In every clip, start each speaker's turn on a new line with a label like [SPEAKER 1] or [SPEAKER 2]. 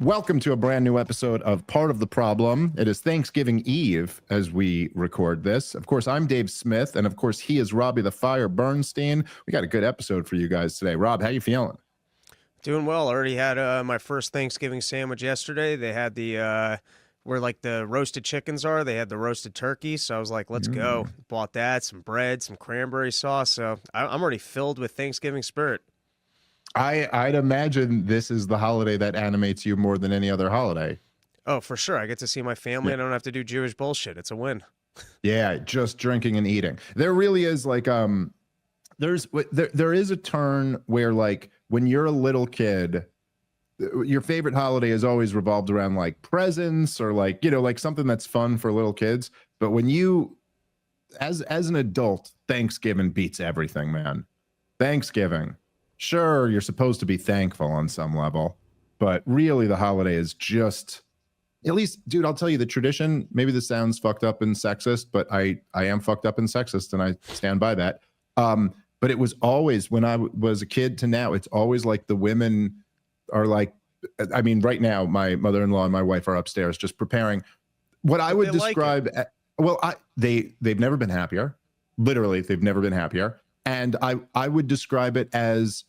[SPEAKER 1] Welcome to a brand new episode of Part of the Problem. It is Thanksgiving Eve as we record this. Of course, I'm Dave Smith, and of course, he is Robbie the Fire Bernstein. We got a good episode for you guys today. Rob, how you feeling?
[SPEAKER 2] Doing well. I already had my first Thanksgiving sandwich yesterday. They had the where like the roasted chickens are. They had the roasted turkey, so I was like, "Let's go!" Bought that, some bread, some cranberry sauce. So I'm already filled with Thanksgiving spirit.
[SPEAKER 1] I'd imagine this is the holiday that animates you more than any other holiday.
[SPEAKER 2] Oh, for sure. I get to see my family.
[SPEAKER 1] Yeah.
[SPEAKER 2] I don't have to do Jewish bullshit. It's a win.
[SPEAKER 1] Yeah, just drinking and eating. There really is like there is a turn where like when you're a little kid, your favorite holiday is always revolved around like presents or like, like something that's fun for little kids. But when you as an adult, Thanksgiving beats everything, man. Thanksgiving. Sure, you're supposed to be thankful on some level, but really the holiday is just, at least, dude, I'll tell you the tradition. Maybe this sounds fucked up and sexist, but I am fucked up and sexist, and I stand by that. But it was always, when I was a kid to now, it's always like the women are like, I mean, right now, my mother-in-law and my wife are upstairs just preparing what I would describe. They've never been happier. Literally, they've never been happier. And I would describe it as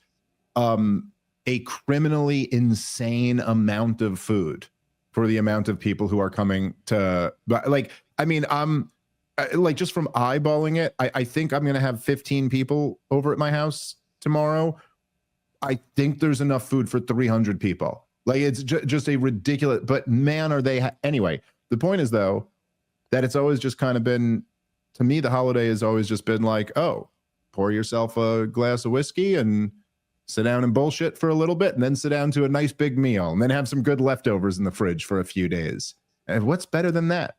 [SPEAKER 1] a criminally insane amount of food for the amount of people who are coming to, like, I mean, like just from eyeballing it, I think I'm going to have 15 people over at my house tomorrow. I think there's enough food for 300 people. Like, it's just a ridiculous, but man, are they, anyway, the point is though, that it's always just kind of been, to me, the holiday has always just been like, oh, pour yourself a glass of whiskey and sit down and bullshit for a little bit, and then sit down to a nice big meal, and then have some good leftovers in the fridge for a few days. And what's better than that?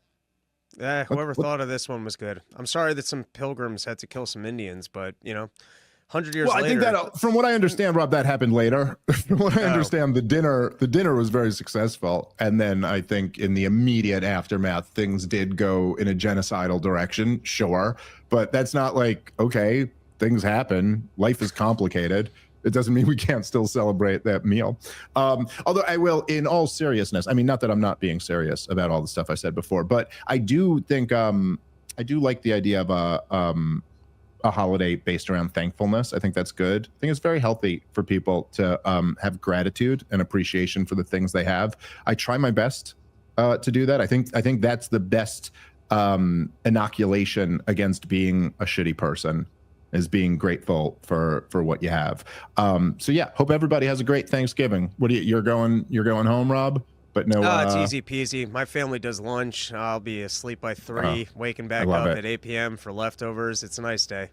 [SPEAKER 2] Whoever thought of this one was good. I'm sorry that some pilgrims had to kill some Indians, but 100 years later.
[SPEAKER 1] I think that, from what I understand, Rob, that happened later. From what I understand, the dinner was very successful, and then I think in the immediate aftermath, things did go in a genocidal direction. Sure, but that's not like, okay, things happen. Life is complicated. It doesn't mean we can't still celebrate that meal. Although I will, in all seriousness, I mean, not that I'm not being serious about all the stuff I said before, but I do think I do like the idea of a holiday based around thankfulness. I think that's good. I think it's very healthy for people to have gratitude and appreciation for the things they have. I try my best to do that. I think that's the best inoculation against being a shitty person, is being grateful for what you have. So yeah, hope everybody has a great Thanksgiving. What do you're going home, Rob? But no,
[SPEAKER 2] it's easy peasy. My family does lunch. I'll be asleep by 3, waking back up at 8 p.m. for leftovers. It's a nice day.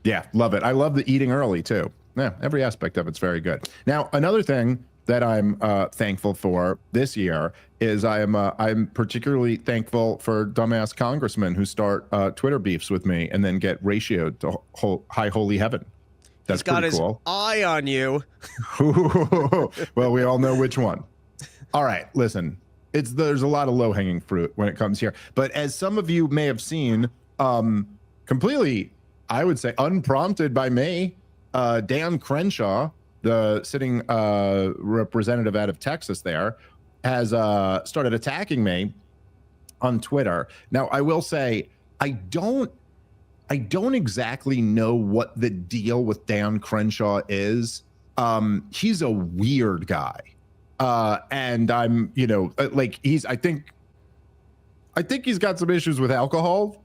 [SPEAKER 1] Yeah, love it. I love the eating early too. Yeah, every aspect of it's very good. Now, another thing that I'm thankful for this year is I'm particularly thankful for dumbass congressmen who start Twitter beefs with me and then get ratioed to high holy heaven. That's
[SPEAKER 2] He's got
[SPEAKER 1] pretty
[SPEAKER 2] his
[SPEAKER 1] cool.
[SPEAKER 2] eye on you.
[SPEAKER 1] Well, we all know which one. All right, listen, there's a lot of low-hanging fruit when it comes here. But as some of you may have seen, completely, I would say, unprompted by me, Dan Crenshaw, the sitting representative out of Texas there, has started attacking me on Twitter. Now, I will say, I don't exactly know what the deal with Dan Crenshaw is. He's a weird guy. And I'm, like I think he's got some issues with alcohol,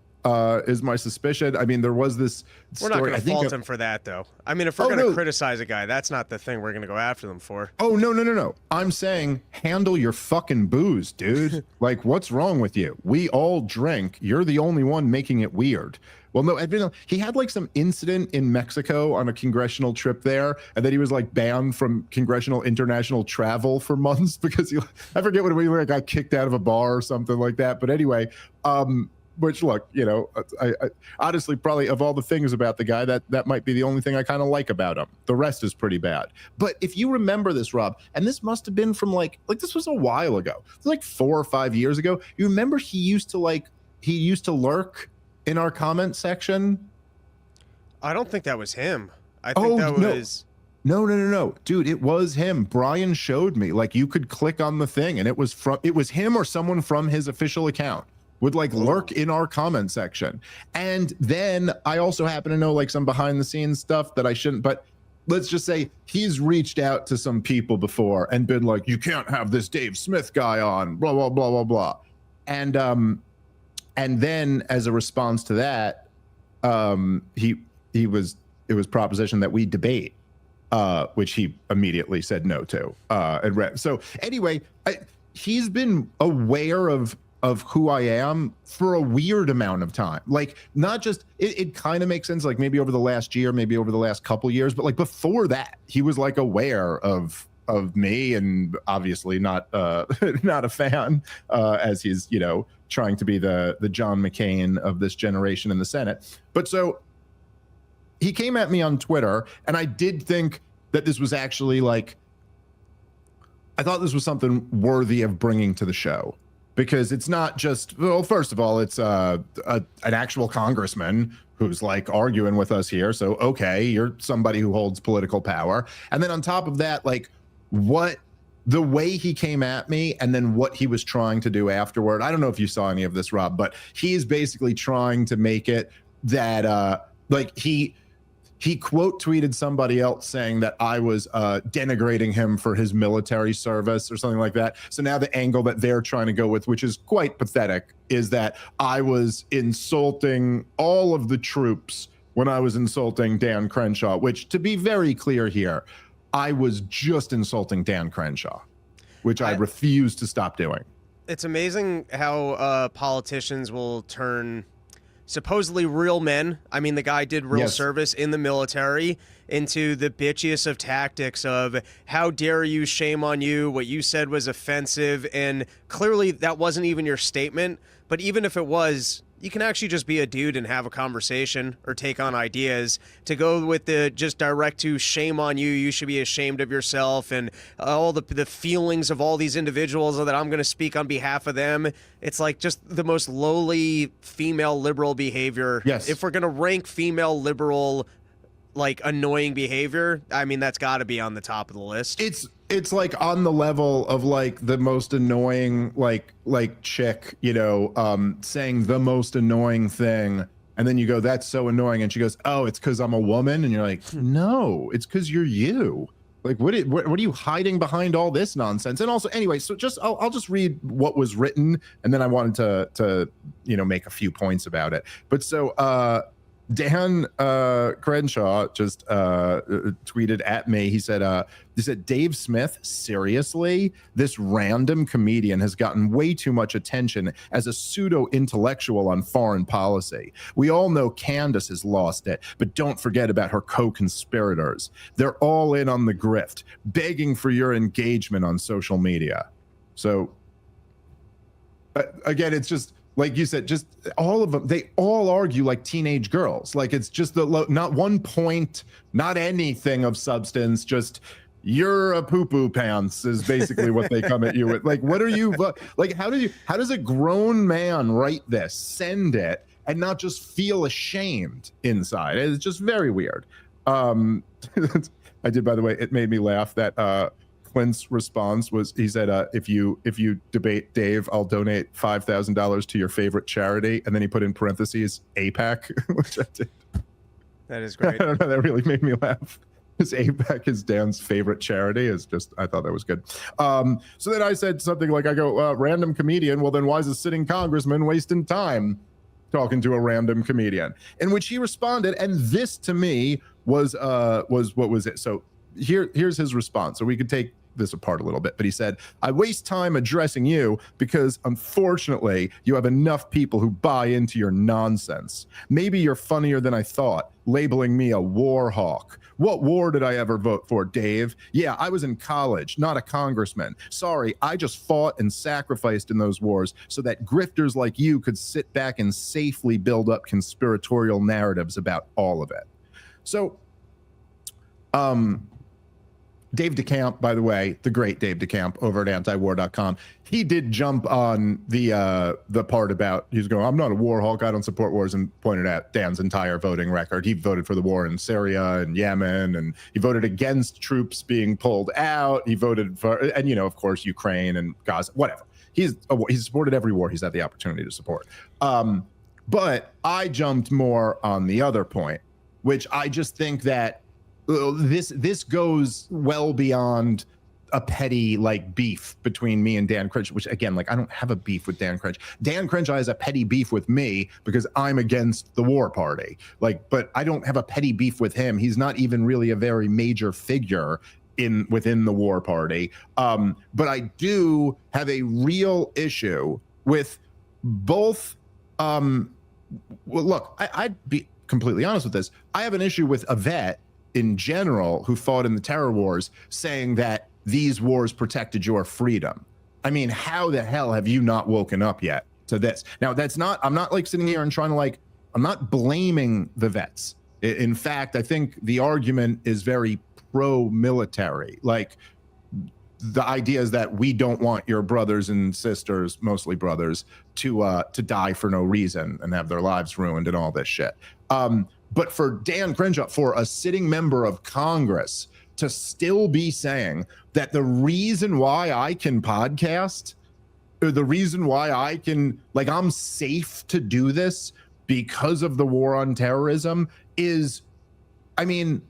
[SPEAKER 1] is my suspicion. I mean, there was this
[SPEAKER 2] We're not going to fault him for that, though. I mean, if we're going to criticize a guy, that's not the thing we're going to go after them for.
[SPEAKER 1] Oh, no. I'm saying handle your fucking booze, dude. Like, what's wrong with you? We all drink. You're the only one making it weird. Well, no, he had like some incident in Mexico on a congressional trip there, and then he was like banned from congressional international travel for months because I forget what he got kicked out of a bar or something like that. But anyway, which look, I honestly, probably of all the things about the guy, that might be the only thing I kind of like about him. The rest is pretty bad. But if you remember this, Rob, and this must have been from like this was a while ago, like 4 or 5 years ago. You remember he used to lurk in our comment section?
[SPEAKER 2] I don't think that was him. I think that was
[SPEAKER 1] No, dude, it was him. Brian showed me, like, you could click on the thing and it was him or someone from his official account would like lurk in our comment section. And then I also happen to know like some behind the scenes stuff that I shouldn't, but let's just say he's reached out to some people before and been like, you can't have this Dave Smith guy on, blah, blah, blah, blah, blah. And then as a response to that, it was propositioned that we debate, which he immediately said no to. So anyway, he's been aware of who I am for a weird amount of time. Like, not just, it kind of makes sense, like maybe over the last year, maybe over the last couple years, but like before that, he was like aware of me, and obviously not not a fan, as he's, you know, trying to be the John McCain of this generation in the Senate. But so he came at me on Twitter, and I did think that this was actually like, I thought this was something worthy of bringing to the show, because it's not just, well, first of all, it's an actual congressman who's like arguing with us here. So, okay, you're somebody who holds political power. And then on top of that, like the way he came at me and then what he was trying to do afterward. I don't know if you saw any of this, Rob, but he's basically trying to make it that like he quote tweeted somebody else saying that I was denigrating him for his military service or something like that. So now the angle that they're trying to go with, which is quite pathetic, is that I was insulting all of the troops when I was insulting Dan Crenshaw, which, to be very clear here, I was just insulting Dan Crenshaw, which I refuse to stop doing.
[SPEAKER 2] It's amazing how politicians will turn supposedly real men, I mean, the guy did real service in the military, into the bitchiest of tactics of how dare you, shame on you, what you said was offensive, and clearly that wasn't even your statement. But even if it was, you can actually just be a dude and have a conversation or take on ideas. To go with the just direct to shame on you, you should be ashamed of yourself, and all the feelings of all these individuals that I'm going to speak on behalf of them. It's like just the most lowly female liberal behavior.
[SPEAKER 1] Yes.
[SPEAKER 2] If we're going to rank female liberal like annoying behavior, I mean, that's got to be on the top of the list.
[SPEAKER 1] It's like on the level of like the most annoying like chick, you know, saying the most annoying thing, and then you go, that's so annoying, and she goes, oh, it's because I'm a woman, and you're like, no, it's because you're you. Like, what are you hiding behind all this nonsense? And also, anyway, so just I'll just read what was written, and then I wanted to you know, make a few points about it. But so Dan Crenshaw just tweeted at me. He said, Dave Smith, seriously? This random comedian has gotten way too much attention as a pseudo-intellectual on foreign policy. We all know Candace has lost it, but don't forget about her co-conspirators. They're all in on the grift, begging for your engagement on social media. So, again, it's just, like you said, just all of them, they all argue like teenage girls. Like, it's just not one point, not anything of substance, just you're a poo-poo pants is basically what they come at you with. Like, what are you, like, how does a grown man write this, send it, and not just feel ashamed inside? It's just very weird. I did, by the way, it made me laugh that Clint's response was, he said, if you debate Dave, I'll donate $5,000 to your favorite charity. And then he put in parentheses, APAC, which I did.
[SPEAKER 2] That is great.
[SPEAKER 1] I don't know, that really made me laugh. His APAC is Dan's favorite charity. Is just, I thought that was good. So then I said something like, I go, random comedian. Well, then why is a sitting congressman wasting time talking to a random comedian? In which he responded, and this to me was what was it? So here's his response. So we could take this apart a little bit, but he said, I waste time addressing you because unfortunately you have enough people who buy into your nonsense. Maybe you're funnier than I thought, labeling me a war hawk. What war did I ever vote for, Dave? Yeah, I was in college, not a congressman. Sorry, I just fought and sacrificed in those wars so that grifters like you could sit back and safely build up conspiratorial narratives about all of it. So, Dave DeCamp, by the way, the great Dave DeCamp over at antiwar.com, he did jump on the part about, he's going, I'm not a war hawk, I don't support wars, and pointed out Dan's entire voting record. He voted for the war in Syria and Yemen, and he voted against troops being pulled out. He voted for, and of course, Ukraine and Gaza, whatever. He's supported every war he's had the opportunity to support. But I jumped more on the other point, which I just think that this goes well beyond a petty beef between me and Dan Crenshaw, which again, I don't have a beef with Dan Crenshaw. Dan Crenshaw has a petty beef with me because I'm against the war party. But I don't have a petty beef with him. He's not even really a very major figure within the war party. But I do have a real issue with both. Well, look, I'd be completely honest with this. I have an issue with a vet in general who fought in the terror wars saying that these wars protected your freedom. I mean, how the hell have you not woken up yet to this? Now, I'm not sitting here and trying to I'm not blaming the vets. In fact, I think the argument is very pro-military. The idea is that we don't want your brothers and sisters, mostly brothers, to die for no reason and have their lives ruined and all this shit. But for Dan Crenshaw, for a sitting member of Congress to still be saying that the reason why I can podcast, or the reason why I can, I'm safe to do this because of the war on terrorism is, I mean,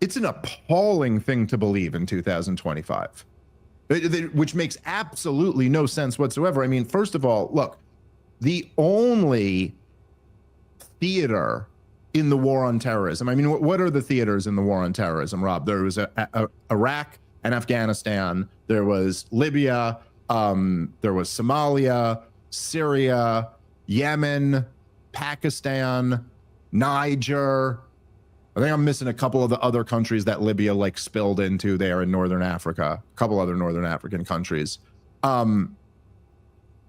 [SPEAKER 1] it's an appalling thing to believe in 2025, which makes absolutely no sense whatsoever. I mean, first of all, look, the only theater in the war on terrorism. I mean, what are the theaters in the war on terrorism, Rob? There was Iraq and Afghanistan. There was Libya. There was Somalia, Syria, Yemen, Pakistan, Niger. I think I'm missing a couple of the other countries that Libya spilled into there in Northern Africa, a couple other Northern African countries.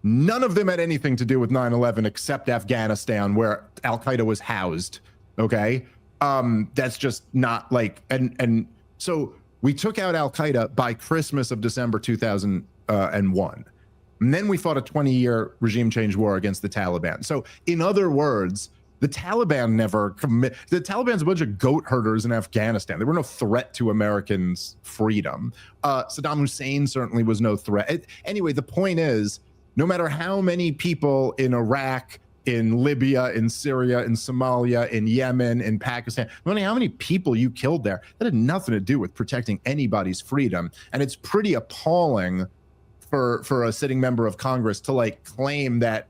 [SPEAKER 1] None of them had anything to do with 9/11 except Afghanistan, where Al-Qaeda was housed. Okay. That's just not and so we took out Al-Qaeda by Christmas of December 2001. And then we fought a 20-year regime change war against the Taliban. So in other words, the Taliban the Taliban's a bunch of goat herders in Afghanistan. They were no threat to Americans' freedom. Saddam Hussein certainly was no threat. Anyway, the point is, no matter how many people in Iraq, in Libya, in Syria, in Somalia, in Yemen, in Pakistan, no matter how many people you killed there, that had nothing to do with protecting anybody's freedom. And it's pretty appalling for a sitting member of Congress to claim that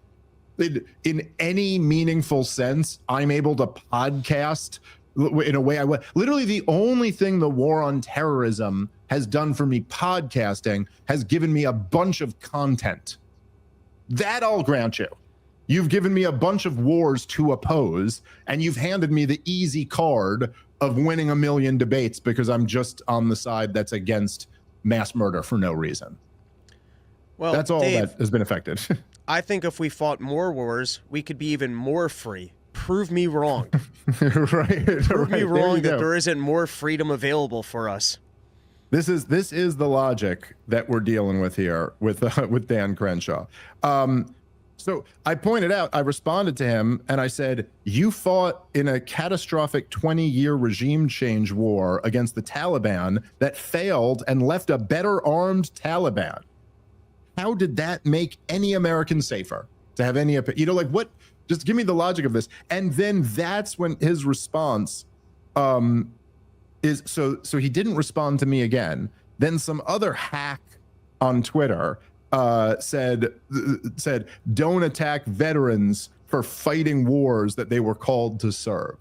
[SPEAKER 1] in any meaningful sense, I'm able to podcast in a way I would. Literally, the only thing the war on terrorism has done for me podcasting has given me a bunch of content. That I'll grant you. You've given me a bunch of wars to oppose, and you've handed me the easy card of winning 1 million debates because I'm just on the side that's against mass murder for no reason. Well, that's all, Dave, that has been affected.
[SPEAKER 2] I think if we fought more wars, we could be even more free. Prove me wrong.
[SPEAKER 1] Right.
[SPEAKER 2] Prove me wrong that there isn't more freedom available for us.
[SPEAKER 1] This is the logic that we're dealing with here with Dan Crenshaw. So I pointed out, I responded to him and I said, you fought in a catastrophic 20-year regime change war against the Taliban that failed and left a better armed Taliban. How did that make any American safer to have any, what, just give me the logic of this. And then that's when his response is, so he didn't respond to me again. Then some other hack on Twitter said, don't attack veterans for fighting wars that they were called to serve.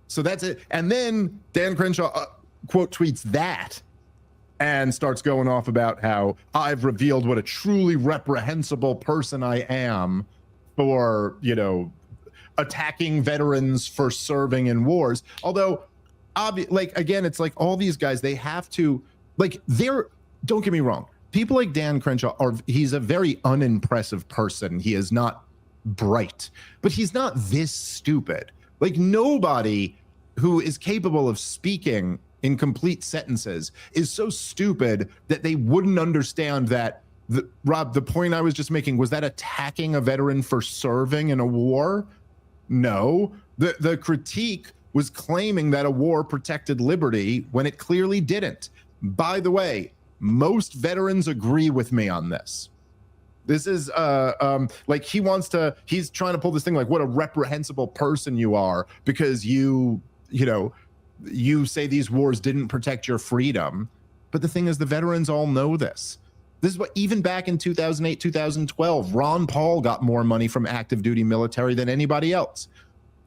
[SPEAKER 1] So that's it. And then Dan Crenshaw quote tweets that and starts going off about how I've revealed what a truly reprehensible person I am for, attacking veterans for serving in wars. Although, again, it's all these guys, they have to, don't get me wrong. People like Dan Crenshaw he's a very unimpressive person. He is not bright, but he's not this stupid. Nobody who is capable of speaking in complete sentences is so stupid that they wouldn't understand that. Rob, the point I was just making, was that attacking a veteran for serving in a war? No. The critique was claiming that a war protected liberty when it clearly didn't. By the way, most veterans agree with me on this. This is like he's trying to pull this thing like, what a reprehensible person you are because you say these wars didn't protect your freedom. But the thing is, the veterans all know this. This is what, even back in 2008, 2012, Ron Paul got more money from active duty military than anybody else.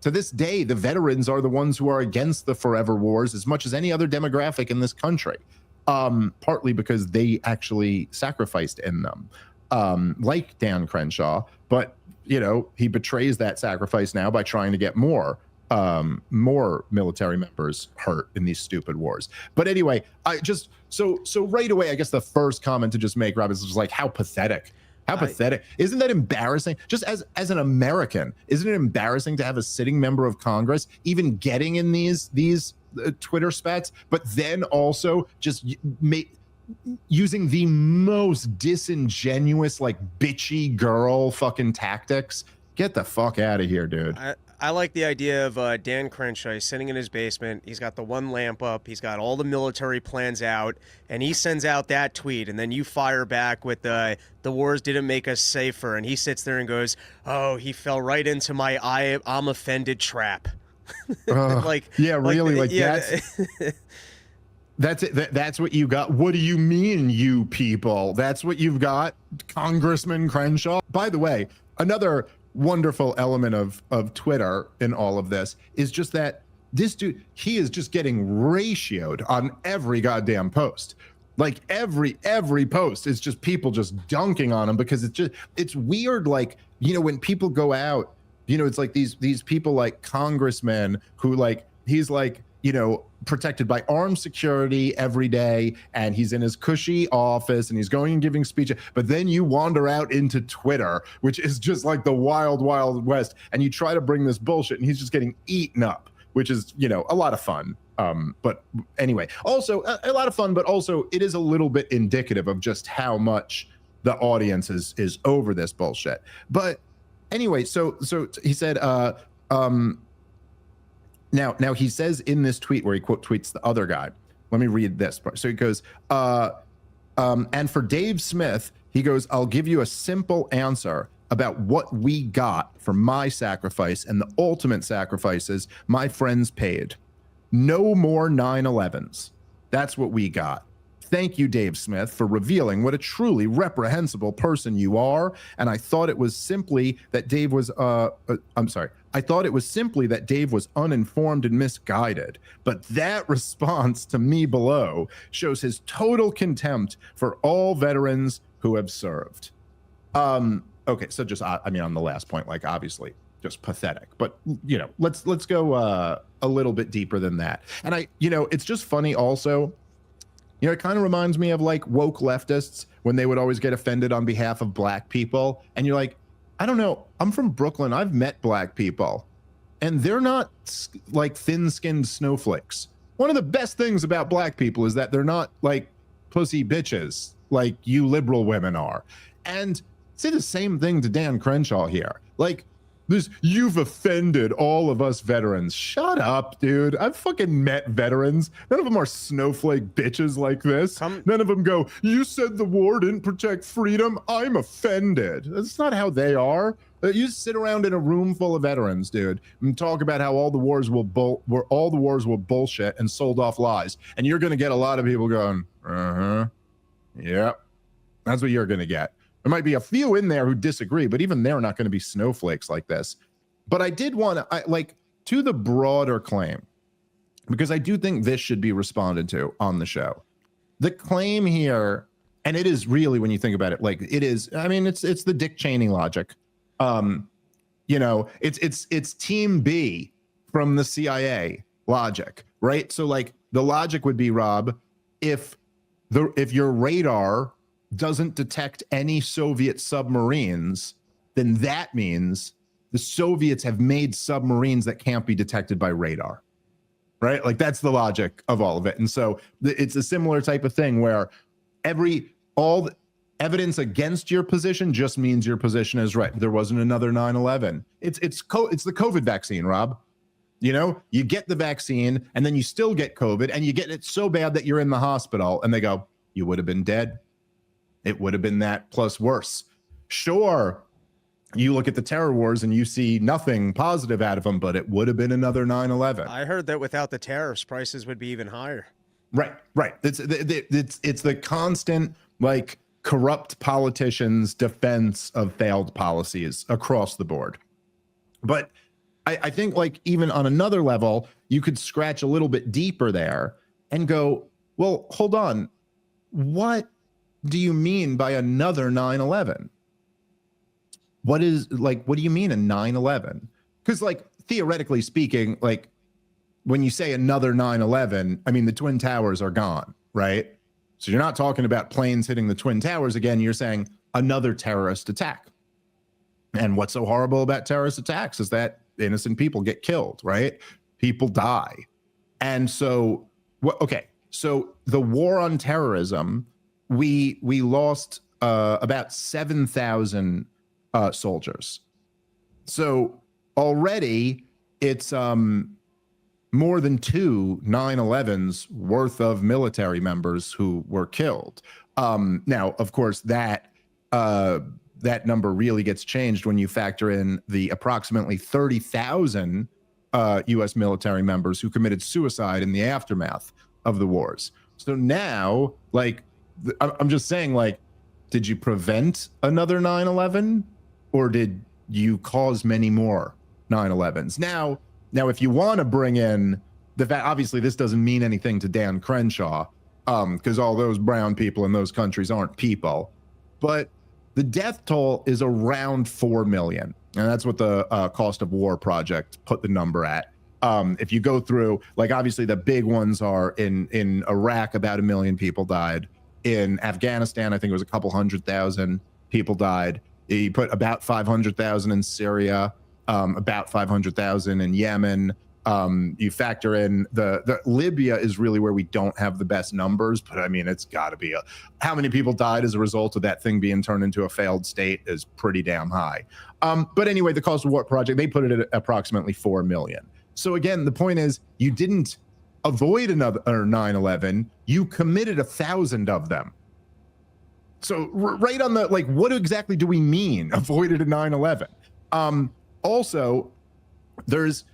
[SPEAKER 1] To this day, the veterans are the ones who are against the forever wars as much as any other demographic in this country, partly because they actually sacrificed in them. Like Dan Crenshaw, but he betrays that sacrifice now by trying to get more military members hurt in these stupid wars. But anyway, I just so right away, I guess the first comment to just make, Rob, is just like, how pathetic. How pathetic. Isn't that embarrassing? Just as an American, isn't it embarrassing to have a sitting member of Congress even getting in these Twitter spats, but then also just using the most disingenuous, like, bitchy girl fucking tactics? Get the fuck out of here, dude.
[SPEAKER 2] I like the idea of Dan Crenshaw. He's sitting in his basement. He's got the one lamp up. He's got all the military plans out, and he sends out that tweet, and then you fire back with the wars didn't make us safer, and he sits there and goes, "Oh, he fell right into my I'm offended trap."
[SPEAKER 1] That's it. That's what you got. What do you mean, you people? That's what you've got, Congressman Crenshaw. By the way, another wonderful element of Twitter in all of this is just that this dude, he is just getting ratioed on every goddamn post. Like every post is just people just dunking on him because it's weird. Like, when people go out, it's like these people like congressmen who, like, he's like, protected by armed security every day, and he's in his cushy office and he's going and giving speeches. But then you wander out into Twitter, which is just like the wild, wild west, and you try to bring this bullshit, and he's just getting eaten up, which is, a lot of fun. But anyway, also a lot of fun, but also it is a little bit indicative of just how much the audience is over this bullshit. But anyway, so he said, Now he says in this tweet where he quote tweets the other guy. Let me read this part. So he goes, and for Dave Smith, he goes, I'll give you a simple answer about what we got for my sacrifice and the ultimate sacrifices my friends paid. No more 9/11s. That's what we got. Thank you, Dave Smith, for revealing what a truly reprehensible person you are. And I thought it was simply that Dave was, I thought it was simply that Dave was uninformed and misguided. But that response to me below shows his total contempt for all veterans who have served. Okay, so just, on the last point, like, obviously just pathetic, but let's go a little bit deeper than that. And it's just funny also. It kind of reminds me of like woke leftists when they would always get offended on behalf of black people. And you're like, I don't know. I'm from Brooklyn. I've met black people and they're not like thin-skinned snowflakes. One of the best things about black people is that they're not like pussy bitches like you liberal women are. And say the same thing to Dan Crenshaw here. Like, you've offended all of us veterans. Shut up, dude. I've fucking met veterans. None of them are snowflake bitches like this. None of them go, you said the war didn't protect freedom. I'm offended. That's not how they are. You sit around in a room full of veterans, dude, and talk about how all the wars were bullshit and sold off lies. And you're going to get a lot of people going, yep. That's what you're going to get. There might be a few in there who disagree, but even they're not going to be snowflakes like this. But I did want to, to the broader claim, because I do think this should be responded to on the show. The claim here, and it is really, when you think about it, like it is, it's the Dick Cheney logic. It's Team B from the CIA logic, right? So like the logic would be, Rob, if your radar doesn't detect any Soviet submarines, then that means the Soviets have made submarines that can't be detected by radar. right? Like that's the logic of all of it. And so it's a similar type of thing where all the evidence against your position just means your position is right. There wasn't another 9/11. It's the COVID vaccine, Rob. You know, you get the vaccine and then you still get COVID and you get it so bad that you're in the hospital and they go, you would have been dead. It would have been that plus worse. Sure, you look at the terror wars and you see nothing positive out of them, but it would have been another 9/11.
[SPEAKER 2] I heard that without the tariffs, prices would be even higher.
[SPEAKER 1] Right. It's the constant like corrupt politicians' defense of failed policies across the board. But I think like even on another level, you could scratch a little bit deeper there and go, well, hold on. What do you mean by another 9/11? What do you mean a 9/11? Because like theoretically speaking, like when you say another 9/11, I mean, the Twin Towers are gone, right? So you're not talking about planes hitting the Twin Towers again. You're saying another terrorist attack. And what's so horrible about terrorist attacks is that innocent people get killed, right? People die. And so, so the war on terrorism, we lost about 7,000 soldiers. So already it's more than 2 9/11s worth of military members who were killed. Now, of course, that number really gets changed when you factor in the approximately 30,000 U.S. military members who committed suicide in the aftermath of the wars. So now, like, I'm just saying, like, did you prevent another 9/11 or did you cause many more 9/11s? Now, if you want to bring in the fact, obviously this doesn't mean anything to Dan Crenshaw, because all those brown people in those countries aren't people, but the death toll is around 4 million. And that's what the Cost of War Project put the number at. If you go through, like, obviously the big ones are in Iraq, about 1 million people died. In Afghanistan, I think it was a couple 100,000 people died. You put about 500,000 in Syria, about 500,000 in Yemen. You factor in the Libya is really where we don't have the best numbers, but I mean, it's got to be how many people died as a result of that thing being turned into a failed state is pretty damn high. But anyway, the Cost of War Project, they put it at approximately 4 million. So again, the point is you didn't avoid another 9/11, you committed 1,000 of them. So right on the, like, what exactly do we mean avoided a 9/11? Also, there's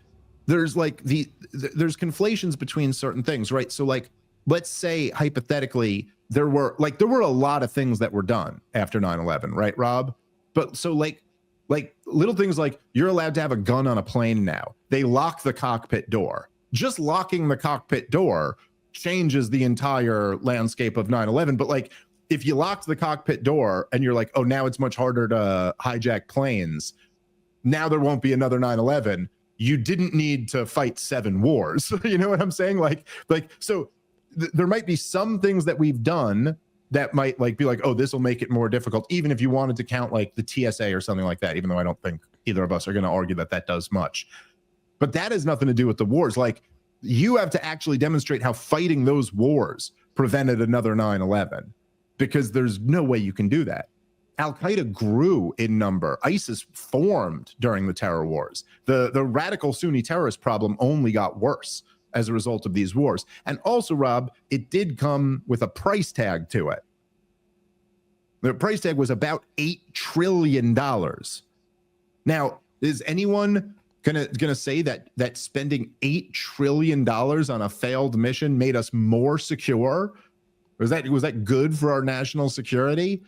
[SPEAKER 1] like there's conflations between certain things, right? So like, let's say hypothetically there were a lot of things that were done after 9/11, right, Rob? But so like little things like you're allowed to have a gun on a plane now. They lock the cockpit door. Just locking the cockpit door changes the entire landscape of 9/11. But like, if you locked the cockpit door and you're like, oh, now it's much harder to hijack planes, now there won't be another 9/11. You didn't need to fight 7 wars. You know what I'm saying? So there might be some things that we've done that might like be like, oh, this will make it more difficult, even if you wanted to count like the TSA or something like that, even though I don't think either of us are going to argue that does much. But that has nothing to do with the wars. Like, you have to actually demonstrate how fighting those wars prevented another 9/11, because there's no way you can do that. Al-Qaeda grew in number. ISIS formed during the terror wars. The radical Sunni terrorist problem only got worse as a result of these wars. And also, Rob, it did come with a price tag to it. The price tag was about $8 trillion. Now, is anyone gonna say that spending $8 trillion on a failed mission made us more secure? Was that good for our national security?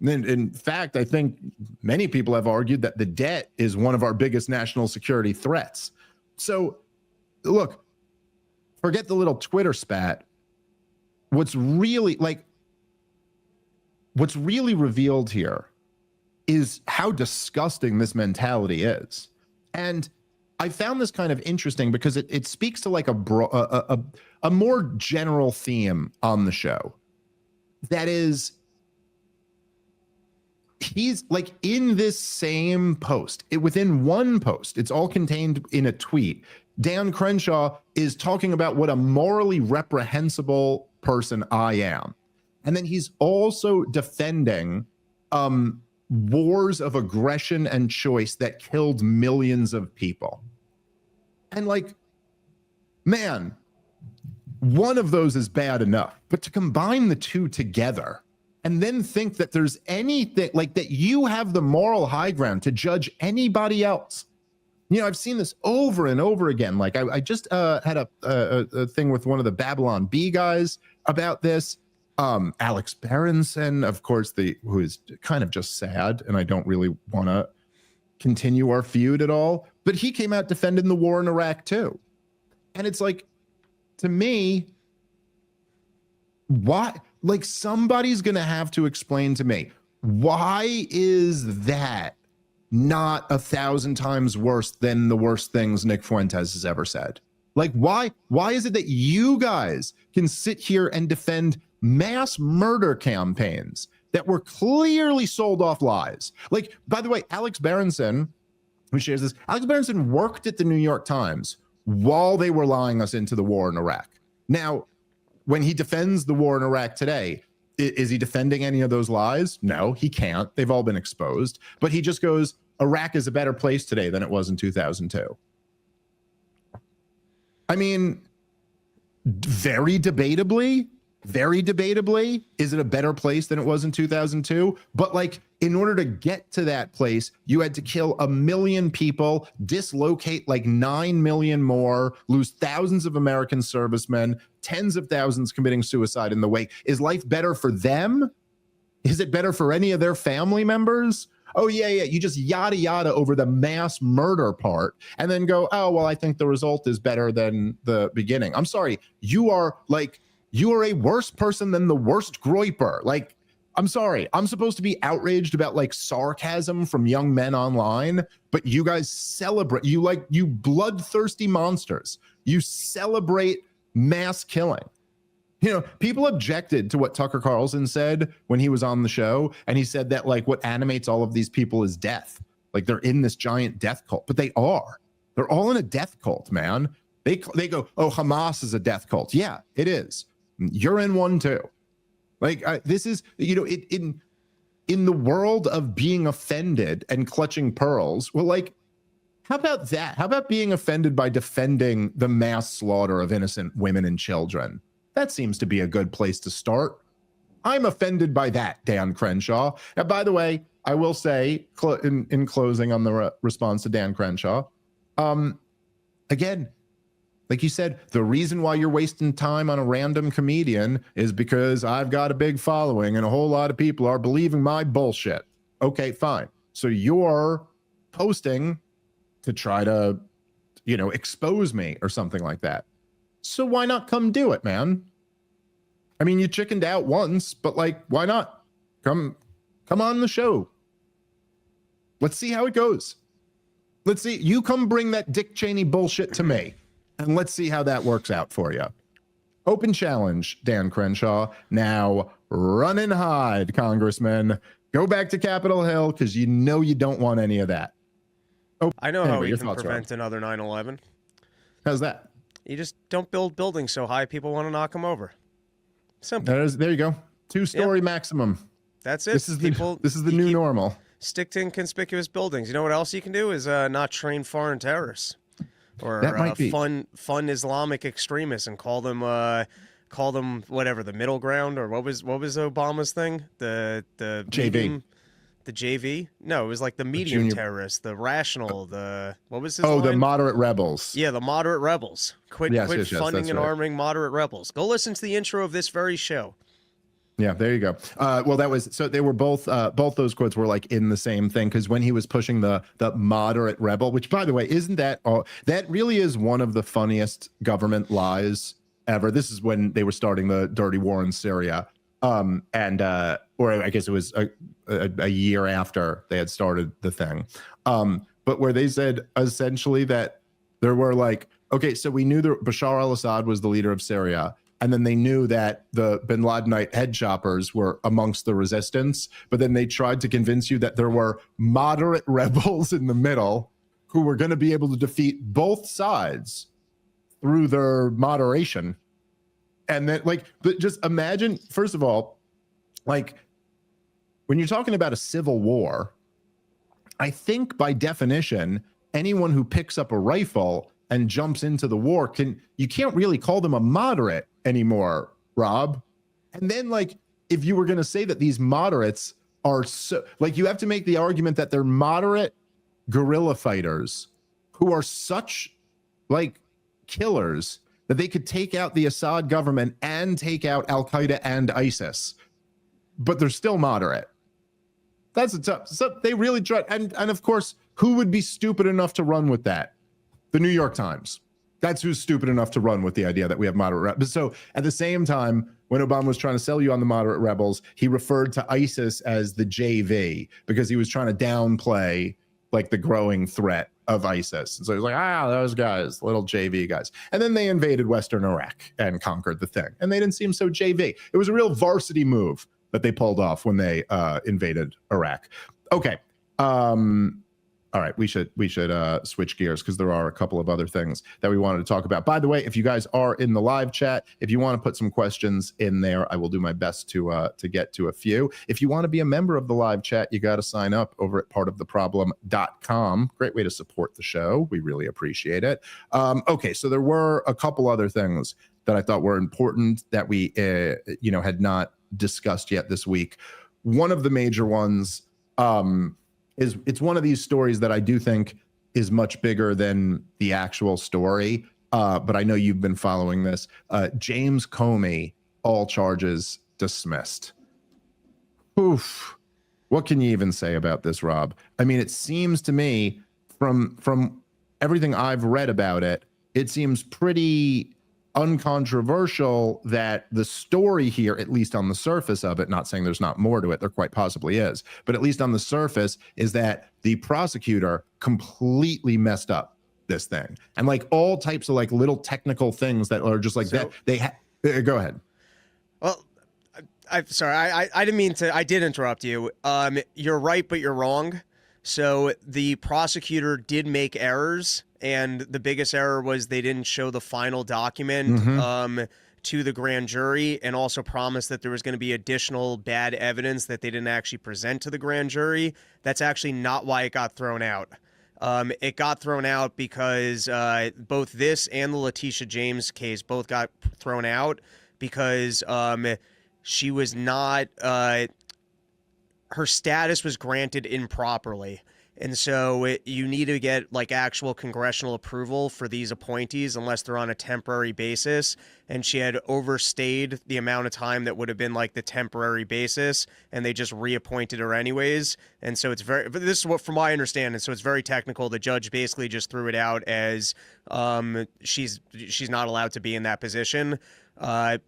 [SPEAKER 1] In fact, I think many people have argued that the debt is one of our biggest national security threats. So, look, forget the little Twitter spat. What's really revealed here is how disgusting this mentality is. And I found this kind of interesting because it speaks to like a more general theme on the show. That is, he's like in this same post, within one post, it's all contained in a tweet. Dan Crenshaw is talking about what a morally reprehensible person I am. And then he's also defending wars of aggression and choice that killed millions of people. And like, man, one of those is bad enough, but to combine the two together and then think that there's anything like that, you have the moral high ground to judge anybody else. You know, I've seen this over and over again. Like I just had a thing with one of the Babylon Bee guys about this. Alex Berenson, of course, who is kind of just sad, and I don't really want to continue our feud at all. But he came out defending the war in Iraq too, and it's like, to me, why? Like somebody's gonna have to explain to me, why is that not 1,000 times worse than the worst things Nick Fuentes has ever said? Like, why is it that you guys can sit here and defend mass murder campaigns that were clearly sold off lies? Like, by the way, Alex Berenson, who shares this, Alex Berenson worked at the New York Times while they were lying us into the war in Iraq. Now, when he defends the war in Iraq today, is he defending any of those lies? No, he can't. They've all been exposed. But he just goes, Iraq is a better place today than it was in 2002. I mean, very debatably, is it a better place than it was in 2002? But like, in order to get to that place, you had to kill 1 million people, dislocate like 9 million more, lose thousands of American servicemen, tens of thousands committing suicide in the wake. Is life better for them? Is it better for any of their family members? Oh, yeah. You just yada yada over the mass murder part and then go, oh, well, I think the result is better than the beginning. I'm sorry. You are a worse person than the worst groiper. Like, I'm sorry. I'm supposed to be outraged about like sarcasm from young men online, but you guys celebrate, you bloodthirsty monsters. You celebrate mass killing. You know, people objected to what Tucker Carlson said when he was on the show. And he said that like what animates all of these people is death. Like they're in this giant death cult, but they are. They're all in a death cult, man. They go, oh, Hamas is a death cult. Yeah, it is. You're in one too. Like this is, you know, in the world of being offended and clutching pearls. Well, like, how about that? How about being offended by defending the mass slaughter of innocent women and children? That seems to be a good place to start. I'm offended by that, Dan Crenshaw. And by the way, I will say in closing on the response to Dan Crenshaw, again, like you said, the reason why you're wasting time on a random comedian is because I've got a big following and a whole lot of people are believing my bullshit. Okay, fine. So you're posting to try to, you know, expose me or something like that. So why not come do it, man? I mean, you chickened out once, but like, why not? Come on the show. Let's see how it goes. Let's see. You come bring that Dick Cheney bullshit to me. And let's see how that works out for you. Open challenge, Dan Crenshaw. Now run and hide, Congressman. Go back to Capitol Hill because you know you don't want any of that. Oh,
[SPEAKER 2] I know how we can prevent another 9/11.
[SPEAKER 1] How's that?
[SPEAKER 2] You just don't build buildings so high people want to knock them over. Simple.
[SPEAKER 1] There you go. 2-story maximum.
[SPEAKER 2] That's it.
[SPEAKER 1] This is the new normal.
[SPEAKER 2] Stick to inconspicuous buildings. You know what else you can do is not train foreign terrorists. Or fun Islamic extremists and call them whatever, the middle ground, or what was Obama's thing? The
[SPEAKER 1] JV.
[SPEAKER 2] Medium, the JV? No, it was like the medium terrorists, the rational, what was his line?
[SPEAKER 1] The moderate rebels.
[SPEAKER 2] Yeah, the moderate rebels. Quit funding and arming moderate rebels. Go listen to the intro of this very show.
[SPEAKER 1] Yeah, there you go. Well, they were both those quotes were like in the same thing, because when he was pushing the moderate rebel, which by the way, isn't that that really is one of the funniest government lies ever. This is when they were starting the dirty war in Syria. Or I guess it was a year after they had started the thing. But where they said essentially that there were like, okay, so we knew that Bashar al-Assad was the leader of Syria. And then they knew that the bin Ladenite head choppers were amongst the resistance. But then they tried to convince you that there were moderate rebels in the middle. who were going to be able to defeat both sides through their moderation. And then, like, but just imagine, first of all, like, when you're talking about a civil war, I think by definition, anyone who picks up a rifle and jumps into the war you can't really call them a moderate anymore, Rob. And then, like, if you were going to say that these moderates are so, like, you have to make the argument that they're moderate guerrilla fighters who are such, like, killers that they could take out the Assad government and take out Al-Qaeda and ISIS, but they're still moderate. That's a tough. So they really try, and of course, who would be stupid enough to run with that? The New York Times. That's who's stupid enough to run with the idea that we have moderate rebels. So at the same time, when Obama was trying to sell you on the moderate rebels, he referred to ISIS as the JV because he was trying to downplay, like, the growing threat of ISIS. And so he was like, those guys, little JV guys. And then they invaded Western Iraq and conquered the thing. And they didn't seem so JV. It was a real varsity move that they pulled off when they invaded Iraq. Okay. All right, we should switch gears because there are a couple of other things that we wanted to talk about. By the way, if you guys are in the live chat, if you want to put some questions in there, I will do my best to get to a few. If you want to be a member of the live chat, you got to sign up over at partoftheproblem.com. Great way to support the show. We really appreciate it. Okay, so there were a couple other things that I thought were important that we had not discussed yet this week. One of the major ones it's one of these stories that I do think is much bigger than the actual story. But I know you've been following this. James Comey, all charges dismissed. Oof. What can you even say about this, Rob? I mean, it seems to me from everything I've read about it, it seems pretty uncontroversial that the story here, at least on the surface of it, not saying there's not more to it, there quite possibly is, but at least on the surface, is that the prosecutor completely messed up this thing. And like all types of like little technical things that are just like that. Go ahead.
[SPEAKER 2] Well, I'm sorry. I didn't mean to. I did interrupt you. You're right, but you're wrong. So the prosecutor did make errors, and the biggest error was they didn't show the final document to the grand jury, and also promised that there was going to be additional bad evidence that they didn't actually present to the grand jury. That's actually not why it got thrown out. It got thrown out because both this and the Letitia James case both got thrown out because she was not her status was granted improperly. And so you need to get like actual congressional approval for these appointees unless they're on a temporary basis. And she had overstayed the amount of time that would have been like the temporary basis, and they just reappointed her anyways. And so it's but this is what, from my understanding, so it's very technical. The judge basically just threw it out as she's not allowed to be in that position.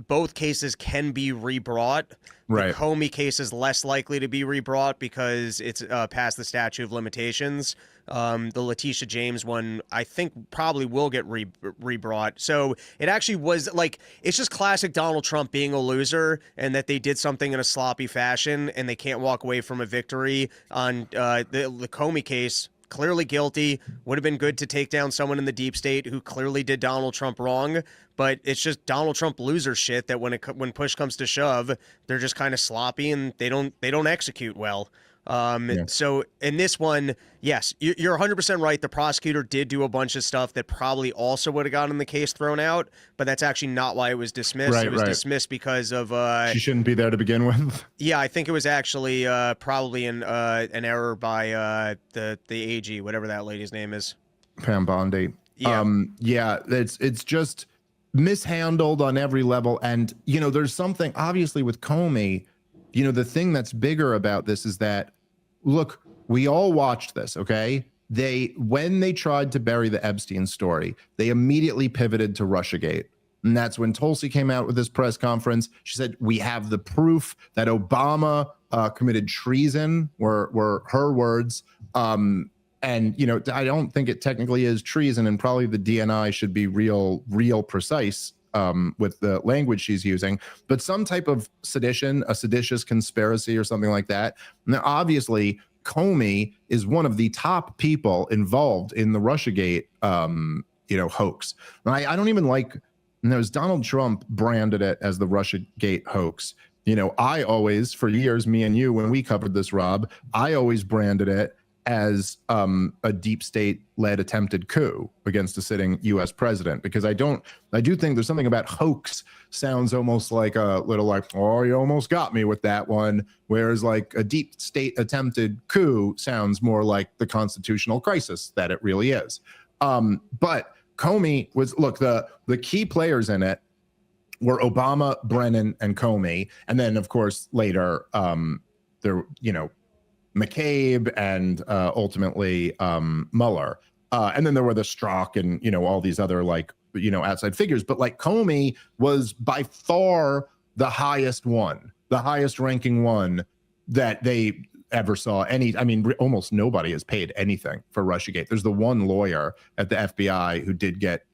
[SPEAKER 2] Both cases can be rebrought.
[SPEAKER 1] Right.
[SPEAKER 2] The Comey case is less likely to be rebrought because it's past the statute of limitations. The Letitia James one, I think, probably will get rebrought. So it actually was like, it's just classic Donald Trump being a loser, and that they did something in a sloppy fashion and they can't walk away from a victory on the Comey case. Clearly guilty. Would have been good to take down someone in the deep state who clearly did Donald Trump wrong, but it's just Donald Trump loser shit that when push comes to shove, they're just kind of sloppy and they don't execute well. So in this one, yes, you're 100% right. The prosecutor did do a bunch of stuff that probably also would have gotten the case thrown out, but that's actually not why it was dismissed. It was dismissed because of
[SPEAKER 1] she shouldn't be there to begin with.
[SPEAKER 2] Yeah, I think it was actually probably an error by the AG, whatever that lady's name is.
[SPEAKER 1] Pam Bondi.
[SPEAKER 2] Yeah.
[SPEAKER 1] It's just mishandled on every level. And, there's something obviously with Comey, the thing that's bigger about this is that, look, we all watched this, okay? When they tried to bury the Epstein story, they immediately pivoted to Russiagate. And that's when Tulsi came out with this press conference. She said, we have the proof that Obama committed treason, were her words. And, I don't think it technically is treason, and probably the DNI should be real precise with the language she's using, but some type of sedition, a seditious conspiracy or something like that. Now, obviously, Comey is one of the top people involved in the Russiagate, hoax. And I don't even like, knows Donald Trump branded it as the Russiagate hoax. I always, for years, me and you, when we covered this, Rob, I always branded it as a deep state led attempted coup against a sitting US president, because I do think there's something about hoax sounds almost like a little like, oh, you almost got me with that one. Whereas like a deep state attempted coup sounds more like the constitutional crisis that it really is. But Comey was, look, the key players in it were Obama, Brennan, and Comey. And then of course later there, McCabe and ultimately Mueller. And then there were the Strzok and, all these other outside figures. But like Comey was by far the highest ranking one that they ever saw. Almost nobody has paid anything for Russiagate. There's the one lawyer at the FBI who did get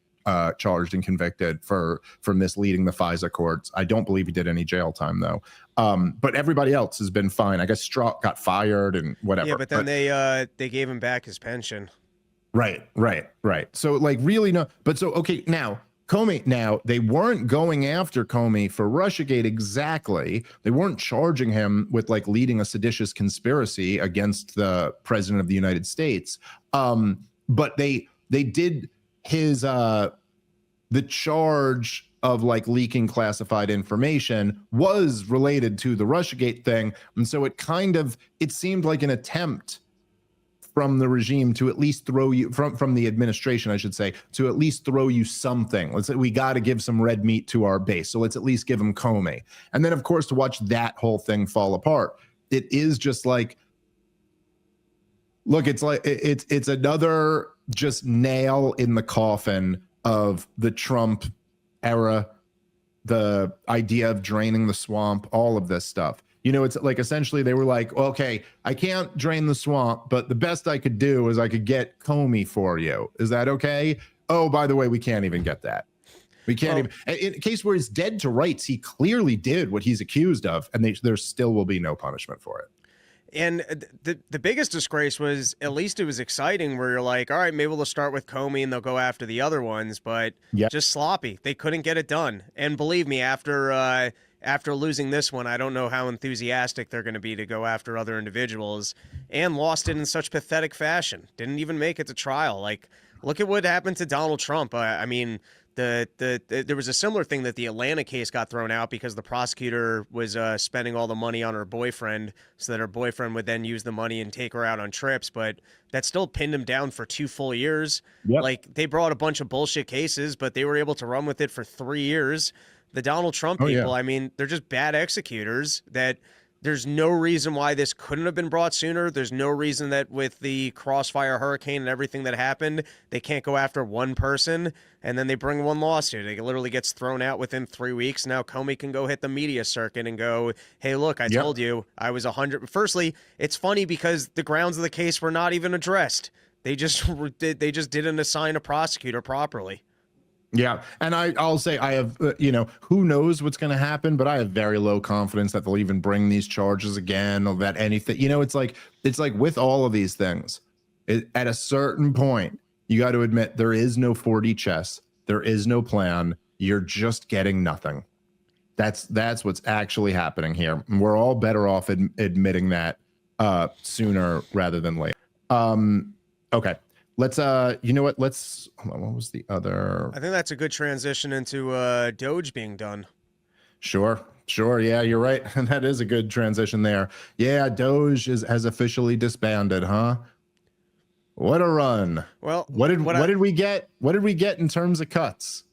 [SPEAKER 1] charged and convicted for misleading the FISA courts. I don't believe he did any jail time though. But everybody else has been fine. I guess Strzok got fired and whatever.
[SPEAKER 2] Yeah, but then they gave him back his pension.
[SPEAKER 1] Right. So like really no, but so okay, now Comey, now they weren't going after Comey for Russiagate exactly. They weren't charging him with like leading a seditious conspiracy against the president of the United States. But they did his the charge of like leaking classified information was related to the Russiagate thing. And so it seemed like an attempt from the regime to at least throw you from the administration, I should say, to at least throw you something. We got to give some red meat to our base. So let's at least give him Comey. And then of course, to watch that whole thing fall apart, it is just like, look, it's like, it's another just nail in the coffin of the Trump era, the idea of draining the swamp, all of this stuff. It's like essentially they were like, okay, I can't drain the swamp, but the best I could do is I could get Comey for you. Is that okay? Oh, by the way, we can't even get that. We can't even. In a case where he's dead to rights, he clearly did what he's accused of, and there still will be no punishment for it.
[SPEAKER 2] And the biggest disgrace was, at least it was exciting, where you're like, all right, maybe we'll start with Comey and they'll go after the other ones, but just sloppy. They couldn't get it done. And believe me, after losing this one, I don't know how enthusiastic they're going to be to go after other individuals, and lost it in such pathetic fashion. Didn't even make it to trial. Like, look at what happened to Donald Trump. There was a similar thing, that the Atlanta case got thrown out because the prosecutor was spending all the money on her boyfriend, so that her boyfriend would then use the money and take her out on trips. But that still pinned him down for 2 full years. Yep. Like, they brought a bunch of bullshit cases, but they were able to run with it for 3 years. The Donald Trump people, they're just bad executors. That there's no reason why this couldn't have been brought sooner. There's no reason that with the Crossfire hurricane and everything that happened, they can't go after one person and then they bring one lawsuit. It literally gets thrown out within 3 weeks. Now Comey can go hit the media circuit and go, hey, look, I told you I was 100. Firstly, it's funny because the grounds of the case were not even addressed. They just didn't assign a prosecutor properly.
[SPEAKER 1] Yeah. And I'll say I have, who knows what's going to happen, but I have very low confidence that they'll even bring these charges again, or that anything, it's like with all of these things, at a certain point, you got to admit there is no 4D chess. There is no plan. You're just getting nothing. That's what's actually happening here. And we're all better off admitting that sooner rather than later. Okay. Let's what was the other? I
[SPEAKER 2] think that's a good transition into Doge being done.
[SPEAKER 1] Sure. Yeah, you're right. And that is a good transition there. Yeah, Doge has officially disbanded, huh? What a run.
[SPEAKER 2] Well,
[SPEAKER 1] what did we get? What did we get in terms of cuts?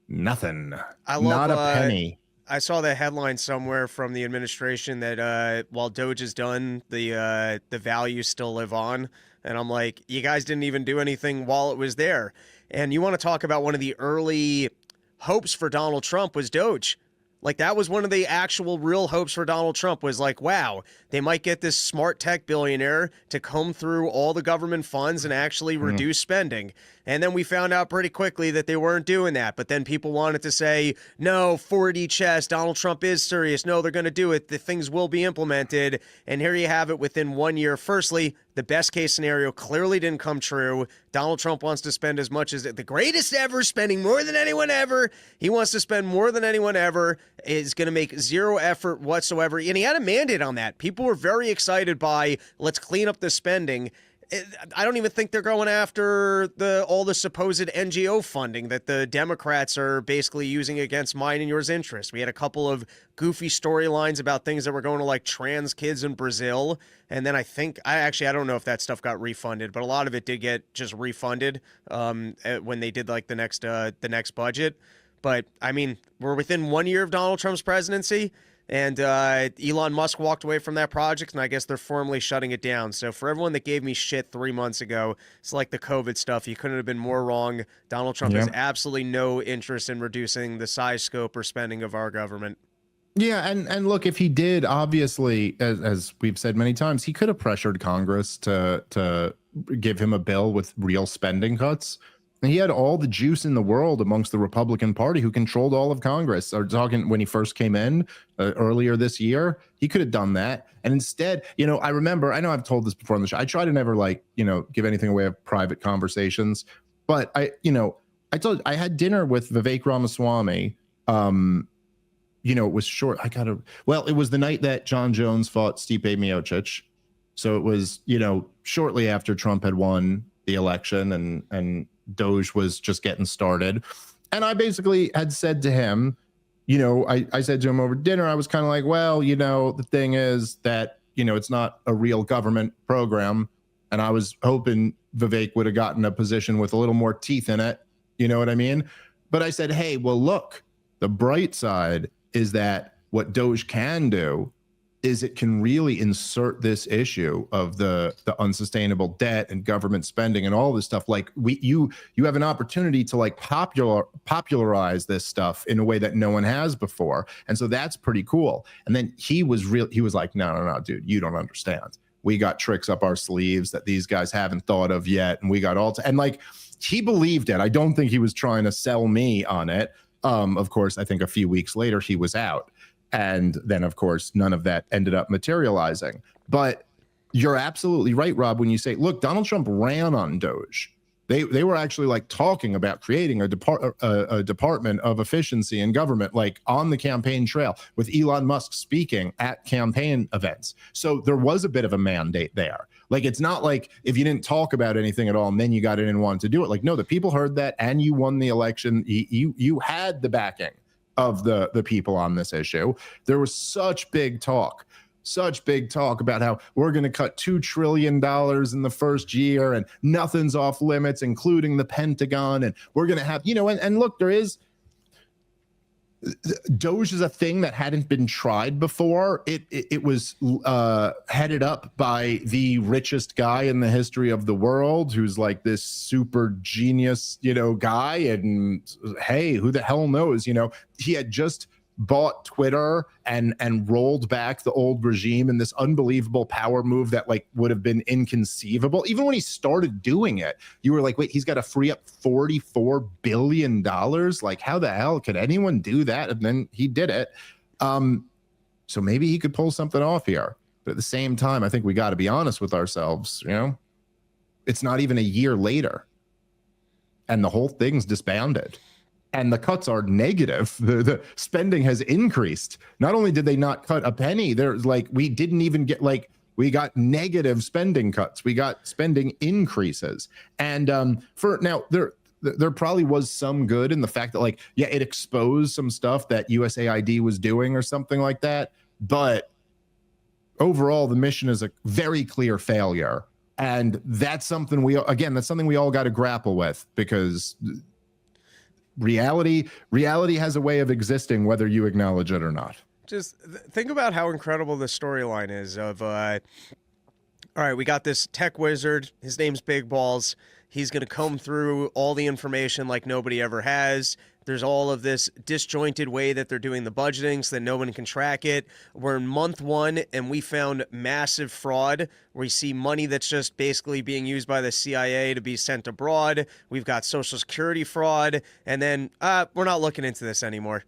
[SPEAKER 1] Nothing. Not a penny.
[SPEAKER 2] I saw the headline somewhere from the administration that while Doge is done, the values still live on. And I'm like, you guys didn't even do anything while it was there. And you want to talk about one of the early hopes for Donald Trump was Doge. Like, that was one of the actual real hopes for Donald Trump, was like, wow, they might get this smart tech billionaire to comb through all the government funds and actually reduce spending. And then we found out pretty quickly that they weren't doing that. But then people wanted to say, no, 4D chess, Donald Trump is serious. No, they're going to do it. The things will be implemented. And here you have it within 1 year. Firstly, the best case scenario clearly didn't come true. Donald Trump wants to spend as much as the greatest ever, spending more than anyone ever. He wants to spend more than anyone ever, is going to make zero effort whatsoever. And he had a mandate on that. People were very excited by, let's clean up the spending. I don't even think they're going after all the supposed NGO funding that the Democrats are basically using against mine and yours interests. We had a couple of goofy storylines about things that were going to, like, trans kids in Brazil. And then I don't know if that stuff got refunded, but a lot of it did get just refunded when they did, like, the next budget. But I mean, we're within 1 year of Donald Trump's presidency. And Elon Musk walked away from that project, and I guess they're formally shutting it down. So for everyone that gave me shit 3 months ago, it's like the COVID stuff. You couldn't have been more wrong. Donald Trump has absolutely no interest in reducing the size, scope, or spending of our government.
[SPEAKER 1] Yeah, and look, if he did, obviously, as we've said many times, he could have pressured Congress to give him a bill with real spending cuts. He had all the juice in the world amongst the Republican Party, who controlled all of Congress. Or talking when he first came in earlier this year, he could have done that. And instead, I know I've told this before on the show. I try to never give anything away of private conversations, but I had dinner with Vivek Ramaswamy. It was short. It was the night that John Jones fought Stipe Miocic. So it was, shortly after Trump had won the election and Doge was just getting started. And I basically had said to him, I said to him over dinner, I was kind of like, well, the thing is that, it's not a real government program. And I was hoping Vivek would have gotten a position with a little more teeth in it. You know what I mean? But I said, hey, well, look, the bright side is that what Doge can do is it can really insert this issue of the unsustainable debt and government spending and all this stuff. Like you have an opportunity to like popularize this stuff in a way that no one has before. And so that's pretty cool. And then he was like, no, dude, you don't understand. We got tricks up our sleeves that these guys haven't thought of yet. And we got and like, he believed it. I don't think he was trying to sell me on it. Of course, I think a few weeks later he was out. And then, of course, none of that ended up materializing. But you're absolutely right, Rob, when you say, look, Donald Trump ran on Doge. They were actually like talking about creating a department of efficiency in government, like on the campaign trail, with Elon Musk speaking at campaign events. So there was a bit of a mandate there. Like, it's not like if you didn't talk about anything at all and then you got in and wanted to do it. Like, no, the people heard that and you won the election. You had the backing of the people on this issue. There was such big talk about how we're going to cut $2 trillion in the first year and nothing's off limits, including the Pentagon. And we're going to have, and look, Doge is a thing that hadn't been tried before. It was headed up by the richest guy in the history of the world, who's like this super genius, guy. And hey, who the hell knows? He had just bought Twitter and rolled back the old regime in this unbelievable power move that like would have been inconceivable. Even when he started doing it, you were like, wait, he's got to free up $44 billion. Like, how the hell could anyone do that? And then he did it. So maybe he could pull something off here. But at the same time, I think we got to be honest with ourselves. It's not even a year later and the whole thing's disbanded. And the cuts are negative. The spending has increased. Not only did they not cut a penny, there's like, we didn't even get we got negative spending cuts. We got spending increases. And for now, there probably was some good in the fact that it exposed some stuff that USAID was doing or something like that. But overall, the mission is a very clear failure. And that's something we all got to grapple with, because reality has a way of existing whether you acknowledge it or not.
[SPEAKER 2] Just think about how incredible the storyline is of all right, we got this tech wizard, his name's Big Balls. He's going to comb through all the information like nobody ever has. There's all of this disjointed way that they're doing the budgeting so that no one can track it. We're in month 1 and we found massive fraud. We see money that's just basically being used by the CIA to be sent abroad. We've got Social Security fraud. And then we're not looking into this anymore.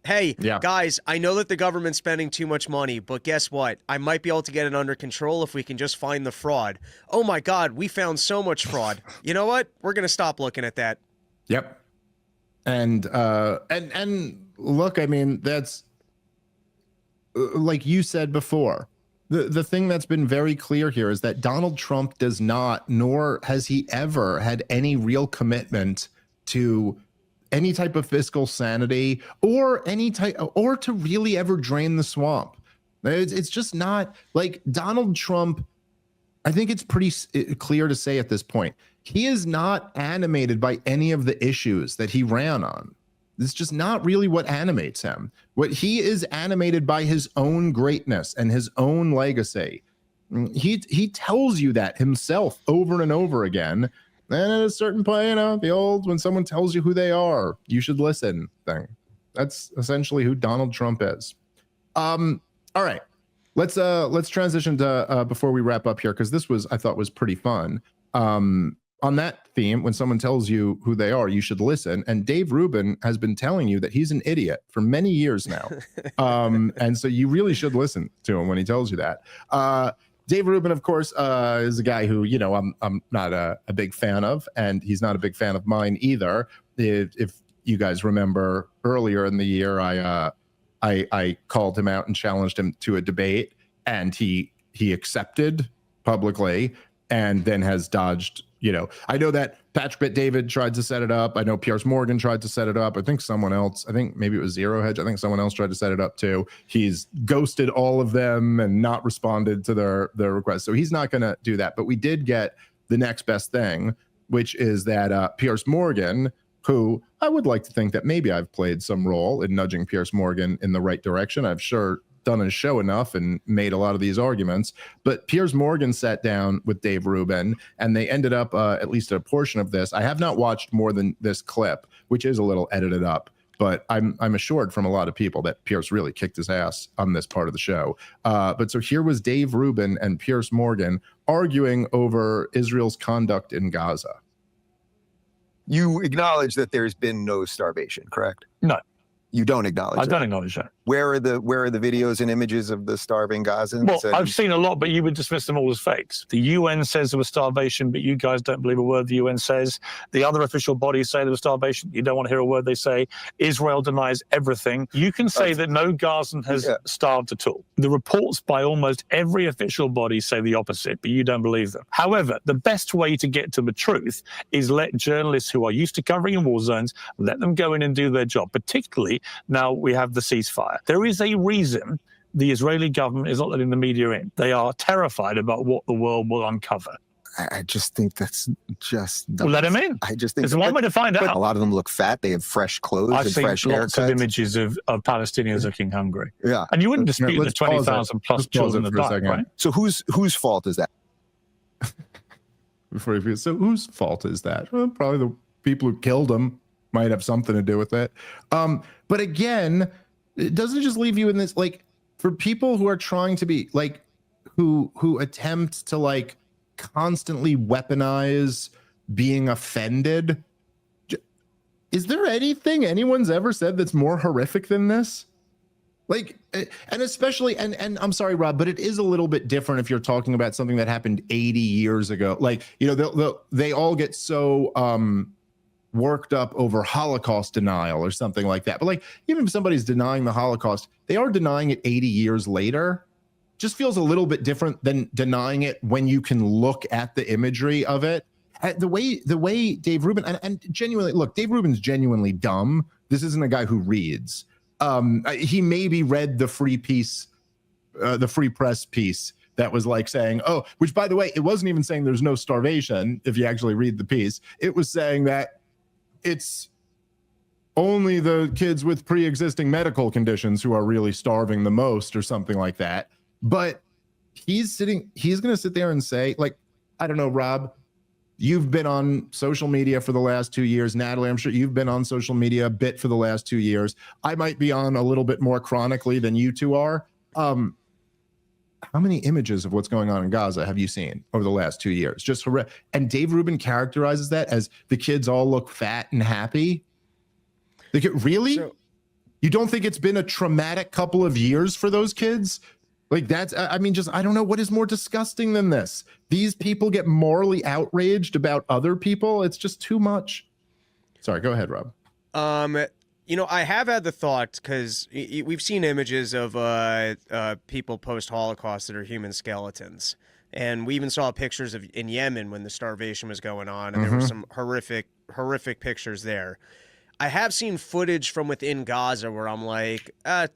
[SPEAKER 2] Hey, guys, I know that the government's spending too much money, but guess what? I might be able to get it under control if we can just find the fraud. Oh my God, we found so much fraud. You know what? We're going to stop looking at that.
[SPEAKER 1] Yep. And look, I mean, that's like you said before, the thing that's been very clear here is that Donald Trump does not, nor has he ever had any real commitment to any type of fiscal sanity or any type, or to really ever drain the swamp. It's just not like Donald Trump. I think it's pretty clear to say at this point, he is not animated by any of the issues that he ran on. It's just not really what animates him. What he is animated by his own greatness and his own legacy. He tells you that himself over and over again. And at a certain point, you know, the old, when someone tells you who they are, you should listen thing. That's essentially who Donald Trump is. All right, let's transition to before we wrap up here, because this was, I thought, was pretty fun. On that theme, when someone tells you who they are, you should listen. And Dave Rubin has been telling you that he's an idiot for many years now. And so you really should listen to him when he tells you that. Dave Rubin, of course, is a guy who, you know, I'm not a big fan of, and he's not a big fan of mine either. If you guys remember earlier in the year, I called him out and challenged him to a debate, and he accepted publicly and then has dodged. You know, I know that Patrick Bet-David tried to set it up. I know Piers Morgan tried to set it up. I think someone else, I think maybe it was Zero Hedge. I think someone else tried to set it up too. He's ghosted all of them and not responded to their requests. So he's not going to do that. But we did get the next best thing, which is that Piers Morgan, who I would like to think that maybe I've played some role in nudging Piers Morgan in the right direction. I've sure done his show enough and made a lot of these arguments, but Piers Morgan sat down with Dave Rubin and they ended up, at least a portion of this. I have not watched more than this clip, which is a little edited up, but I'm assured from a lot of people that Piers really kicked his ass on this part of the show. But so here was Dave Rubin and Piers Morgan arguing over Israel's conduct in Gaza.
[SPEAKER 3] You acknowledge that there's been no starvation, correct?
[SPEAKER 4] No.
[SPEAKER 3] You don't acknowledge
[SPEAKER 4] I don't acknowledge that.
[SPEAKER 3] Where are the videos and images of the starving Gazans?
[SPEAKER 4] Well, I've seen a lot, but you would dismiss them all as fakes. The UN says there was starvation, but you guys don't believe a word the UN says. The other official bodies say there was starvation. You don't want to hear a word they say. Israel denies everything. You can say that no Gazan has starved at all. The reports by almost every official body say the opposite, but you don't believe them. However, the best way to get to the truth is let journalists who are used to covering in war zones, let them go in and do their job, particularly now we have the ceasefire. There is a reason the Israeli government is not letting the media in. They are terrified about what the world will uncover.
[SPEAKER 3] I just think that's just...
[SPEAKER 4] Well, let them in.
[SPEAKER 3] I just think...
[SPEAKER 4] There's one way to find out.
[SPEAKER 3] A lot of them look fat. They have fresh clothes
[SPEAKER 4] I've
[SPEAKER 3] and
[SPEAKER 4] seen
[SPEAKER 3] fresh
[SPEAKER 4] lots
[SPEAKER 3] haircuts.
[SPEAKER 4] of images of Palestinians looking hungry.
[SPEAKER 3] Yeah.
[SPEAKER 4] And you wouldn't dispute the 20,000 plus children that died, right?
[SPEAKER 3] So whose fault is that?
[SPEAKER 1] So whose fault is that? Well, probably the people who killed them might have something to do with it. But again, it doesn't just leave you in this, like, for people who are trying to be like, who attempt to like constantly weaponize being offended. Is there anything anyone's ever said that's more horrific than this? Like, and especially, and I'm sorry, Rob, but it is a little bit different if you're talking about something that happened 80 years ago. Like, you know, they all get so worked up over Holocaust denial or something like that. But like, even if somebody's denying the Holocaust, they are denying it 80 years later. Just feels a little bit different than denying it when you can look at the imagery of it. The way Dave Rubin, and genuinely, look, Dave Rubin's genuinely dumb. This isn't a guy who reads. He maybe read the free piece, the free press piece that was like saying, oh, which by the way, it wasn't even saying there's no starvation. If you actually read the piece, it was saying that it's only the kids with pre-existing medical conditions who are really starving the most or something like that. But he's going to sit there and say, like, I don't know, Rob, You've been on social media for the last 2 years. Natalie, I'm sure you've been on social media a bit for the last 2 years. I might be on a little bit more chronically than you two are. How many images of what's going on in Gaza have you seen over the last 2 years? Just horrific. And Dave Rubin characterizes that as the kids all look fat and happy. Really? You don't think it's been a traumatic couple of years for those kids? Like that's, I mean, just, I don't know what is more disgusting than this. These people get morally outraged about other people. It's just too much. Sorry, go ahead, Rob.
[SPEAKER 2] You know, I have had the thought, because we've seen images of people post-Holocaust that are human skeletons. And we even saw pictures of in Yemen when the starvation was going on, and there were some horrific pictures there. I have seen footage from within Gaza where I'm like,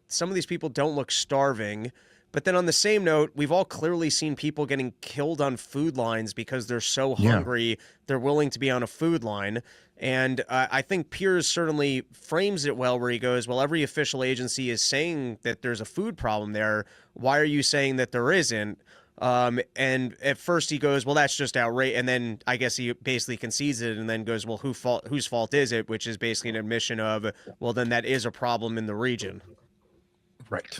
[SPEAKER 2] some of these people don't look starving. But then on the same note, we've all clearly seen people getting killed on food lines because they're so hungry, they're willing to be on a food line. And I think Piers certainly frames it well, where he goes, well, every official agency is saying that there's a food problem there. Why are you saying that there isn't? And at first he goes, well, that's just outrageous. And then I guess he basically concedes it and then goes, well, whose fault is it? Which is basically an admission of, well, then that is a problem in the region.
[SPEAKER 1] Right.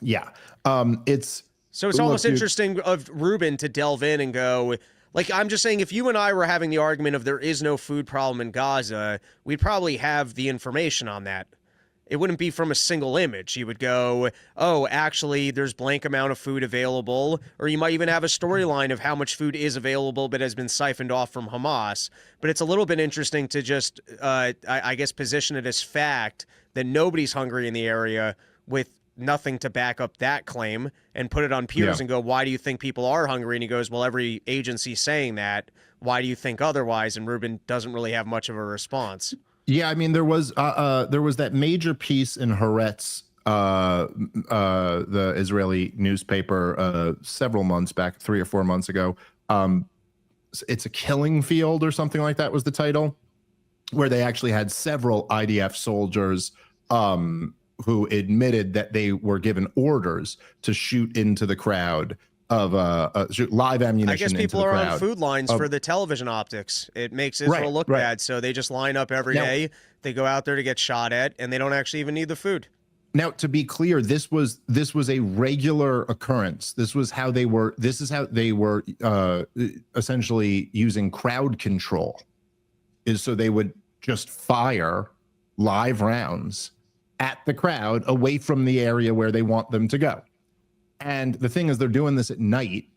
[SPEAKER 1] Yeah. It's
[SPEAKER 2] almost interesting of Rubin to delve in and go, like, I'm just saying, if you and I were having the argument of there is no food problem in Gaza, we'd probably have the information on that. It wouldn't be from a single image. You would go, oh, actually, there's blank amount of food available. Or you might even have a storyline of how much food is available but has been siphoned off from Hamas. But it's a little bit interesting to just, I guess, position it as fact that nobody's hungry in the area with nothing to back up that claim, and put it on Piers and go, why do you think people are hungry? And he goes, well, every agency's saying that. Why do you think otherwise? And Rubin doesn't really have much of a response. Yeah, I mean, there was that major piece in Haaretz, the Israeli newspaper, several months back, 3 or 4 months ago. It's a killing field or something like that was the title, where they actually had several IDF soldiers who admitted that they were given orders to shoot into the crowd of shoot live ammunition. I guess people are on food lines for the television optics. It makes Israel look bad, so they just line up every day. They go out there to get shot at, and they don't actually even need the food. Now, to be clear, this was a regular occurrence. This is how they were essentially using crowd control. Is so they would just fire live rounds at the crowd away from the area where they want them to go. And the thing is, they're doing this at night,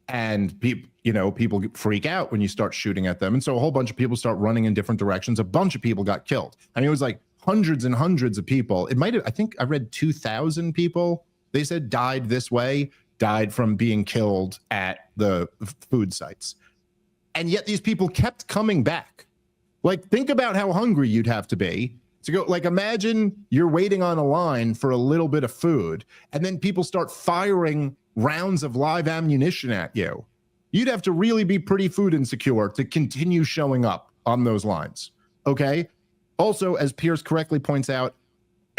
[SPEAKER 2] and people freak out when you start shooting at them. And so a whole bunch of people start running in different directions. A bunch of people got killed. I mean, it was like hundreds and hundreds of people. It might have, I think I read 2,000 people, they said, died this way, died from being killed at the food sites. And yet these people kept coming back. Like, think about how hungry you'd have to be to go. Like, imagine you're waiting on a line for a little bit of food, and then people start firing rounds of live ammunition at you. You'd have to really be pretty food insecure to continue showing up on those lines. Okay. Also, as Piers correctly points out,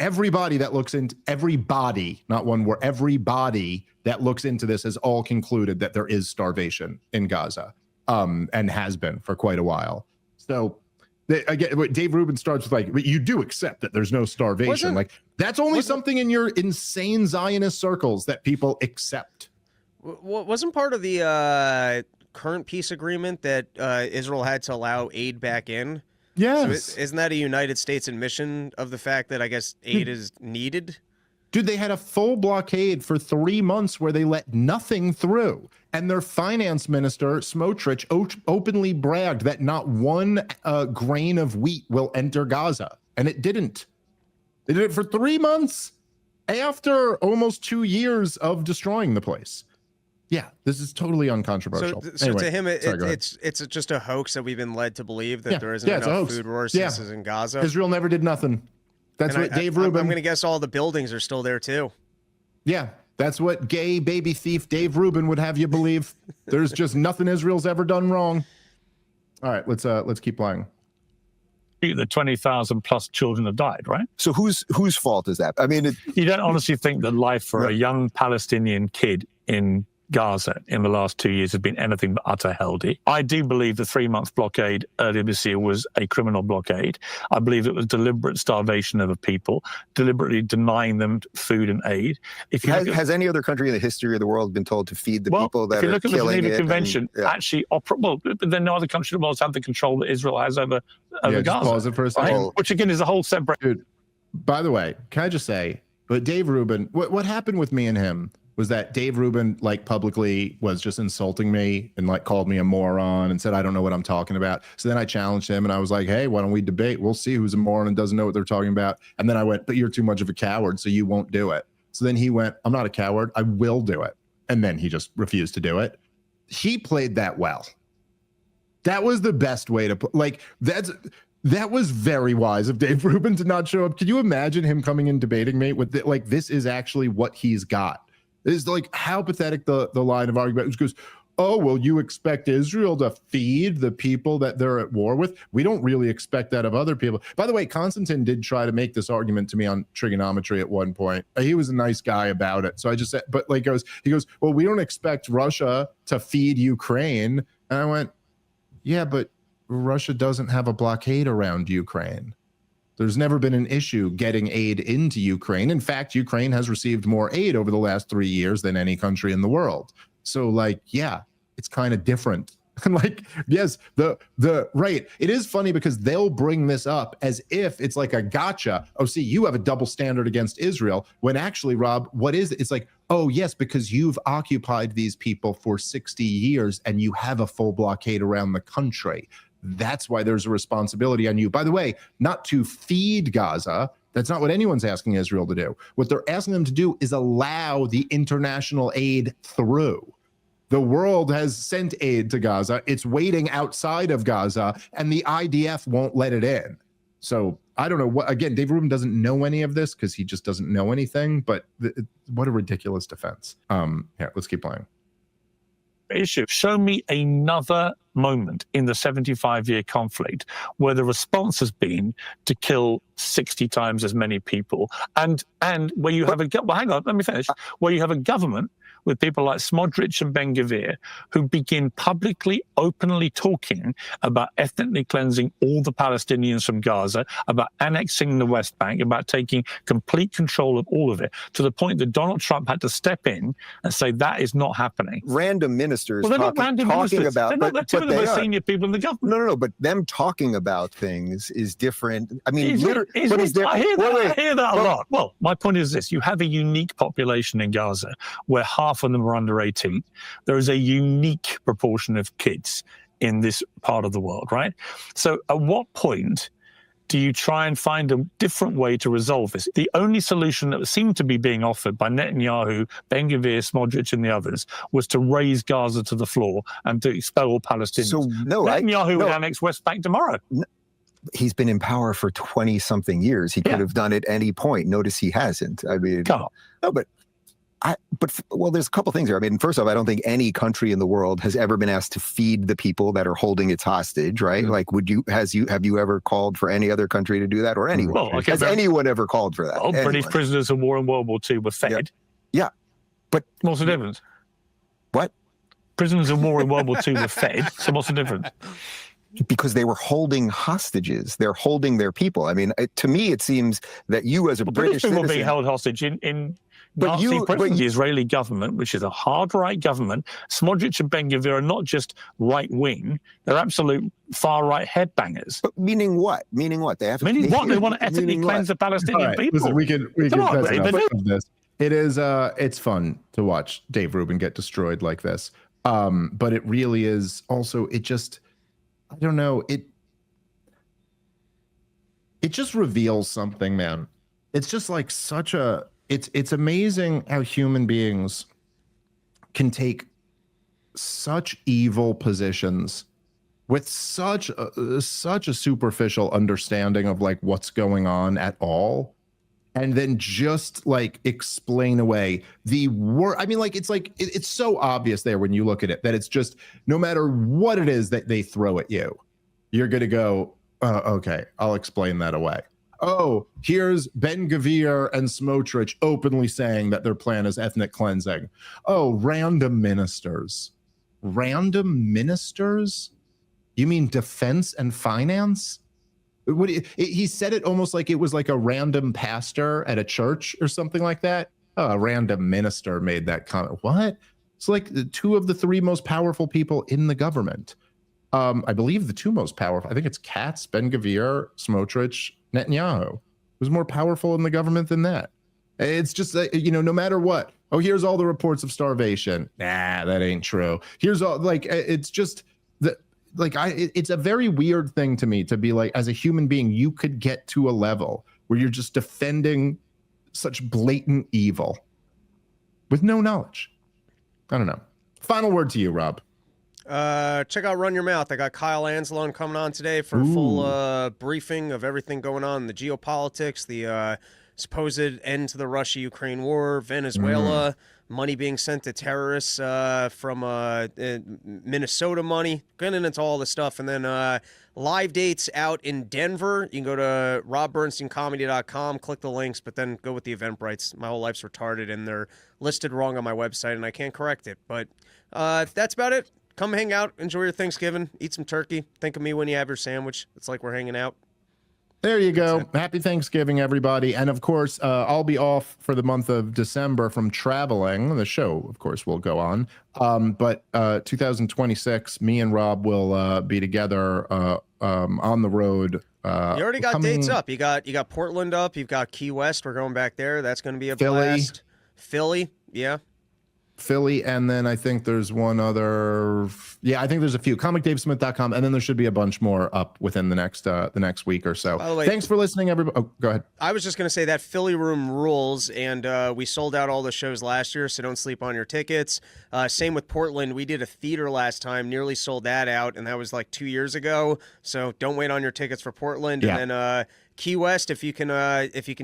[SPEAKER 2] everybody that looks into everybody, not one word, everybody that looks into this has all concluded that there is starvation in Gaza, and has been for quite a while. So again, Dave Rubin starts with like, but you do accept that there's no starvation. Like, that's only something in your insane Zionist circles that people accept. Wasn't part of the current peace agreement that Israel had to allow aid back in? Yes. So isn't that a United States admission of the fact that I guess aid is needed? Dude, they had a full blockade for 3 months where they let nothing through. And their finance minister, Smotrich, openly bragged that not one grain of wheat will enter Gaza. And it didn't. They did it for 3 months after almost 2 years of destroying the place. Yeah, this is totally uncontroversial. So anyway, to him, it's just a hoax that we've been led to believe that there isn't enough food resources in Gaza. Israel never did nothing. That's what Dave Rubin. I'm going to guess all the buildings are still there too. Yeah, that's what gay baby thief Dave Rubin would have you believe. There's just nothing Israel's ever done wrong. All right, let's keep playing.
[SPEAKER 4] The 20,000 plus children have died, right?
[SPEAKER 3] So whose fault is that? I mean,
[SPEAKER 4] you don't honestly think that life for a young Palestinian kid in Gaza in the last 2 years has been anything but utter helldy. I do believe the 3-month blockade earlier this year was a criminal blockade. I believe it was deliberate starvation of the people, deliberately denying them food and aid. If you
[SPEAKER 3] Has any other country in the history of the world been told to feed the people that are killing it?
[SPEAKER 4] If you look at the Geneva Convention, actually, but then no other country in the world has the control that Israel has over
[SPEAKER 1] Gaza.
[SPEAKER 4] Pause
[SPEAKER 1] it for a second.
[SPEAKER 4] Right? Which again is a whole separate.
[SPEAKER 1] Dude, by the way, can I just say, but Dave Rubin, what happened with me and him was that Dave Rubin like publicly was just insulting me and like called me a moron and said, I don't know what I'm talking about. So then I challenged him and I was like, hey, why don't we debate? We'll see who's a moron and doesn't know what they're talking about. And then I went, but you're too much of a coward, so you won't do it. So then he went, I'm not a coward, I will do it. And then he just refused to do it. He played that well. That was the best way to like, that was very wise of Dave Rubin to not show up. Can you imagine him coming and debating me with like, this is actually what he's got. It's like how pathetic the line of argument, which goes, oh, well, you expect Israel to feed the people that they're at war with? We don't really expect that of other people. By the way, Konstantin did try to make this argument to me on trigonometry at one point. He was a nice guy about it. So I just said, but like he goes, well, we don't expect Russia to feed Ukraine. And I went, yeah, but Russia doesn't have a blockade around Ukraine. There's never been an issue getting aid into Ukraine. In fact, Ukraine has received more aid over the last 3 years than any country in the world. So like, yeah, it's kind of different. And like, yes, the right. It is funny because they'll bring this up as if it's like a gotcha. Oh, see, you have a double standard against Israel, when actually, Rob, what is it? It's like, oh, yes, because you've occupied these people for 60 years and you have a full blockade around the country. That's why there's a responsibility on you. By the way, not to feed Gaza. That's not what anyone's asking Israel to do. What they're asking them to do is allow the international aid through. The world has sent aid to Gaza. It's waiting outside of Gaza, and the IDF won't let it in. So I don't know what, again, Dave Rubin doesn't know any of this because he just doesn't know anything, but what a ridiculous defense. Yeah, let's keep playing.
[SPEAKER 4] Issue. Show me another moment in the 75-year conflict where the response has been to kill 60 times as many people, and where you have well, hang on, let me finish. Where you have a government with people like Smodrich and Ben-Gvir who begin publicly, openly talking about ethnically cleansing all the Palestinians from Gaza, about annexing the West Bank, about taking complete control of all of it, to the point that Donald Trump had to step in and say that is not happening.
[SPEAKER 3] Random ministers
[SPEAKER 4] well, they're not random ministers.
[SPEAKER 3] About,
[SPEAKER 4] they're not the two of the most senior people in the government.
[SPEAKER 3] No, but them talking about things is different. I mean,
[SPEAKER 4] I hear that a lot. Well, my point is this. You have a unique population in Gaza where half of them are under 18. There is a unique proportion of kids in this part of the world, right? So at what point do you try and find a different way to resolve this? The only solution that seemed to be being offered by Netanyahu, Ben-Gvir, Smodrich, and the others was to raise Gaza to the floor and to expel all Palestinians. So Netanyahu would annex West Bank tomorrow.
[SPEAKER 3] He's been in power for 20-something years. He could have done it any point. Notice he hasn't. I mean, no, but there's a couple things here. I mean, first off, I don't think any country in the world has ever been asked to feed the people that are holding its hostage, right? Mm-hmm. Like, have you ever called for any other country to do that, or anyone?
[SPEAKER 4] Well, okay,
[SPEAKER 3] has anyone ever called for that?
[SPEAKER 4] Well, British prisoners of war in World War II were fed.
[SPEAKER 3] Yeah. But
[SPEAKER 4] what's the difference?
[SPEAKER 3] What?
[SPEAKER 4] Prisoners of war in World War II were fed. So what's the difference?
[SPEAKER 3] Because they were holding hostages. They're holding their people. I mean, to me, it seems that you as a British
[SPEAKER 4] people
[SPEAKER 3] citizen,
[SPEAKER 4] being held hostage in Nazi prison. The Israeli government, which is a hard right government, Smodrich and Ben-Gvir are not just right wing; they're absolute far right headbangers.
[SPEAKER 3] But meaning what? Meaning what? They have.
[SPEAKER 4] Meaning what? They want to ethnically cleanse the Palestinian people.
[SPEAKER 1] Listen, we can of this. It is. It's fun to watch Dave Rubin get destroyed like this. But it really is also. It just. I don't know. It just reveals something, man. It's just like such a. It's amazing how human beings can take such evil positions with such a superficial understanding of like what's going on at all, and then just like explain away the word. I mean, like it's so obvious there when you look at it that it's just no matter what it is that they throw at you, you're gonna go, okay, I'll explain that away. Oh, here's Ben-Gvir and Smotrich openly saying that their plan is ethnic cleansing. Oh, random ministers. Random ministers? You mean defense and finance? He said it almost like it was like a random pastor at a church or something like that. Oh, a random minister made that comment. What? It's like the two of the three most powerful people in the government. I believe the two most powerful. I think it's Katz, Ben-Gvir, Smotrich, Netanyahu. Who's more powerful in the government than that? It's just no matter what. Oh, here's all the reports of starvation. Nah, that ain't true. Here's all it's just that. It's a very weird thing to me to be like, as a human being, you could get to a level where you're just defending such blatant evil with no knowledge. I don't know. Final word to you, Rob.
[SPEAKER 2] Check out Run Your Mouth. I got Kyle Anzalone coming on today for a full briefing of everything going on in the geopolitics, the supposed end to the Russia-Ukraine war, Venezuela, money being sent to terrorists from Minnesota money, getting into all this stuff. And then live dates out in Denver. You can go to robbernsteincomedy.com, click the links, but then go with the Eventbrites. My whole life's retarded, and they're listed wrong on my website, and I can't correct it. But that's about it. Come hang out, enjoy your Thanksgiving, eat some turkey. Think of me when you have your sandwich. It's like we're hanging out.
[SPEAKER 1] There you go. Happy Thanksgiving, everybody. And of course, I'll be off for the month of December from traveling. The show, of course, will go on. But 2026, me and Rob will be together on the road.
[SPEAKER 2] You already got dates up. You got Portland up. You've got Key West. We're going back there. That's going to be a blast. Philly, yeah.
[SPEAKER 1] Philly, and then I think there's one other. Yeah, I think there's a few. ComicDaveSmith.com, and then there should be a bunch more up within the next week or so.
[SPEAKER 2] By the way,
[SPEAKER 1] thanks for listening, everybody. Oh, go ahead.
[SPEAKER 2] I was just going to say that Philly room rules, and we sold out all the shows last year, so don't sleep on your tickets. Same with Portland. We did a theater last time, nearly sold that out, and that was like 2 years ago. So don't wait on your tickets for Portland. Yeah. And then Key West, if you can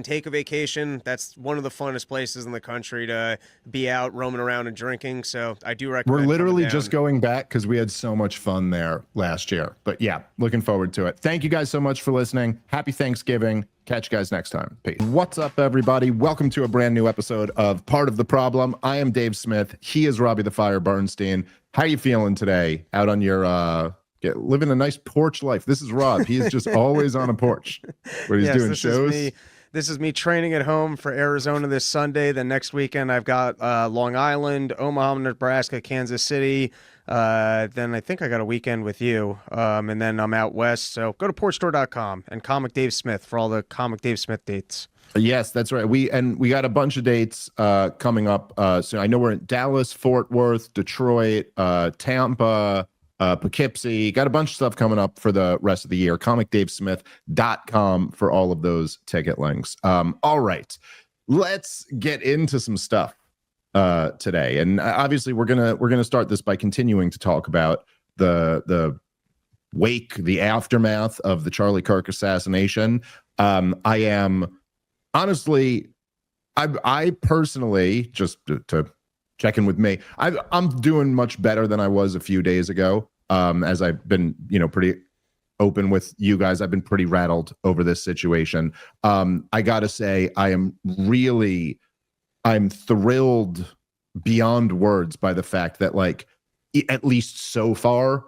[SPEAKER 2] take a vacation, that's one of the funnest places in the country to be out roaming around and drinking. So I do recommend.
[SPEAKER 1] We're literally just going back because we had so much fun there last year. But yeah, looking forward to it. Thank you guys so much for listening. Happy Thanksgiving. Catch you guys next time. Peace. What's up, everybody? Welcome to a brand new episode of Part of the Problem. I am Dave Smith. He is Robbie the Fire Bernstein. How you feeling today? Out on your living a nice porch life. This is Rob. He is just always on a porch where he's doing shows.
[SPEAKER 2] This is me training at home for Arizona this Sunday. Then next weekend I've got Long Island, Omaha, Nebraska, Kansas City. Then I think I got a weekend with you. And then I'm out west. So go to porchstore.com and Comic Dave Smith for all the Comic Dave Smith dates.
[SPEAKER 1] Yes, that's right. We got a bunch of dates coming up. So I know we're in Dallas, Fort Worth, Detroit, Tampa, Poughkeepsie. Got a bunch of stuff coming up for the rest of the year. ComicDaveSmith.com for all of those ticket links. All right, let's get into some stuff today. And obviously we're gonna start this by continuing to talk about the wake, the aftermath of the Charlie Kirk assassination. I am honestly, I personally, just to check in with me, I'm doing much better than I was a few days ago. As I've been, pretty open with you guys. I've been pretty rattled over this situation. I gotta say, I'm thrilled beyond words by the fact that, like, at least so far,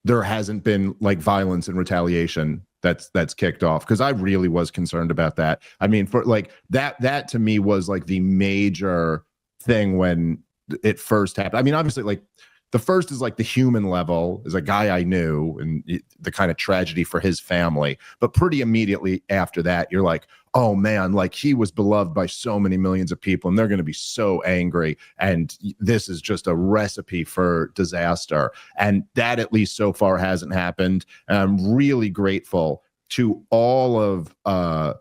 [SPEAKER 1] there hasn't been like violence and retaliation that's kicked off, because I really was concerned about that. I mean, for like that to me was like the major thing when it first happened. I mean, obviously, like, the first is like the human level, is a guy I knew and the kind of tragedy for his family. But pretty immediately after that, you're like, oh man, like, he was beloved by so many millions of people and they're going to be so angry. And this is just a recipe for disaster. And that, at least so far, hasn't happened. And I'm really grateful to all of the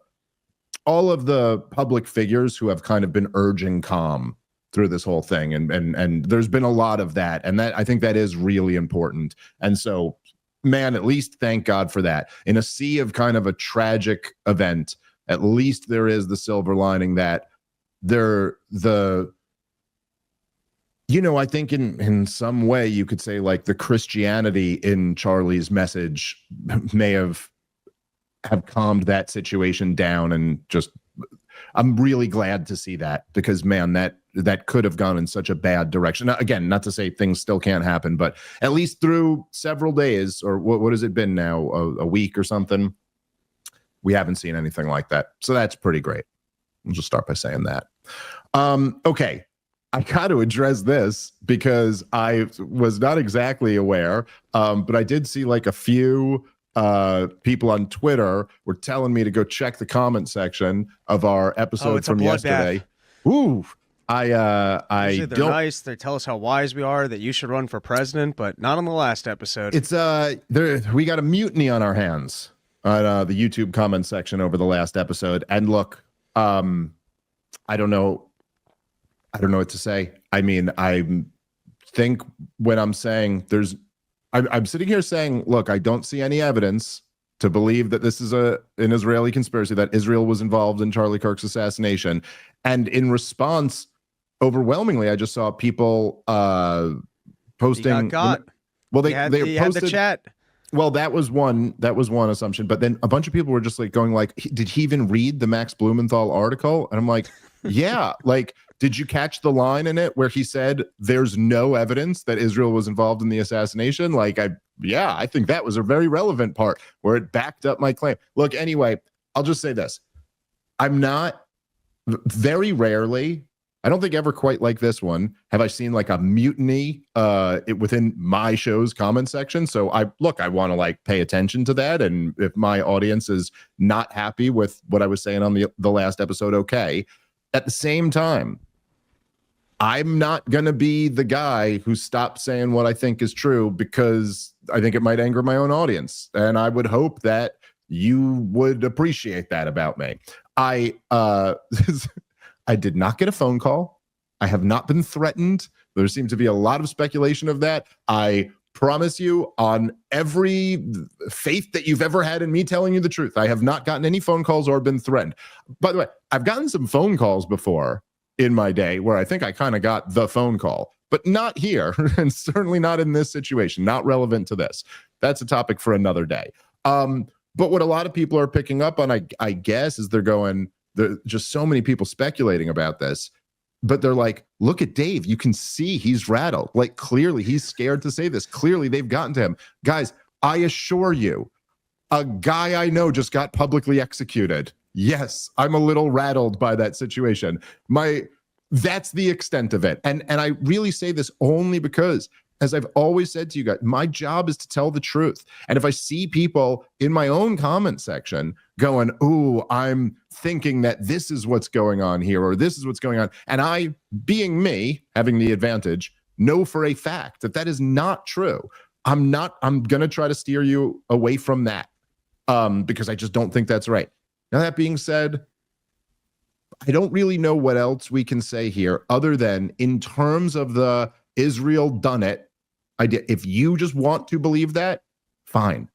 [SPEAKER 1] public figures who have kind of been urging calm through this whole thing, and there's been a lot of that, and that I think that is really important. And so, man, at least thank God for that. In a sea of kind of a tragic event, at least there is the silver lining that I think in some way you could say, like, the Christianity in Charlie's message may have have calmed that situation down, and just I'm really glad to see that, because man, that could have gone in such a bad direction. Now, again, not to say things still can't happen, but at least through several days, or what has it been now, a week or something, we haven't seen anything like that. So that's pretty great. We'll just start by saying that. Okay. I got to address this because I was not exactly aware, but I did see like a few people on Twitter were telling me to go check the comment section of our episode from yesterday. Ooh,
[SPEAKER 2] Usually they're nice. They tell us how wise we are, that you should run for president, but not on the last episode.
[SPEAKER 1] It's we got a mutiny on our hands on the YouTube comment section over the last episode. And look, I don't know what to say. I mean, I think when I'm saying I'm sitting here saying, look, I don't see any evidence to believe that this is an Israeli conspiracy, that Israel was involved in Charlie Kirk's assassination. And in response, overwhelmingly, I just saw people posting.
[SPEAKER 2] Well, they posted the chat.
[SPEAKER 1] Well, that was one assumption, but then a bunch of people were just like going like, did he even read the Max Blumenthal article? And I'm like, yeah, like, did you catch the line in it where he said there's no evidence that Israel was involved in the assassination? Like, I think that was a very relevant part where it backed up my claim. Look, anyway, I'll just say this. I'm not, very rarely, I don't think ever quite like this one, have I seen like a mutiny within my show's comment section. So I want to like pay attention to that. And if my audience is not happy with what I was saying on the last episode, okay. At the same time, I'm not going to be the guy who stops saying what I think is true because I think it might anger my own audience. And I would hope that you would appreciate that about me. I did not get a phone call. I have not been threatened. There seems to be a lot of speculation of that. I promise you, on every faith that you've ever had in me telling you the truth, I have not gotten any phone calls or been threatened. By the way, I've gotten some phone calls before in my day where I think I kind of got the phone call, but not here, and certainly not in this situation, not relevant to this. That's a topic for another day. But what a lot of people are picking up on, I guess, is there's just so many people speculating about this, but they're like, look at Dave. You can see he's rattled. Like, clearly he's scared to say this. Clearly they've gotten to him. Guys, I assure you, a guy I know just got publicly executed. Yes, I'm a little rattled by that situation. That's the extent of it. And I really say this only because, as I've always said to you guys, my job is to tell the truth. And if I see people in my own comment section going, ooh, I'm thinking that this is what's going on here, or this is what's going on, and I, being me, having the advantage, know for a fact that is not true, I'm going to try to steer you away from that because I just don't think that's right. Now, that being said, I don't really know what else we can say here other than, in terms of the Israel done it idea, if you just want to believe that, fine.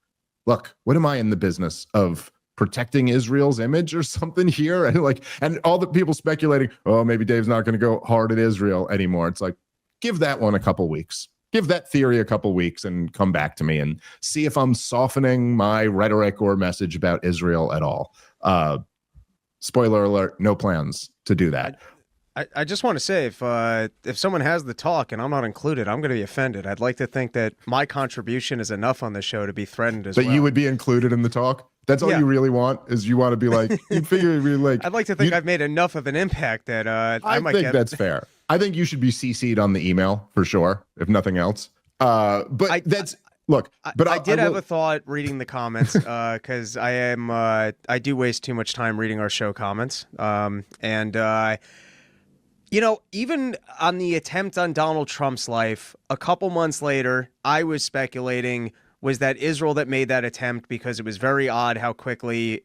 [SPEAKER 1] Look, what am I in the business of protecting Israel's image or something here? And all the people speculating, oh, maybe Dave's not going to go hard at Israel anymore. It's like, give that one a couple weeks. Give that theory a couple weeks and come back to me and see if I'm softening my rhetoric or message about Israel at all. Spoiler alert, no plans to do that.
[SPEAKER 2] I just want to say, if someone has the talk and I'm not included, I'm going to be offended. I'd like to think that my contribution is enough on the show to be threatened as well.
[SPEAKER 1] That you would be included in the talk? That's all you really want, is you want to be like, you figure you'd be like...
[SPEAKER 2] I'd like to think I've made enough of an impact that I might
[SPEAKER 1] think that's fair. I think you should be CC'd on the email for sure, if nothing else. But I did have a thought reading the comments
[SPEAKER 2] because I do waste too much time reading our show comments. Even on the attempt on Donald Trump's life, a couple months later, I was speculating, was that Israel that made that attempt, because it was very odd how quickly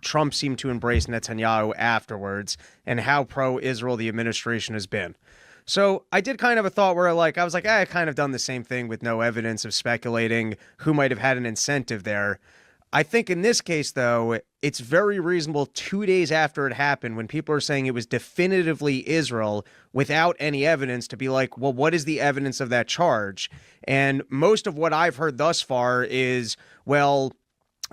[SPEAKER 2] Trump seemed to embrace Netanyahu afterwards, and how pro-Israel the administration has been. So I did kind of a thought where I was like, I kind of done the same thing with no evidence of speculating who might have had an incentive there. I think in this case, though, it's very reasonable 2 days after it happened, when people are saying it was definitively Israel without any evidence, to be like, well, what is the evidence of that charge? And most of what I've heard thus far is, well,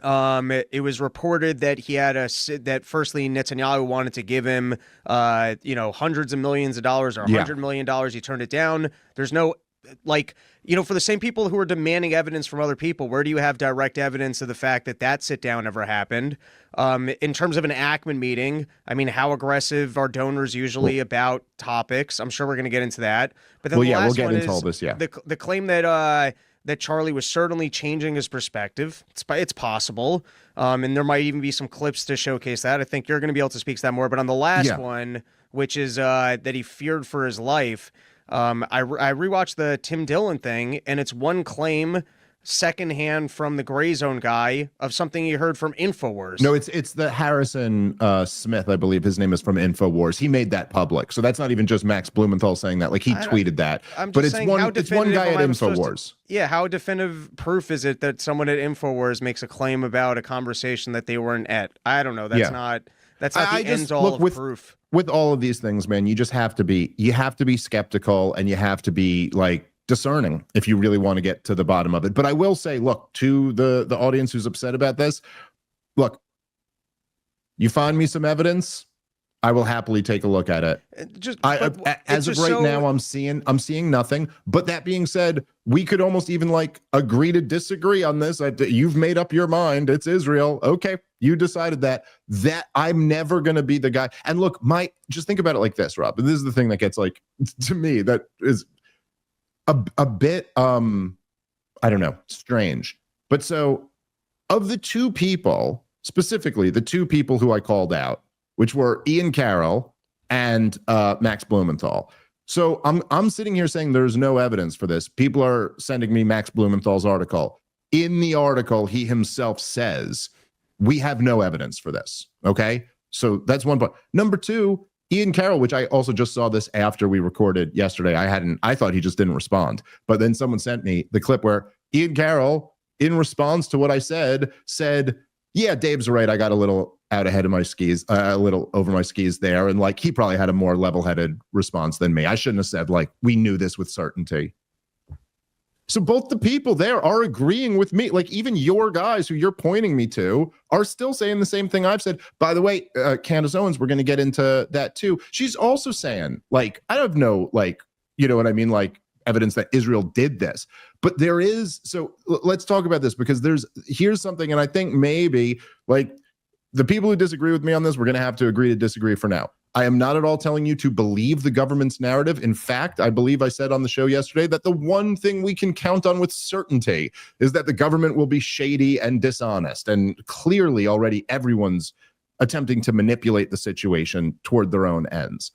[SPEAKER 2] It was reported that he had that firstly Netanyahu wanted to give him, hundreds of millions of dollars or $100 million. He turned it down. There's no, for the same people who are demanding evidence from other people, where do you have direct evidence of the fact that sit down never happened? In terms of an Ackman meeting, I mean, how aggressive are donors usually about topics? I'm sure we're going to get into that. But then
[SPEAKER 1] we'll get into all this.
[SPEAKER 2] The claim that Charlie was certainly changing his perspective. It's possible. And there might even be some clips to showcase that. I think you're going to be able to speak to that more. But on the last one, which is that he feared for his life, I rewatched the Tim Dillon thing, and it's one claim secondhand from the Gray Zone guy of something he heard from InfoWars.
[SPEAKER 1] No, it's the Harrison Smith, I believe his name is, from InfoWars. He made that public. So that's not even just Max Blumenthal saying that. Like, he tweeted that.
[SPEAKER 2] But it's one
[SPEAKER 1] guy at InfoWars.
[SPEAKER 2] How definitive proof is it that someone at InfoWars makes a claim about a conversation that they weren't at? I don't know. That's not the end all of proof.
[SPEAKER 1] With all of these things, man, you just have to be skeptical, and you have to be like discerning if you really want to get to the bottom of it. But I will say, look, to the audience who's upset about this, look, you find me some evidence, I will happily take a look at it. As of right now, I'm seeing nothing. But that being said, we could almost even agree to disagree on this. You've made up your mind. It's Israel. Okay, you decided that. That I'm never going to be the guy. And look, just think about it like this, Rob. This is the thing that gets to me, that is a bit I don't know, strange. But so, of the two people, specifically the two people who I called out, which were Ian Carroll and Max Blumenthal. So I'm sitting here saying there's no evidence for this. People are sending me Max Blumenthal's article. In the article, he himself says, we have no evidence for this. Okay? So that's one point. Number two, Ian Carroll, which I also just saw this after we recorded yesterday. I thought he just didn't respond. But then someone sent me the clip where Ian Carroll, in response to what I said, yeah, Dave's right. I got a little out ahead of my skis, a little over my skis there. And he probably had a more level-headed response than me. I shouldn't have said, we knew this with certainty. So both the people there are agreeing with me. Even your guys who you're pointing me to are still saying the same thing I've said. By the way, Candace Owens, we're going to get into that too. She's also saying, I don't know, you know what I mean? Evidence that Israel did this. But there is, so let's talk about this, because here's something, and I think maybe the people who disagree with me on this, we're going to have to agree to disagree for now. I am not at all telling you to believe the government's narrative. In fact, I believe I said on the show yesterday that the one thing we can count on with certainty is that the government will be shady and dishonest. And clearly already everyone's attempting to manipulate the situation toward their own ends.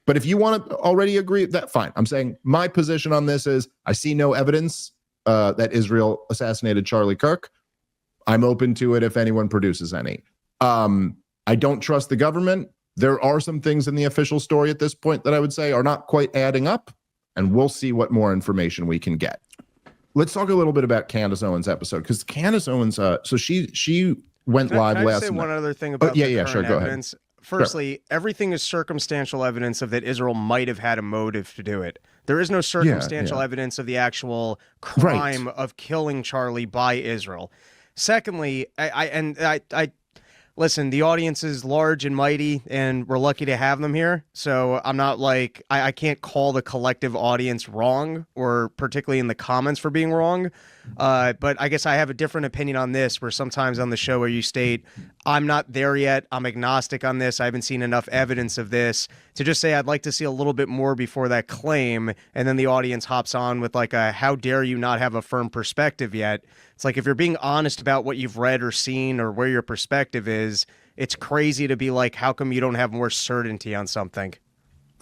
[SPEAKER 1] But if you want to already agree, that fine. I'm saying my position on this is I see no evidence that Israel assassinated Charlie Kirk. I'm open to it if anyone produces any. I don't trust the government. There are some things in the official story at this point that I would say are not quite adding up, and we'll see what more information we can get. Let's talk a little bit about Candace Owens' episode, because Candace Owens, so she went live last night. Can I say
[SPEAKER 2] one other thing about
[SPEAKER 1] sure, go
[SPEAKER 2] evidence? Ahead. Firstly, everything is circumstantial evidence of that Israel might have had a motive to do it. There is no circumstantial evidence of the actual crime of killing Charlie by Israel. Secondly, I listen, the audience is large and mighty, and we're lucky to have them here. So I'm not I can't call the collective audience wrong, or particularly in the comments for being wrong. But I guess I have a different opinion on this, where sometimes on the show where you state, I'm not there yet, I'm agnostic on this, I haven't seen enough evidence of this, to just say I'd like to see a little bit more before that claim, and then the audience hops on with how dare you not have a firm perspective yet. It's if you're being honest about what you've read or seen or where your perspective is, it's crazy to be how come you don't have more certainty on something?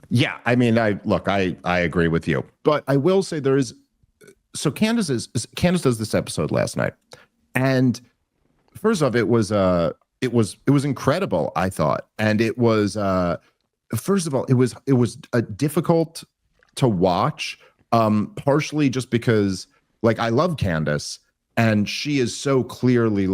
[SPEAKER 1] Yeah, I mean, I agree with you. But I will say so Candace does this episode last night. And first off, it was incredible, I thought. And it was first of all, it was difficult to watch, partially just because I love Candace, and she is so clearly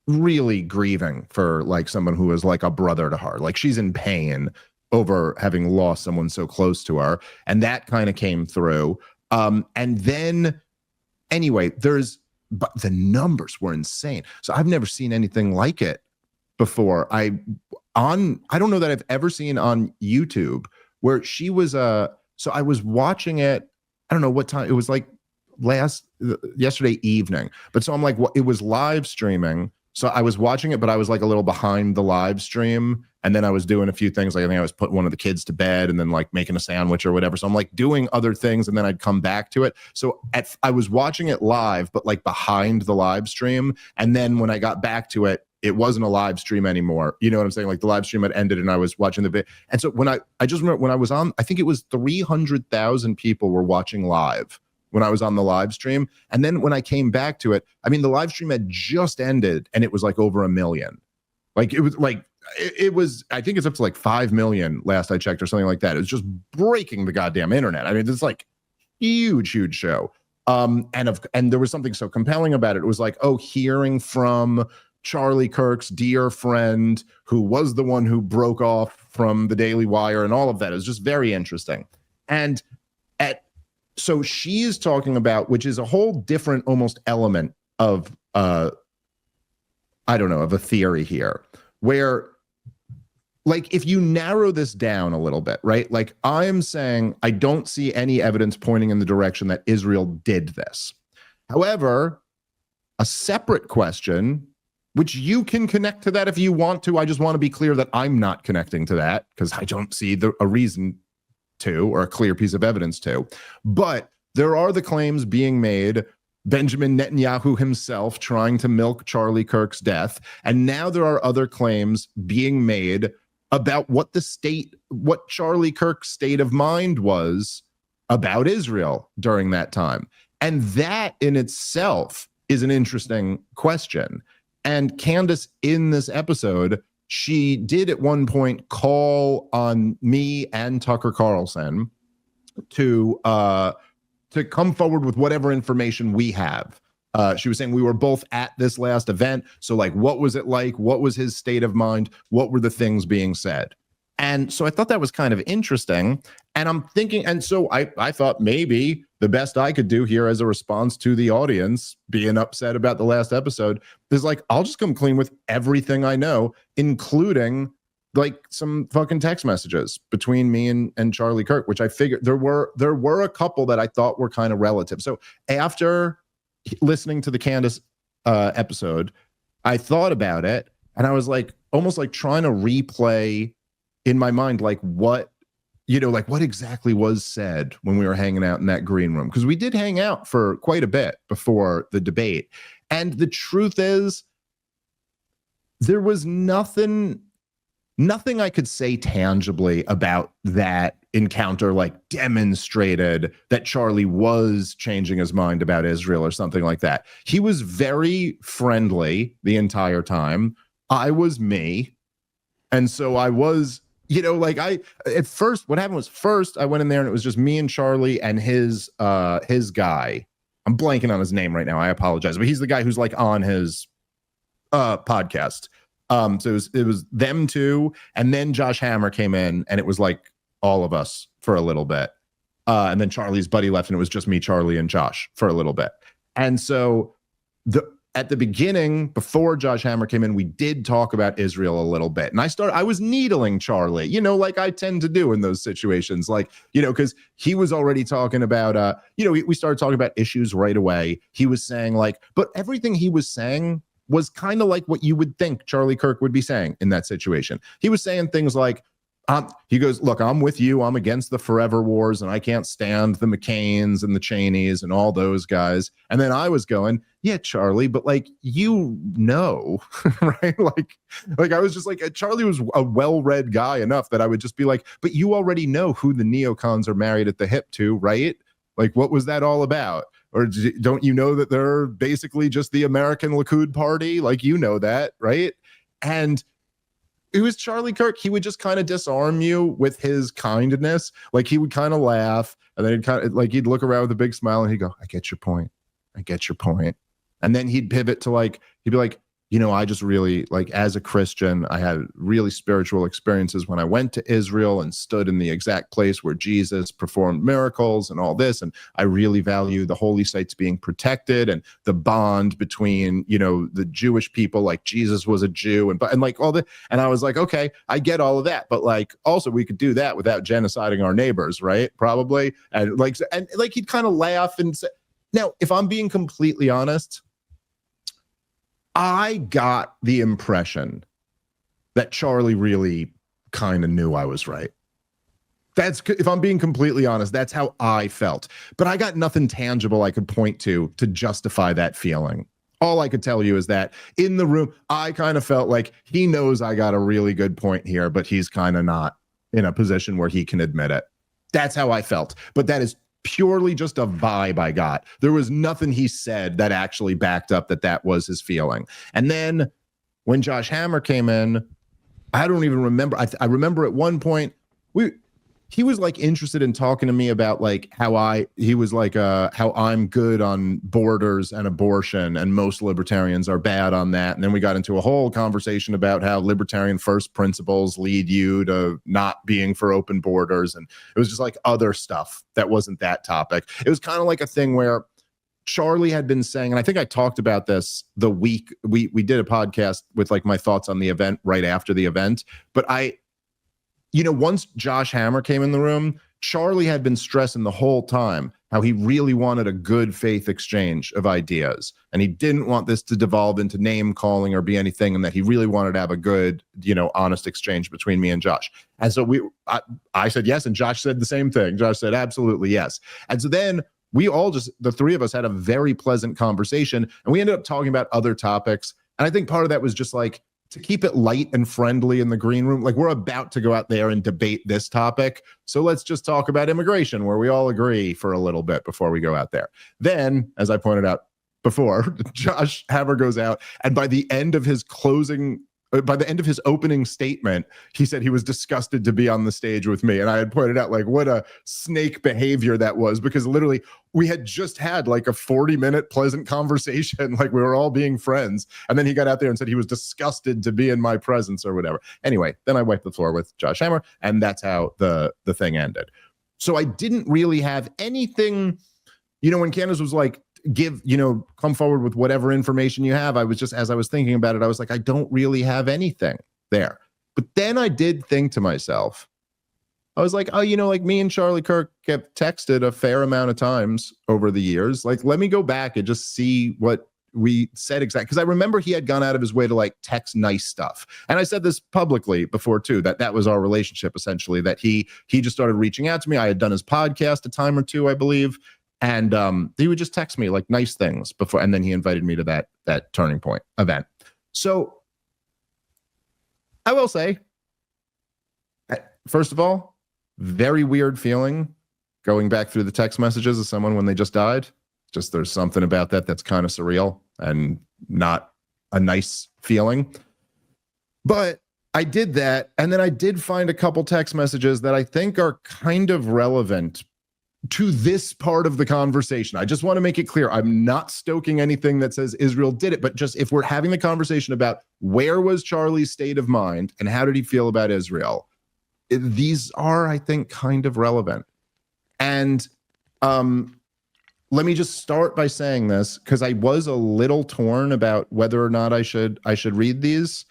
[SPEAKER 1] really grieving for someone who is a brother to her. She's in pain over having lost someone so close to her, and that kind of came through. And then anyway, there's but the numbers were insane. So I've never seen anything like it before. I don't know that I've ever seen on YouTube where she was so I was watching it. I don't know what time it was, like yesterday evening. But so I'm like, it was live streaming. So I was watching it, but I was like a little behind the live stream. And then I was doing a few things. Like I think I was putting one of the kids to bed and then like making a sandwich or whatever. So I'm like doing other things and then I'd come back to it. So I was watching it live, but like behind the live stream. And then when I got back to it, it wasn't a live stream anymore. You know what I'm saying? Like the live stream had ended and I was watching the video. And so when I just remember when I was on, I think it was 300,000 people were watching live when I was on the live stream. And then when I came back to it, I mean, the live stream had just ended and it was like over 1 million. Like it was like, it was, I think it's up to like 5 million last I checked or something like that. It was just breaking the goddamn internet. I mean, it's like huge show. And there was something so compelling about it. It was like, hearing from Charlie Kirk's dear friend, who was the one who broke off from the Daily Wire and all of that. It was just very interesting. And so she's talking about, which is a whole different almost element of, I don't know, of a theory here, where like, if you narrow this down a little bit, right? Like I'm saying, I don't see any evidence pointing in the direction that Israel did this. However, a separate question, which you can connect to that if you want to. I just want to be clear that I'm not connecting to that because I don't see a reason to, or a clear piece of evidence to. But there are the claims being made, Benjamin Netanyahu himself trying to milk Charlie Kirk's death. And now there are other claims being made about what Charlie Kirk's state of mind was about Israel during that time. And that in itself is an interesting question. And Candace, in this episode, she did at one point call on me and Tucker Carlson to come forward with whatever information we have. She was saying we were both at this last event. So like, what was it like? What was his state of mind? What were the things being said? And so I thought that was kind of interesting. And I'm thinking, and so I thought maybe the best I could do here as a response to the audience being upset about the last episode is like, I'll just come clean with everything I know, including like some fucking text messages between me and Charlie Kirk, which I figured there were a couple that I thought were kind of relative. So after listening to the Candace episode, I thought about it and I was like, almost like trying to replay in my mind, like what exactly was said when we were hanging out in that green room. Because we did hang out for quite a bit before the debate. And the truth is, there was nothing I could say tangibly about that encounter like demonstrated that Charlie was changing his mind about Israel or something like that. He was very friendly the entire time. I was me. And so I was, at first, what happened was first I went in there and it was just me and Charlie and his guy. I'm blanking on his name right now. I apologize, but he's the guy who's like on his podcast. So it was them two, and then Josh Hammer came in, and it was like all of us for a little bit, and then Charlie's buddy left, and it was just me, Charlie, and Josh for a little bit. And so at the beginning, before Josh Hammer came in, we did talk about Israel a little bit, and I was needling Charlie, like I tend to do in those situations, like because he was already talking about we started talking about issues right away. He was saying like, but everything he was saying was kind of like what you would think Charlie Kirk would be saying in that situation. He was saying things like, he goes, look, I'm with you. I'm against the forever wars and I can't stand the McCains and the Cheneys and all those guys. And then I was going, yeah, Charlie, but like, right? Like I was just like, Charlie was a well-read guy enough that I would just be like, but you already know who the neocons are married at the hip to, right? Like, what was that all about? Or don't you know that they're basically just the American Likud party? Like, that, right? And it was Charlie Kirk. He would just kind of disarm you with his kindness. Like, he would kind of laugh, and then he'd look around with a big smile, and he'd go, I get your point. And then he'd pivot to he'd be like, I just really, like, as a Christian, I had really spiritual experiences when I went to Israel and stood in the exact place where Jesus performed miracles and all this. And I really value the holy sites being protected and the bond between, the Jewish people, like Jesus was a Jew and like all that. And I was like, okay, I get all of that. But like, also we could do that without genociding our neighbors, right? Probably. And he'd kind of laugh and say, now, if I'm being completely honest, I got the impression that Charlie really kind of knew I was right. If I'm being completely honest, that's how I felt. But I got nothing tangible I could point to justify that feeling. All I could tell you is that in the room, I kind of felt like he knows I got a really good point here, but he's kind of not in a position where he can admit it. That's how I felt. But that is purely just a vibe I got. There was nothing he said that actually backed up that was his feeling. And then when Josh Hammer came in, I don't even remember. I remember at one point he was like interested in talking to me about like how I'm good on borders and abortion and most libertarians are bad on that. And then we got into a whole conversation about how libertarian first principles lead you to not being for open borders. And it was just like other stuff that wasn't that topic. It was kind of like a thing where Charlie had been saying, and I think I talked about this the week we did a podcast with like my thoughts on the event right after the event, but once Josh Hammer came in the room, Charlie had been stressing the whole time how he really wanted a good faith exchange of ideas. And he didn't want this to devolve into name calling or be anything, and that he really wanted to have a good, honest exchange between me and Josh. And so I said yes, and Josh said the same thing. Josh said absolutely yes. And so then we all the three of us had a very pleasant conversation, and we ended up talking about other topics. And I think part of that was just like, to keep it light and friendly in the green room. Like, we're about to go out there and debate this topic, so let's just talk about immigration, where we all agree for a little bit before we go out there. Then, as I pointed out before, Josh Hammer goes out, and by the end of his opening statement, he said he was disgusted to be on the stage with me. And I had pointed out like what a snake behavior that was, because literally we had just had like a 40-minute pleasant conversation. Like, we were all being friends. And then he got out there and said he was disgusted to be in my presence or whatever. Anyway, then I wiped the floor with Josh Hammer, and that's how the thing ended. So I didn't really have anything, when Candace was like, come forward with whatever information you have. I was just, as I was thinking about it, I was like, I don't really have anything there. But then I did think to myself, I was like, oh, like me and Charlie Kirk have texted a fair amount of times over the years. Like, let me go back and just see what we said exactly. Because I remember he had gone out of his way to like text nice stuff. And I said this publicly before too, that was our relationship essentially, that he just started reaching out to me. I had done his podcast a time or two, I believe. And he would just text me like nice things before, and then he invited me to that Turning Point event. So I will say, first of all, very weird feeling going back through the text messages of someone when they just died. Just there's something about that's kind of surreal and not a nice feeling. But I did that, and then I did find a couple text messages that I think are kind of relevant to this part of the conversation. I just want to make it clear, I'm not stoking anything that says Israel did it, but just if we're having the conversation about where was Charlie's state of mind and how did he feel about Israel, these are, I think, kind of relevant. And let me just start by saying this, because I was a little torn about whether or not I should read these.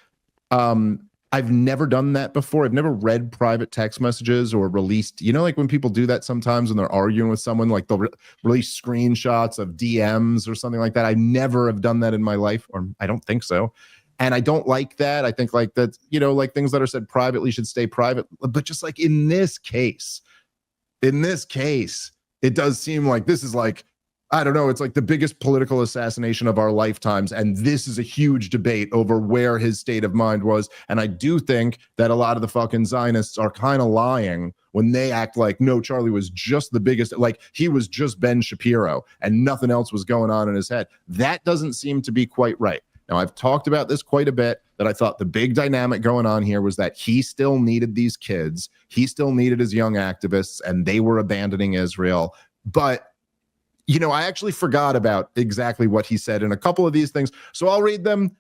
[SPEAKER 1] I've never done that before. I've never read private text messages or released, like when people do that sometimes when they're arguing with someone, like they'll release screenshots of DMs or something like that. I never have done that in my life, or I don't think so. And I don't like that. I think like that, like things that are said privately should stay private. But just like in this case, it does seem like this is like, I don't know, it's like the biggest political assassination of our lifetimes. And this is a huge debate over where his state of mind was. And I do think that a lot of the fucking Zionists are kind of lying when they act like, no, Charlie was just the biggest, like he was just Ben Shapiro and nothing else was going on in his head. That doesn't seem to be quite right. Now, I've talked about this quite a bit, that I thought the big dynamic going on here was that he still needed these kids. He still needed his young activists, and they were abandoning Israel. But I actually forgot about exactly what he said in a couple of these things. So I'll read them.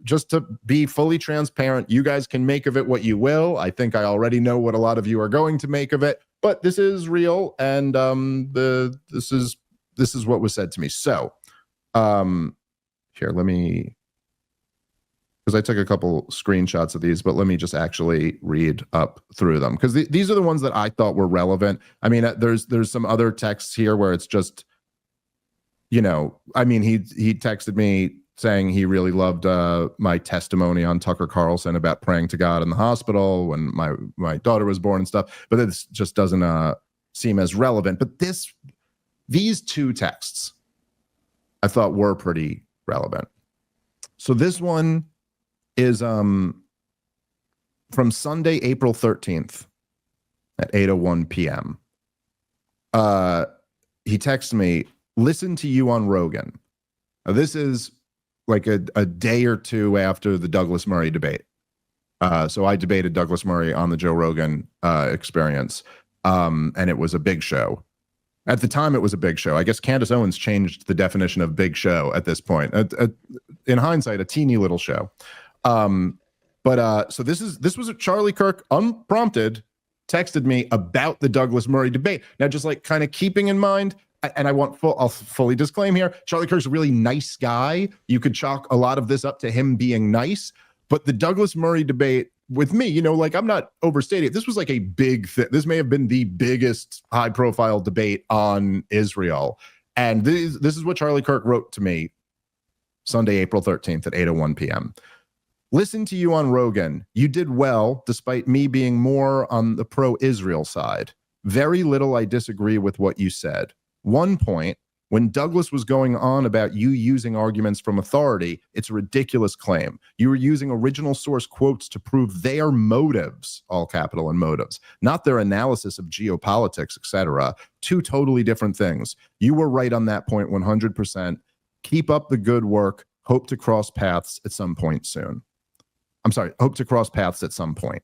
[SPEAKER 1] just to be fully transparent, you guys can make of it what you will. I think I already know what a lot of you are going to make of it, but this is real, and this is what was said to me. So, here, let me, because I took a couple screenshots of these, but let me just actually read up through them, because these are the ones that I thought were relevant. I mean, there's some other texts here where it's just, you know, I mean, he texted me saying he really loved my testimony on Tucker Carlson about praying to God in the hospital when my daughter was born and stuff, but this just doesn't seem as relevant. But these two texts I thought were pretty relevant. So this one is from Sunday, April 13th at 8:01 p.m. He texted me, "Listen to you on Rogan." Now, this is like a day or two after the Douglas Murray debate. So I debated Douglas Murray on the Joe Rogan Experience, and it was a big show. At the time, it was a big show. I guess Candace Owens changed the definition of big show at this point. In hindsight, a teeny little show. So this was Charlie Kirk, unprompted, texted me about the Douglas Murray debate. Now, just like kind of keeping in mind, and I'll fully disclaim here, Charlie Kirk's a really nice guy. You could chalk a lot of this up to him being nice, but the Douglas Murray debate with me, you know, like, I'm not overstating it. This was like a big thing. This may have been the biggest high profile debate on Israel. And this is what Charlie Kirk wrote to me Sunday, April 13th at 8:01 p.m. "Listen to you on Rogan. You did well, despite me being more on the pro-Israel side. Very little I disagree with what you said. One point, when Douglas was going on about you using arguments from authority, it's a ridiculous claim. You were using original source quotes to prove their motives, all capital and motives, not their analysis of geopolitics, etc. Two totally different things. You were right on that point 100%. Keep up the good work. Hope to cross paths at some point soon." I'm sorry, hope to cross paths at some point.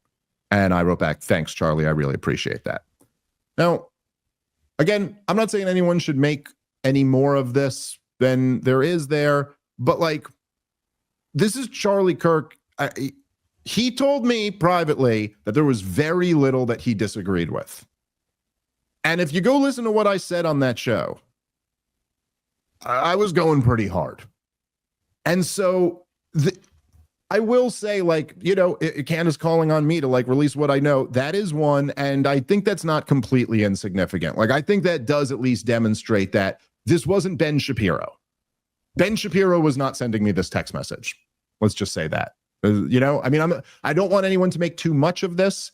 [SPEAKER 1] And I wrote back, "Thanks, Charlie. I really appreciate that." Now, again, I'm not saying anyone should make any more of this than there is there, but like, this is Charlie Kirk. He told me privately that there was very little that he disagreed with. And if you go listen to what I said on that show, I was going pretty hard. And so I will say, like, you know, Candace calling on me to like release what I know, that is one. And I think that's not completely insignificant. Like, I think that does at least demonstrate that this wasn't Ben Shapiro. Ben Shapiro was not sending me this text message. Let's just say that. You know, I mean, I don't want anyone to make too much of this.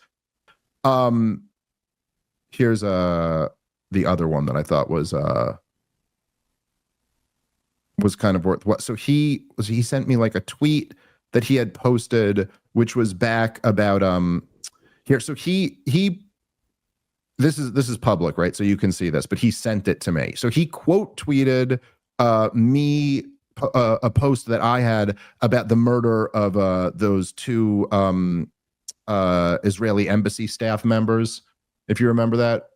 [SPEAKER 1] Here's the other one that I thought was kind of worth what. So he sent me like a tweet that he had posted, which was back about here. So this is public, right? So you can see this, but he sent it to me. So he quote tweeted me a post that I had about the murder of those two Israeli embassy staff members. If you remember that,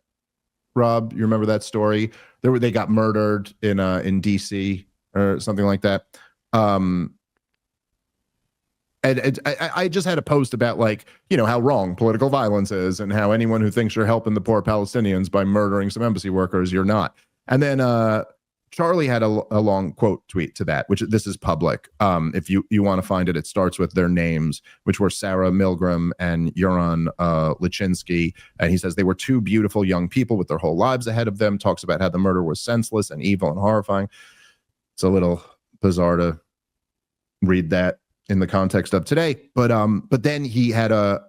[SPEAKER 1] Rob, you remember that story? They got murdered in DC or something like that. And I just had a post about, like, you know, how wrong political violence is and how anyone who thinks you're helping the poor Palestinians by murdering some embassy workers, you're not. And then Charlie had a long quote tweet to that, which this is public. If you want to find it, it starts with their names, which were Sarah Milgram and Yuran Lichinsky. And he says they were two beautiful young people with their whole lives ahead of them. Talks about how the murder was senseless and evil and horrifying. It's a little bizarre to read that in the context of today, but then he had a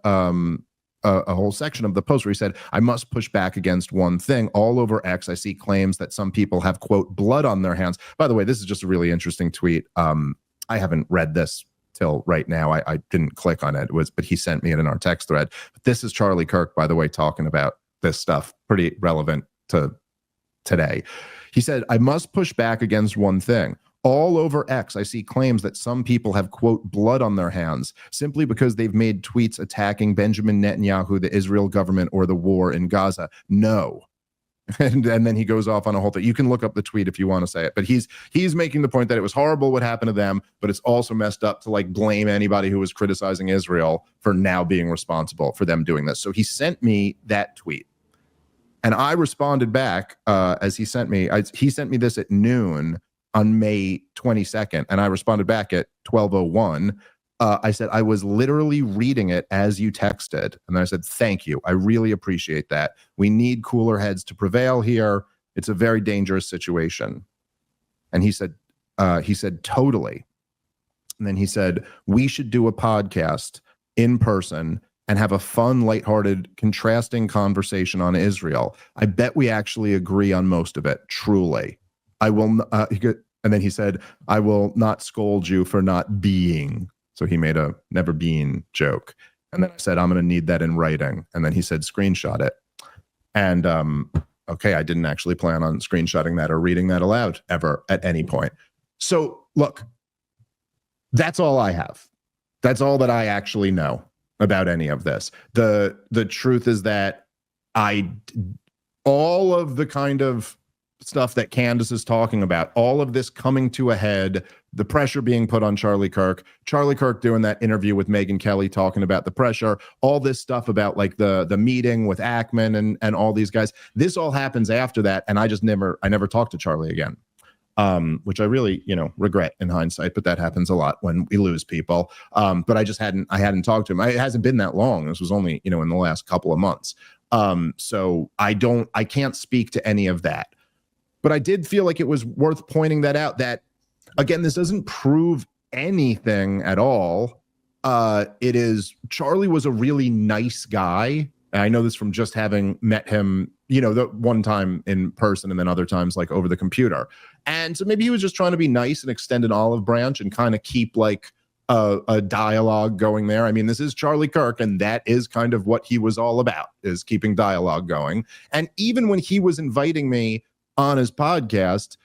[SPEAKER 1] whole section of the post where he said, "I must push back against one thing. All over X, I see claims that some people have, quote, blood on their hands." By the way, this is just a really interesting tweet. I haven't read this till right now. I didn't click on it. But he sent me it in our text thread. But this is Charlie Kirk, by the way, talking about this stuff, pretty relevant to today. He said, "I must push back against one thing. All over X, I see claims that some people have, quote, blood on their hands simply because they've made tweets attacking Benjamin Netanyahu, the Israel government, or the war in Gaza. No, And then he goes off on a whole thing. You can look up the tweet if you want to say it, but he's making the point that it was horrible what happened to them, but it's also messed up to like blame anybody who was criticizing Israel for now being responsible for them doing this. So he sent me that tweet, and I responded back as he sent me this at noon on May 22nd, and I responded back at 12:01. I said, I was literally reading it as you texted. And I said, thank you. I really appreciate that. We need cooler heads to prevail here. It's a very dangerous situation. And he said, totally. And then he said, we should do a podcast in person and have a fun, lighthearted, contrasting conversation on Israel. I bet we actually agree on most of it. Truly. I will. And then he said, I will not scold you for not being. So he made a never been joke. And then I said, I'm going to need that in writing. And then he said, screenshot it. And okay, I didn't actually plan on screenshotting that or reading that aloud ever at any point. So look, that's all I have. That's all that I actually know about any of this. The truth is that all of the kind of stuff that Candace is talking about, all of this coming to a head, the pressure being put on Charlie Kirk doing that interview with Megyn Kelly talking about the pressure, all this stuff about like the meeting with Ackman and all these guys. This all happens after that, and I never talked to Charlie again, which I really regret in hindsight. But that happens a lot when we lose people. But I hadn't talked to him. It hasn't been that long. This was only in the last couple of months. So I can't speak to any of that. But I did feel like it was worth pointing that out, that, again, this doesn't prove anything at all. Charlie was a really nice guy. And I know this from just having met him, the one time in person and then other times like over the computer. And so maybe he was just trying to be nice and extend an olive branch and kind of keep like a dialogue going there. I mean, this is Charlie Kirk, and that is kind of what he was all about, is keeping dialogue going. And even when he was inviting me on his podcast,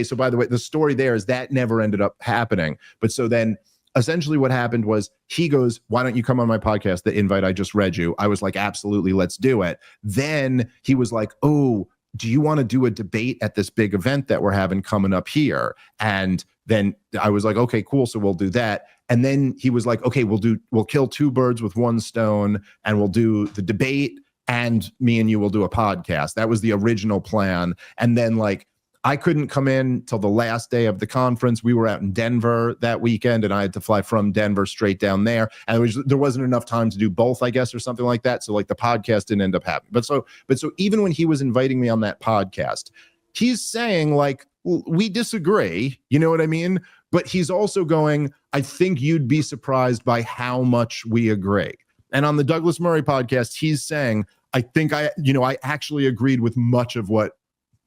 [SPEAKER 1] so by the way, the story there is that never ended up happening. But so then essentially what happened was he goes, why don't you come on my podcast? The invite I just read you. I was like, absolutely, let's do it. Then he was like, oh, do you want to do a debate at this big event that we're having coming up here? And then I was like, okay, cool. So we'll do that. And then he was like, okay, we'll kill two birds with one stone, and we'll do the debate, and me and you will do a podcast. That was the original plan. And then like, I couldn't come in till the last day of the conference. We were out in Denver that weekend, and I had to fly from Denver straight down there. And there wasn't enough time to do both, I guess, or something like that. So like the podcast didn't end up happening. But so even when he was inviting me on that podcast, he's saying like, we disagree, you know what I mean? But he's also going, I think you'd be surprised by how much we agree. And on the Douglas Murray podcast, he's saying, I think I actually agreed with much of what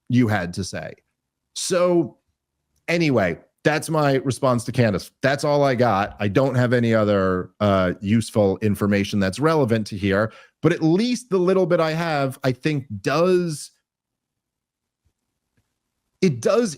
[SPEAKER 1] you had to say. So anyway, that's my response to Candace. That's all I got. I don't have any other useful information that's relevant to here, but at least the little bit I have, I think does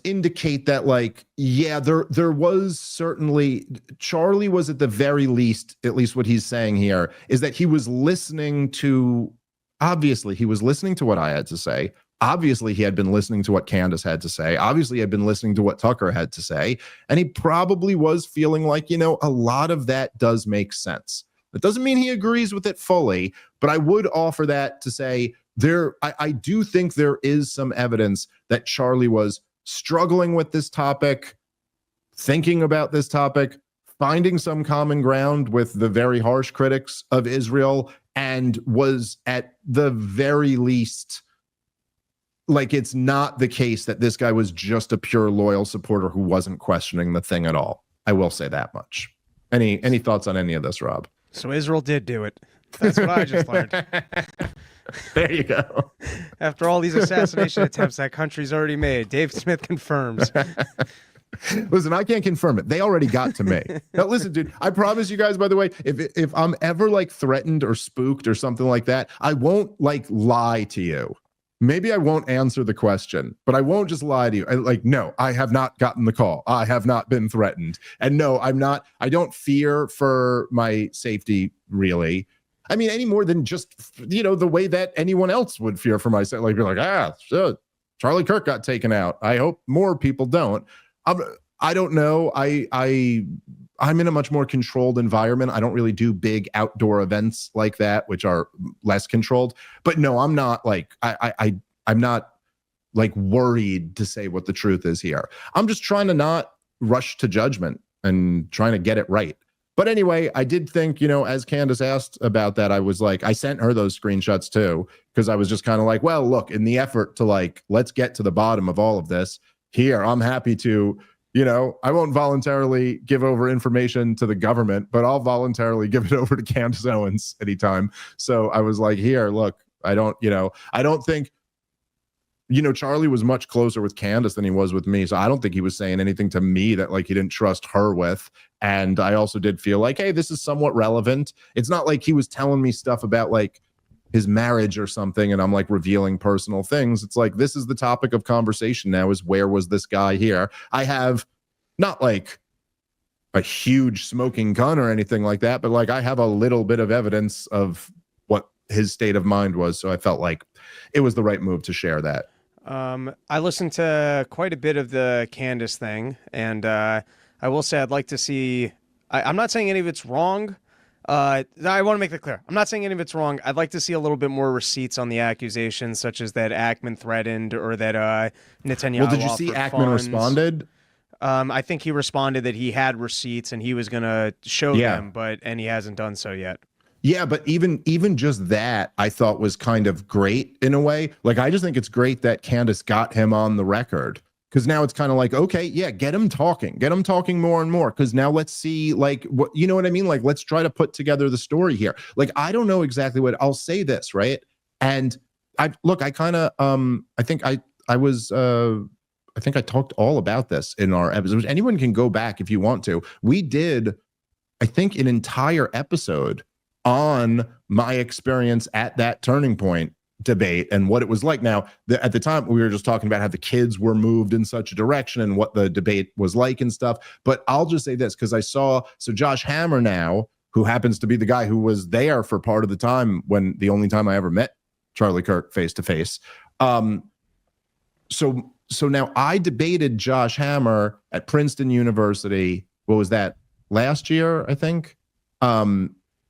[SPEAKER 1] indicate that, like, yeah, there was certainly, Charlie was at the very least, at least what he's saying here, is that he was listening to, obviously he was listening to what I had to say. Obviously he had been listening to what Candace had to say. Obviously he had been listening to what Tucker had to say. And he probably was feeling like, a lot of that does make sense. That doesn't mean he agrees with it fully, but I would offer that to say, I do think there is some evidence that Charlie was struggling with this topic, thinking about this topic, finding some common ground with the very harsh critics of Israel, and was at the very least, like, it's not the case that this guy was just a pure loyal supporter who wasn't questioning the thing at all. I will say that much. Any thoughts on any of this, Rob?
[SPEAKER 2] So Israel did do it. That's what I just learned.
[SPEAKER 1] There you go.
[SPEAKER 2] After all these assassination attempts that country's already made, Dave Smith confirms.
[SPEAKER 1] Listen, I can't confirm it. They already got to me. Now, listen, dude, I promise you guys, by the way, if I'm ever like threatened or spooked or something like that, I won't like lie to you. Maybe I won't answer the question, but I won't just lie to you. No, I have not gotten the call. I have not been threatened. And no, I don't fear for my safety, really. I mean, any more than just, the way that anyone else would fear for myself. Like, you're like, shit, Charlie Kirk got taken out. I hope more people don't. I don't know. I'm in a much more controlled environment. I don't really do big outdoor events like that, which are less controlled. But no, I'm not like, I'm not like worried to say what the truth is here. I'm just trying to not rush to judgment and trying to get it right. But anyway, I did think, as Candace asked about that, I was like, I sent her those screenshots too, because I was just kind of like, well, look, in the effort to like, let's get to the bottom of all of this here, I'm happy to, I won't voluntarily give over information to the government, but I'll voluntarily give it over to Candace Owens anytime. So I was like, here, look, I don't think, Charlie was much closer with Candace than he was with me. So I don't think he was saying anything to me that like he didn't trust her with. And I also did feel like, hey, this is somewhat relevant. It's not like he was telling me stuff about like his marriage or something and I'm like revealing personal things. It's like, this is the topic of conversation now, is where was this guy here? I have not like a huge smoking gun or anything like that, but like I have a little bit of evidence of what his state of mind was. So I felt like it was the right move to share that.
[SPEAKER 2] I listened to quite a bit of the Candace thing, and I will say I'd like to see. I'm not saying any of it's wrong. I want to make that clear. I'm not saying any of it's wrong. I'd like to see a little bit more receipts on the accusations, such as that Ackman threatened or that Netanyahu.
[SPEAKER 1] Well, did you see Ackman responded?
[SPEAKER 2] I think he responded that he had receipts and he was going to show them, and he hasn't done so yet.
[SPEAKER 1] Yeah, but even just that, I thought was kind of great in a way. Like, I just think it's great that Candace got him on the record, because now it's kind of like, okay, yeah, get him talking more and more. Because now let's see, like, what, you know what I mean? Like, let's try to put together the story here. Like, I don't know exactly what I'll say this, right? And I kind of, I think I talked all about this in our episodes. Anyone can go back if you want to. We did, I think, an entire episode on my experience at that turning point debate and what it was like. Now, at the time, we were just talking about how the kids were moved in such a direction and what the debate was like and stuff. But I'll just say this, because so Josh Hammer now, who happens to be the guy who was there for part of the time when the only time I ever met Charlie Kirk face to face. So now I debated Josh Hammer at Princeton University. What was that? Last year, I think.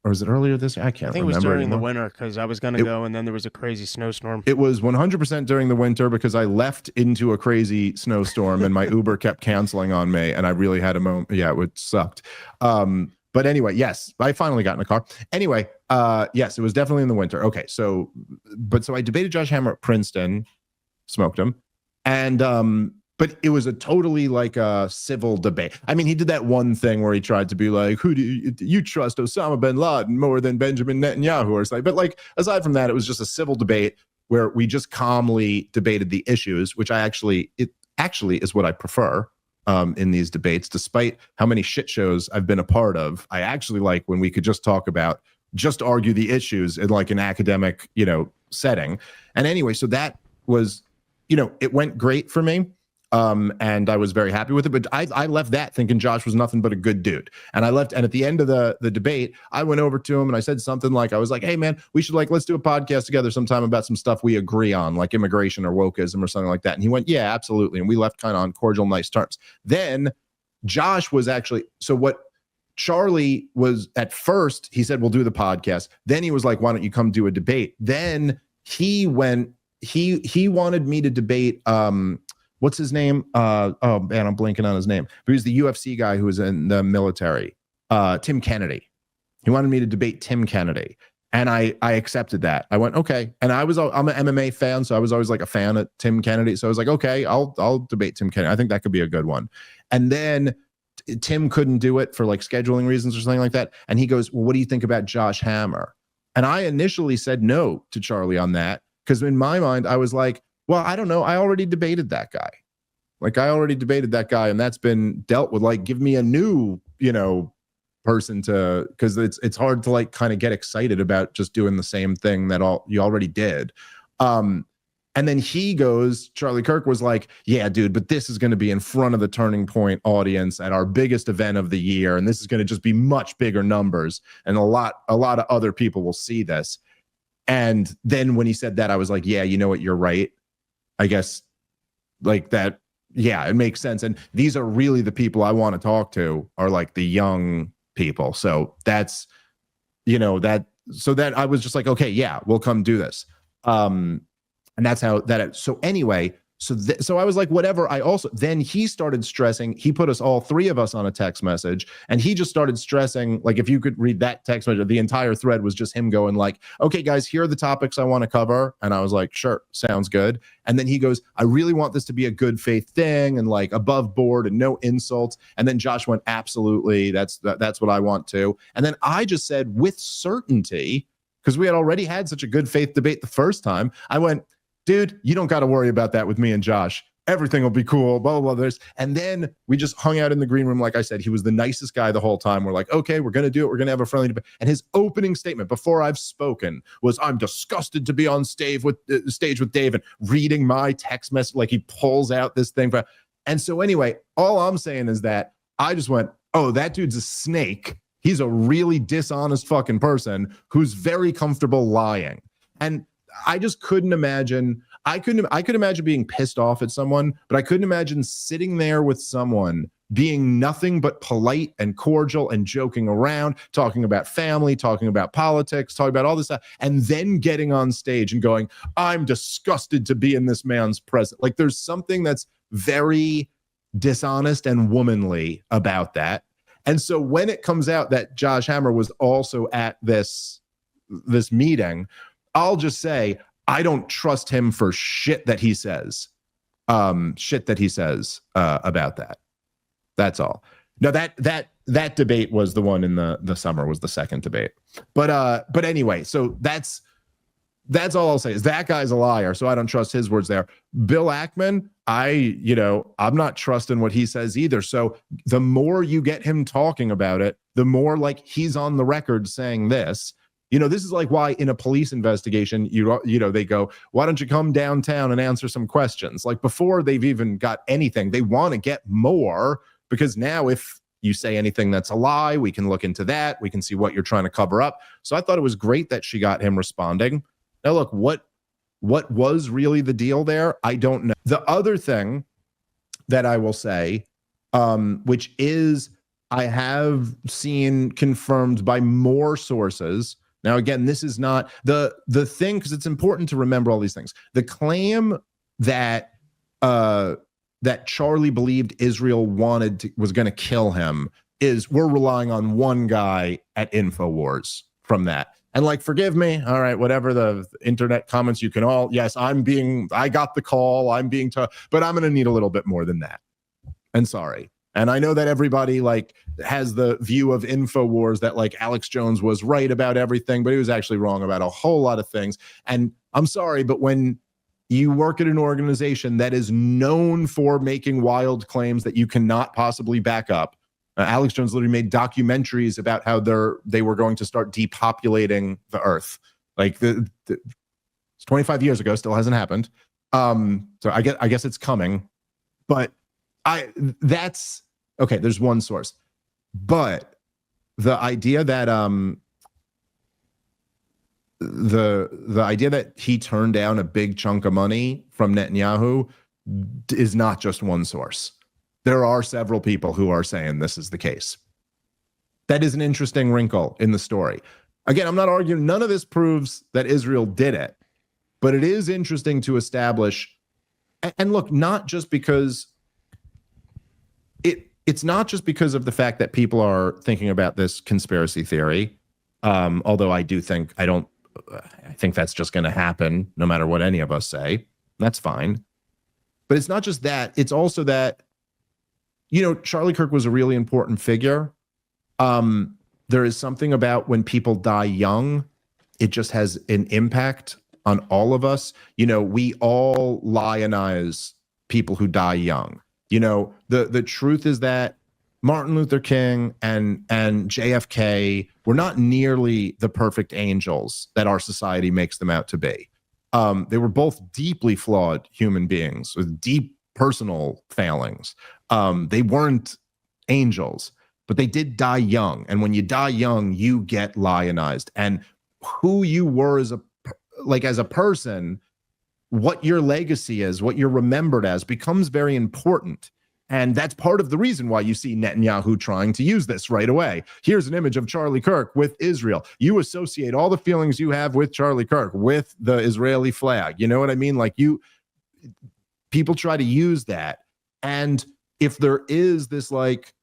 [SPEAKER 1] Or was it earlier this year? I can't remember.
[SPEAKER 2] I think it was during the winter, because I was going to go and then there was a crazy snowstorm.
[SPEAKER 1] It was 100% during the winter, because I left into a crazy snowstorm and my Uber kept canceling on me and I really had a moment. Yeah, it sucked. But anyway, yes, I finally got in a car. Anyway, yes, it was definitely in the winter. Okay, so I debated Josh Hammer at Princeton, smoked him, and but it was a totally like a civil debate. I mean, he did that one thing where he tried to be like, who do you trust Osama bin Laden more than Benjamin Netanyahu or something? But like, aside from that, it was just a civil debate where we just calmly debated the issues, which it actually is what I prefer in these debates, despite how many shit shows I've been a part of. I actually like when we could just argue the issues in like an academic, setting. And anyway, so that was, it went great for me. And I was very happy with it, but I left that thinking Josh was nothing but a good dude. And at the end of the debate, I went over to him and I said something like, I was like, hey man, we should let's do a podcast together sometime about some stuff we agree on, like immigration or wokeism or something like that. And he went, yeah, absolutely. And we left kind of on cordial, nice terms. Then Josh was so what Charlie was at first, he said, we'll do the podcast. Then he was like, why don't you come do a debate? Then he wanted me to debate, what's his name? Oh man, I'm blanking on his name. But he's the UFC guy who was in the military. Tim Kennedy. He wanted me to debate Tim Kennedy, and I accepted that. I went okay, and I'm an MMA fan, so I was always like a fan of Tim Kennedy. So I was like, okay, I'll debate Tim Kennedy. I think that could be a good one. And then Tim couldn't do it for like scheduling reasons or something like that. And he goes, well, what do you think about Josh Hammer? And I initially said no to Charlie on that, because in my mind I was like, well, I don't know. I already debated that guy. And that's been dealt with. Like, give me a new, person because it's hard to like kind of get excited about just doing the same thing that you already did. And And then Charlie Kirk was like, yeah, dude, but this is going to be in front of the Turning Point audience at our biggest event of the year. And this is going to just be much bigger numbers. And a lot of other people will see this. And then when he said that, I was like, yeah, you know what? You're right. I guess like that. Yeah, it makes sense. And these are really the people I want to talk to, are like the young people. So that's, so that I was just like, okay, yeah, we'll come do this. And that's how that. So anyway, so I was like, whatever. Then he started stressing. He put us all three of us on a text message, and he just started stressing. Like, if you could read that text message, the entire thread was just him going like, okay, guys, here are the topics I want to cover. And I was like, sure, sounds good. And then he goes, I really want this to be a good faith thing and like above board and no insults. And then Josh went, absolutely. That's what I want to. And then I just said, with certainty, because we had already had such a good faith debate the first time, I went, dude, you don't got to worry about that with me and Josh. Everything will be cool, blah, blah, blah. And then we just hung out in the green room. Like I said, he was the nicest guy the whole time. We're like, okay, we're going to do it. We're going to have a friendly debate. And his opening statement before I've spoken was, I'm disgusted to be on stage with Dave, and reading my text message. Like, he pulls out this thing. And so anyway, all I'm saying is that I just went, oh, that dude's a snake. He's a really dishonest fucking person who's very comfortable lying. And I just couldn't imagine. I could imagine being pissed off at someone, but I couldn't imagine sitting there with someone being nothing but polite and cordial and joking around, talking about family, talking about politics, talking about all this stuff, and then getting on stage and going, I'm disgusted to be in this man's presence. Like, there's something that's very dishonest and womanly about that. And so when it comes out that Josh Hammer was also at this meeting, I'll just say, I don't trust him for shit that he says. About that. That's all. No, that debate was the one in the summer, was the second debate. But anyway, so that's all I'll say, is that guy's a liar. So I don't trust his words there. Bill Ackman, I'm not trusting what he says either. So the more you get him talking about it, the more like he's on the record saying this. This is like why in a police investigation, they go, why don't you come downtown and answer some questions? Like, before they've even got anything, they want to get more, because now if you say anything that's a lie, we can look into that. We can see what you're trying to cover up. So I thought it was great that she got him responding. Now, look, what was really the deal there? I don't know. The other thing that I will say, which is I have seen confirmed by more sources. Now, again, this is not the thing, because it's important to remember all these things. The claim that Charlie believed Israel was going to kill him is, we're relying on one guy at InfoWars from that. And like, forgive me, all right, whatever the internet comments, you can all, yes, I got the call, but I'm going to need a little bit more than that. And sorry. And I know that everybody like has the view of InfoWars that like Alex Jones was right about everything, but he was actually wrong about a whole lot of things. And I'm sorry, but when you work at an organization that is known for making wild claims that you cannot possibly back up, Alex Jones literally made documentaries about how they were going to start depopulating the earth. Like, it's 25 years ago, still hasn't happened. So I guess it's coming, but that's okay. There's one source, but the idea that the idea that he turned down a big chunk of money from Netanyahu is not just one source. There are several people who are saying this is the case. That is an interesting wrinkle in the story. Again, I'm not arguing, none of this proves that Israel did it, but it is interesting to establish. And look, not just because it's not just because of the fact that people are thinking about this conspiracy theory. Although I think that's just going to happen no matter what any of us say. That's fine. But it's not just that. It's also that, Charlie Kirk was a really important figure. There is something about when people die young, it just has an impact on all of us. We all lionize people who die young. The truth is that Martin Luther King and JFK were not nearly the perfect angels that our society makes them out to be. They were both deeply flawed human beings with deep personal failings. They weren't angels, but they did die young. And when you die young, you get lionized. And who you were as a person, what your legacy is, what you're remembered as, becomes very important. And that's part of the reason why you see Netanyahu trying to use this right away. Here's an image of Charlie Kirk with Israel. You associate all the feelings you have with Charlie Kirk with the Israeli flag. You know what I mean? Like, people try to use that. And if there is this like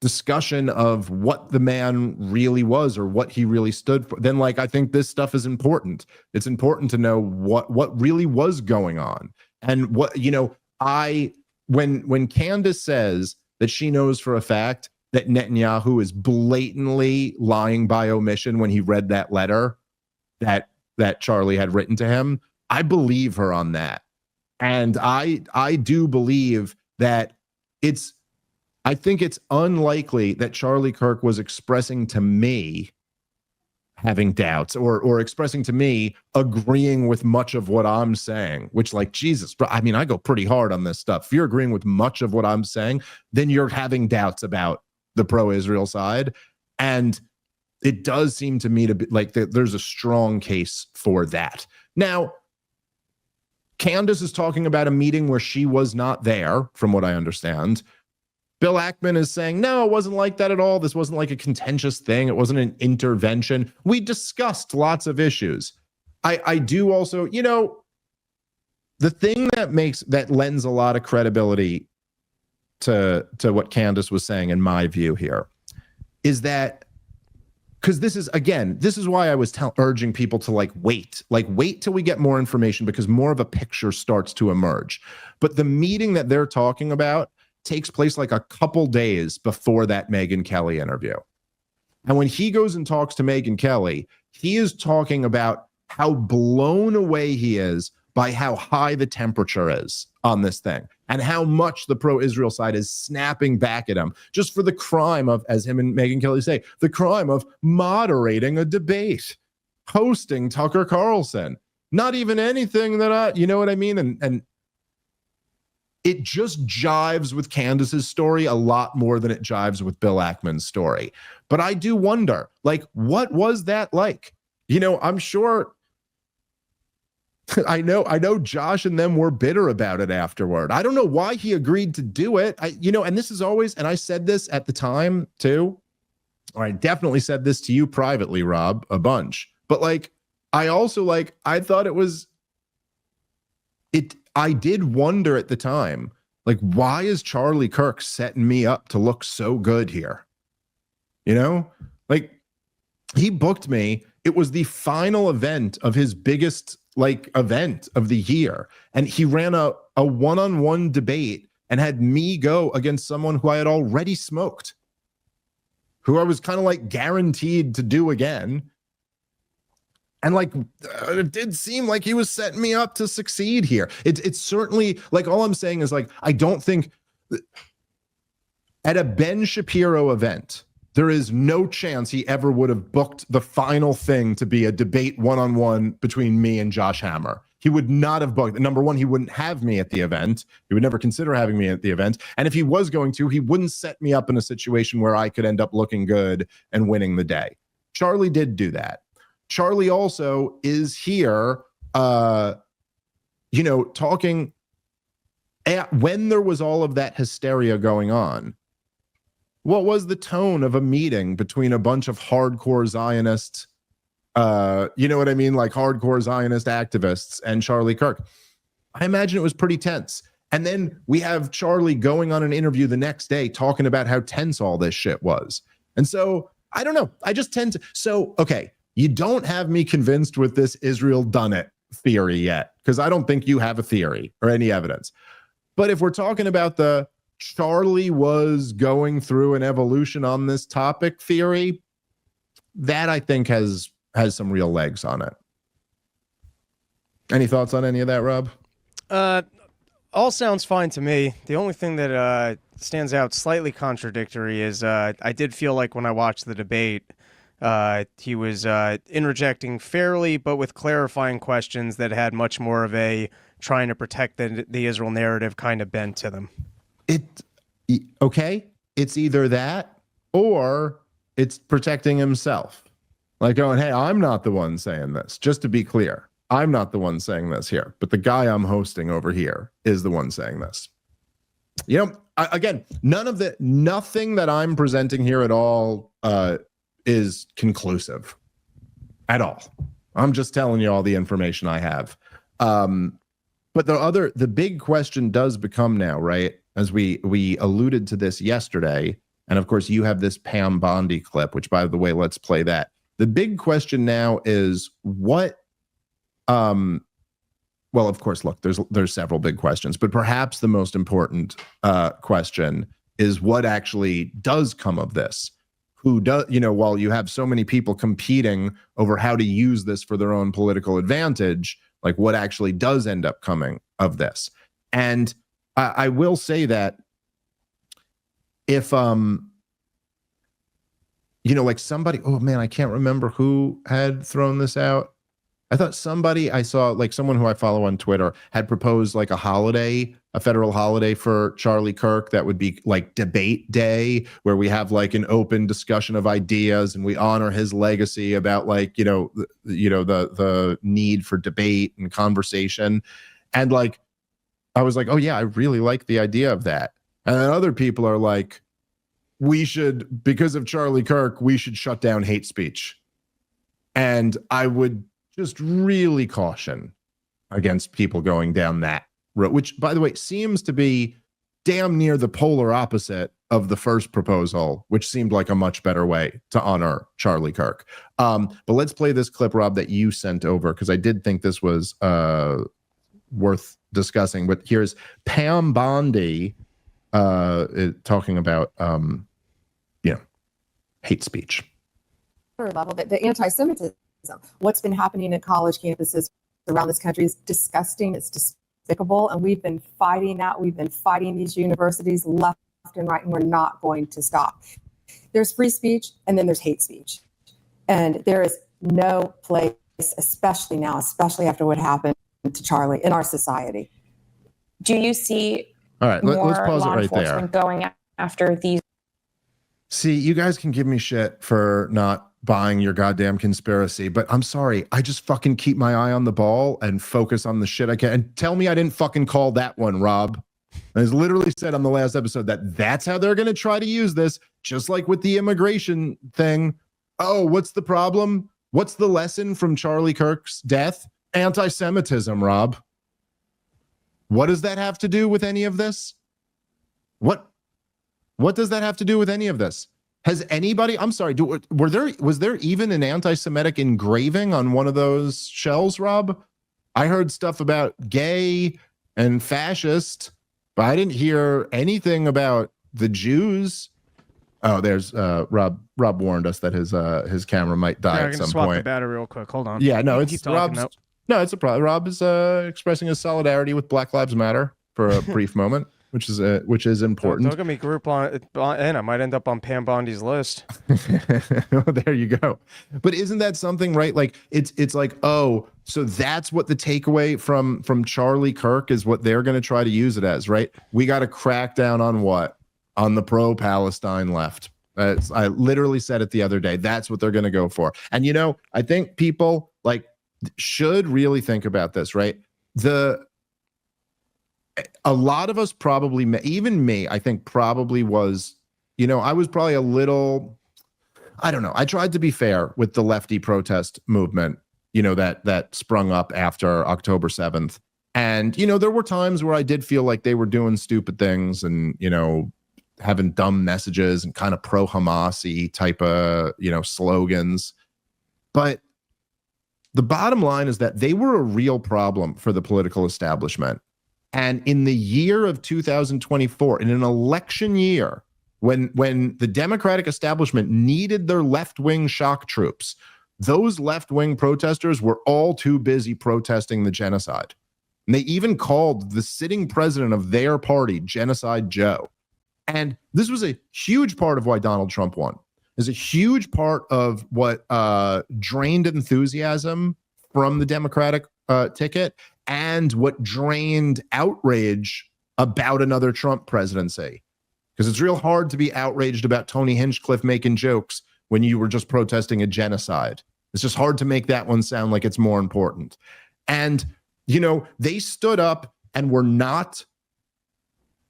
[SPEAKER 1] discussion of what the man really was or what he really stood for, then like I think this stuff is important. It's important to know what really was going on. And what, you know, when Candace says that she knows for a fact that Netanyahu is blatantly lying by omission when he read that letter that Charlie had written to him, I believe her on that. And I do believe that I think it's unlikely that Charlie Kirk was expressing to me having doubts or expressing to me agreeing with much of what I'm saying, which, like, Jesus, I mean, I go pretty hard on this stuff. If you're agreeing with much of what I'm saying, then you're having doubts about the pro-Israel side. And it does seem to me to be like there's a strong case for that. Now, Candace is talking about a meeting where she was not there, from what I understand. Bill Ackman is saying, no, it wasn't like that at all. This wasn't like a contentious thing. It wasn't an intervention. We discussed lots of issues. I do also, you know, the thing that lends a lot of credibility to what Candace was saying, in my view here, is that, because this is why I was urging people to wait till we get more information, because more of a picture starts to emerge. But the meeting that they're talking about takes place like a couple days before that Megyn Kelly interview. And when he goes and talks to Megyn Kelly, he is talking about how blown away he is by how high the temperature is on this thing and how much the pro-Israel side is snapping back at him just for the crime of, as him and Megyn Kelly say, the crime of moderating a debate, hosting Tucker Carlson. Not even anything that you know what I mean? And it just jives with Candace's story a lot more than it jives with Bill Ackman's story. But I do wonder, like, what was that like? You know, I'm sure, I know Josh and them were bitter about it afterward. I don't know why he agreed to do it. And this is always, and I said this at the time too, or I definitely said this to you privately, Rob, a bunch. But like, I also I thought I did wonder at the time, like, why is Charlie Kirk setting me up to look so good here? You know, like, he booked me. It was the final event of his biggest event of the year. And he ran a one-on-one debate and had me go against someone who I had already smoked, who I was kind of guaranteed to do again. And it did seem like he was setting me up to succeed here. It's certainly, all I'm saying is I don't think at a Ben Shapiro event, there is no chance he ever would have booked the final thing to be a debate one-on-one between me and Josh Hammer. He would not have booked. Number one, he wouldn't have me at the event. He would never consider having me at the event. And if he was going to, he wouldn't set me up in a situation where I could end up looking good and winning the day. Charlie did do that. Charlie also is here, talking when there was all of that hysteria going on. What was the tone of a meeting between a bunch of hardcore Zionists, you know what I mean? Hardcore Zionist activists and Charlie Kirk? I imagine it was pretty tense. And then we have Charlie going on an interview the next day talking about how tense all this shit was. And so, I don't know. I just tend to, okay. You don't have me convinced with this Israel done it theory yet, because I don't think you have a theory or any evidence. But if we're talking about the Charlie was going through an evolution on this topic theory, that I think has some real legs on it. Any thoughts on any of that, Rob?
[SPEAKER 2] All sounds fine to me. The only thing that stands out slightly contradictory is I did feel like when I watched the debate, He was interjecting fairly, but with clarifying questions that had much more of a trying to protect the Israel narrative kind of bent to them.
[SPEAKER 1] Okay, it's either that or it's protecting himself. Like going, hey, I'm not the one saying this. Just to be clear, I'm not the one saying this here, but the guy I'm hosting over here is the one saying this. You know, again, nothing that I'm presenting here at all is conclusive at all. I'm just telling you all the information I have. But the big question does become now, right? As we alluded to this yesterday, and of course you have this Pam Bondi clip, which by the way, let's play that. The big question now is what, well, of course, look, there's several big questions, but perhaps the most important question is what actually does come of this? Who does, while you have so many people competing over how to use this for their own political advantage, like what actually does end up coming of this? And I will say that if, like somebody, oh man, I can't remember who had thrown this out. I thought I saw like someone who I follow on Twitter had proposed like a federal holiday for Charlie Kirk that would be like debate day, where we have like an open discussion of ideas and we honor his legacy about like, the need for debate and conversation. And like, I was like, oh yeah, I really like the idea of that. And then other people are like, because of Charlie Kirk, we should shut down hate speech. And I would just really caution against people going down that road, which, by the way, seems to be damn near the polar opposite of the first proposal, which seemed like a much better way to honor Charlie Kirk. But let's play this clip, Rob, that you sent over, because I did think this was worth discussing. But here's Pam Bondi talking about, hate speech.
[SPEAKER 5] Level, the anti-Semitism, what's been happening at college campuses around this country is disgusting. It's despicable, and we've been fighting that. We've been fighting these universities left and right, and we're not going to stop. There's free speech, and then there's hate speech, and there is no place, especially now, especially after what happened to Charlie, in our society.
[SPEAKER 6] Do you see
[SPEAKER 1] all right, let's pause it right there.
[SPEAKER 6] Going after these?
[SPEAKER 1] See, you guys can give me shit for not buying your goddamn conspiracy, but I'm sorry. I just fucking keep my eye on the ball and focus on the shit I can. And tell me I didn't fucking call that one, Rob. I literally said on the last episode that's how they're going to try to use this, just like with the immigration thing. Oh, what's the problem? What's the lesson from Charlie Kirk's death? Anti-Semitism, Rob. What does that have to do with any of this? What does that have to do with any of this? Has anybody, I'm sorry, was there even an anti-Semitic engraving on one of those shells, Rob? I heard stuff about gay and fascist, but I didn't hear anything about the Jews. Oh, there's Rob warned us that his camera might die at some
[SPEAKER 2] swap
[SPEAKER 1] point.
[SPEAKER 2] The battery real quick. Hold on.
[SPEAKER 1] Yeah, no, it's Rob's. No, it's a problem. Rob is expressing his solidarity with Black Lives Matter for a brief moment, which is important.
[SPEAKER 2] Don't get me group on, and I might end up on Pam Bondi's list.
[SPEAKER 1] Oh, there you go. But isn't that something, right? Like it's like, oh, so that's what the takeaway from Charlie Kirk is, what they're going to try to use it as, right? We got to crack down on what? On the pro-Palestine left. I literally said it the other day. That's what they're going to go for. And I think people like should really think about this, right? A lot of us probably, even me, I think probably was, I was probably a little, I don't know. I tried to be fair with the lefty protest movement, that sprung up after October 7th. And, there were times where I did feel like they were doing stupid things and, having dumb messages and kind of pro-Hamas-y type of, slogans. But the bottom line is that they were a real problem for the political establishment. And in the year of 2024, in an election year, when the Democratic establishment needed their left-wing shock troops, those left-wing protesters were all too busy protesting the genocide. And they even called the sitting president of their party Genocide Joe. And this was a huge part of why Donald Trump won. is a huge part of what drained enthusiasm from the Democratic ticket and what drained outrage about another Trump presidency. Because it's real hard to be outraged about Tony Hinchcliffe making jokes when you were just protesting a genocide. It's just hard to make that one sound like it's more important. And, you know, they stood up and were not,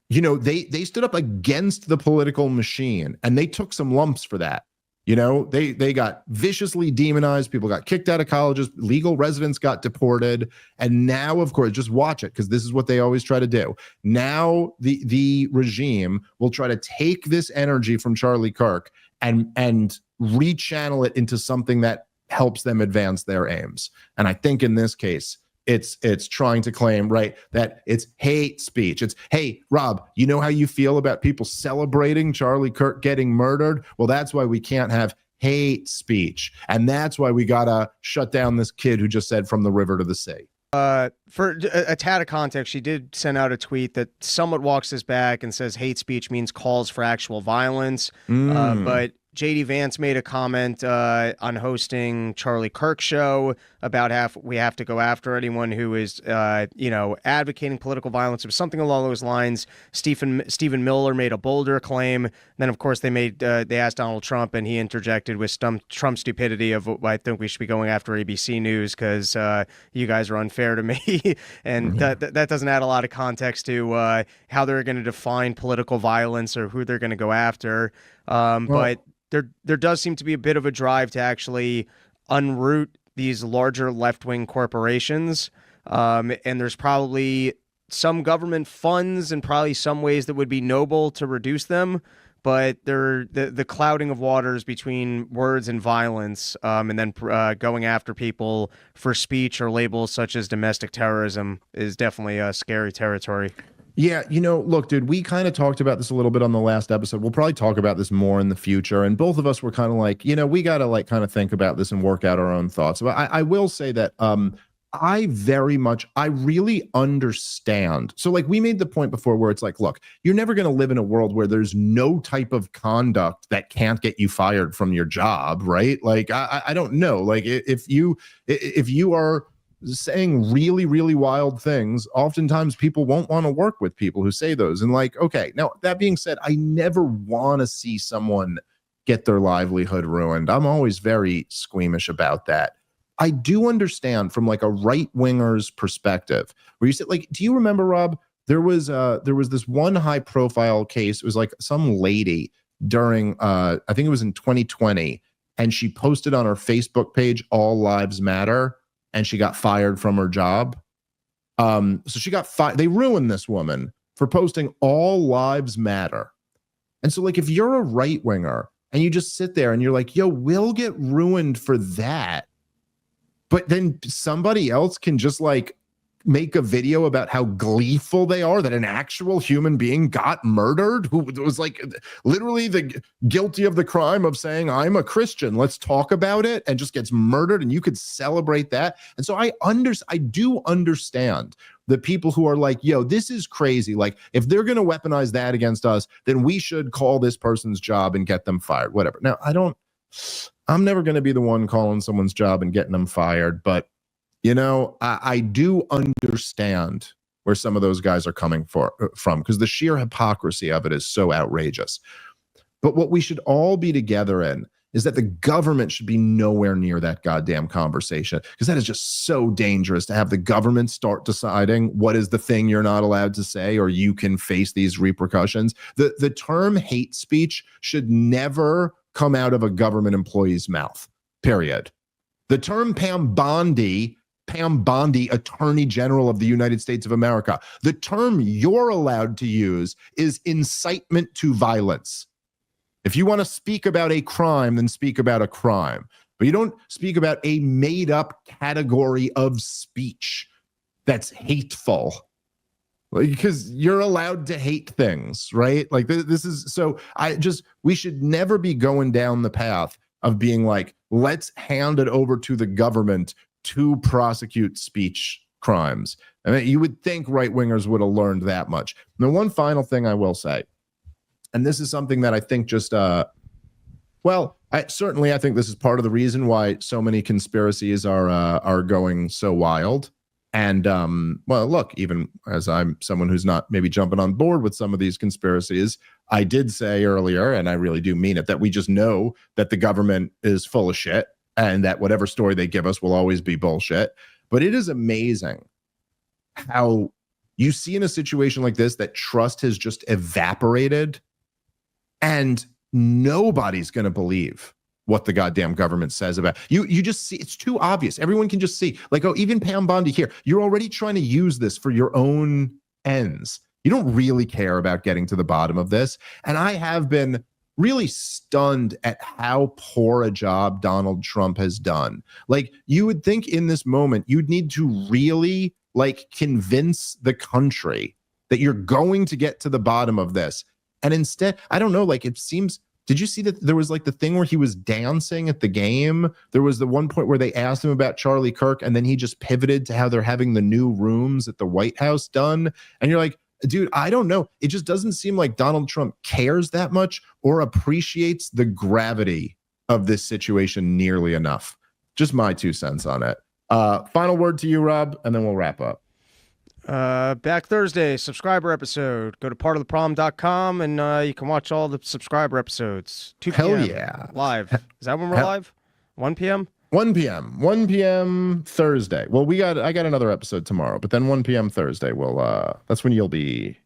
[SPEAKER 1] you know, they stood up against the political machine, and they took some lumps for that. You know, they got viciously demonized. People got kicked out of colleges. Legal residents got deported. And now, of course, just watch it, because this is what they always try to do. Now the regime will try to take this energy from Charlie Kirk and rechannel it into something that helps them advance their aims. And I think in this case, it's trying to claim, right, that it's hate speech. It's, hey, Rob, you know how you feel about people celebrating Charlie Kirk getting murdered? Well, that's why we can't have hate speech. And that's why we got to shut down this kid who just said from the river to the sea.
[SPEAKER 2] For a tad of context, she did send out a tweet that somewhat walks this back and says hate speech means calls for actual violence. But JD Vance made a comment on hosting Charlie Kirk's show about we have to go after anyone who is, advocating political violence. It was something along those lines. Stephen Miller made a bolder claim. Then, of course, they asked Donald Trump, and he interjected with Trump stupidity of, I think we should be going after ABC News because you guys are unfair to me. And that doesn't add a lot of context to how they're going to define political violence or who they're going to go after. But there does seem to be a bit of a drive to actually unroot these larger left-wing corporations. And there's probably some government funds and probably some ways that would be noble to reduce them. But the clouding of waters between words and violence, and then going after people for speech or labels such as domestic terrorism is definitely a scary territory.
[SPEAKER 1] Yeah, look, dude, we kind of talked about this a little bit on the last episode. We'll probably talk about this more in the future. And both of us were kind of like, we got to kind of think about this and work out our own thoughts. But I will say that I really understand. So we made the point before where it's like, look, you're never going to live in a world where there's no type of conduct that can't get you fired from your job, right? I don't know. If you are saying really, really wild things, oftentimes people won't want to work with people who say those. And okay, now that being said, I never want to see someone get their livelihood ruined. I'm always very squeamish about that. I do understand from a right-winger's perspective where you said, do you remember, Rob, there was this one high profile case. It was some lady during, I think it was in 2020. And she posted on her Facebook page, All Lives Matter. And she got fired from her job. So she got fired. They ruined this woman for posting All Lives Matter. And so if you're a right winger and you just sit there and you're like, yo, we'll get ruined for that. But then somebody else can just make a video about how gleeful they are that an actual human being got murdered who was literally guilty of the crime of saying, I'm a Christian, let's talk about it, and just gets murdered, and you could celebrate that. And so I do understand the people who are like, yo, this is crazy. If they're going to weaponize that against us, then we should call this person's job and get them fired, whatever. Now, I'm never going to be the one calling someone's job and getting them fired, but I do understand where some of those guys are coming from, because the sheer hypocrisy of it is so outrageous. But what we should all be together in is that the government should be nowhere near that goddamn conversation, because that is just so dangerous to have the government start deciding what is the thing you're not allowed to say, or you can face these repercussions. The term hate speech should never come out of a government employee's mouth, period. The term Pam Bondi, Attorney General of the United States of America, the term you're allowed to use is incitement to violence. If you want to speak about a crime, then speak about a crime. But you don't speak about a made-up category of speech that's hateful. Because you're allowed to hate things, right? This is so we should never be going down the path of being let's hand it over to the government to prosecute speech crimes. I mean, you would think right-wingers would have learned that much. And the one final thing I will say, and this is something that I think just Well, I think this is part of the reason why so many conspiracies are going so wild. And well, look, even as I'm someone who's not maybe jumping on board with some of these conspiracies, I did say earlier, and I really do mean it, that we just know that the government is full of shit and that whatever story they give us will always be bullshit. But it is amazing how you see in a situation like this that trust has just evaporated and nobody's going to believe what the goddamn government says about you. You just see, it's too obvious. Everyone can just see, like, oh, even Pam Bondi here, you're already trying to use this for your own ends. You don't really care about getting to the bottom of this. And I have been really stunned at how poor a job Donald Trump has done. Like, you would think in this moment, you'd need to really like convince the country that you're going to get to the bottom of this. And instead, I don't know, like, it seems, did you see that there was like the thing where he was dancing at the game? There was the one point where they asked him about Charlie Kirk, and then he just pivoted to how they're having the new rooms at the White House done. And you're like, dude, I don't know. It just doesn't seem like Donald Trump cares that much or appreciates the gravity of this situation nearly enough. Just my 2 cents on it. Final word to you, Rob, and then we'll wrap up.
[SPEAKER 2] Back Thursday, subscriber episode. Go to partoftheproblem.com and you can watch all the subscriber episodes. 2 p.m.
[SPEAKER 1] Hell yeah.
[SPEAKER 2] Live. Is that when we're live? 1 p.m.?
[SPEAKER 1] 1 p.m. 1 p.m. Thursday. Well, I got another episode tomorrow, but then 1 p.m. Thursday. Well, that's when you'll be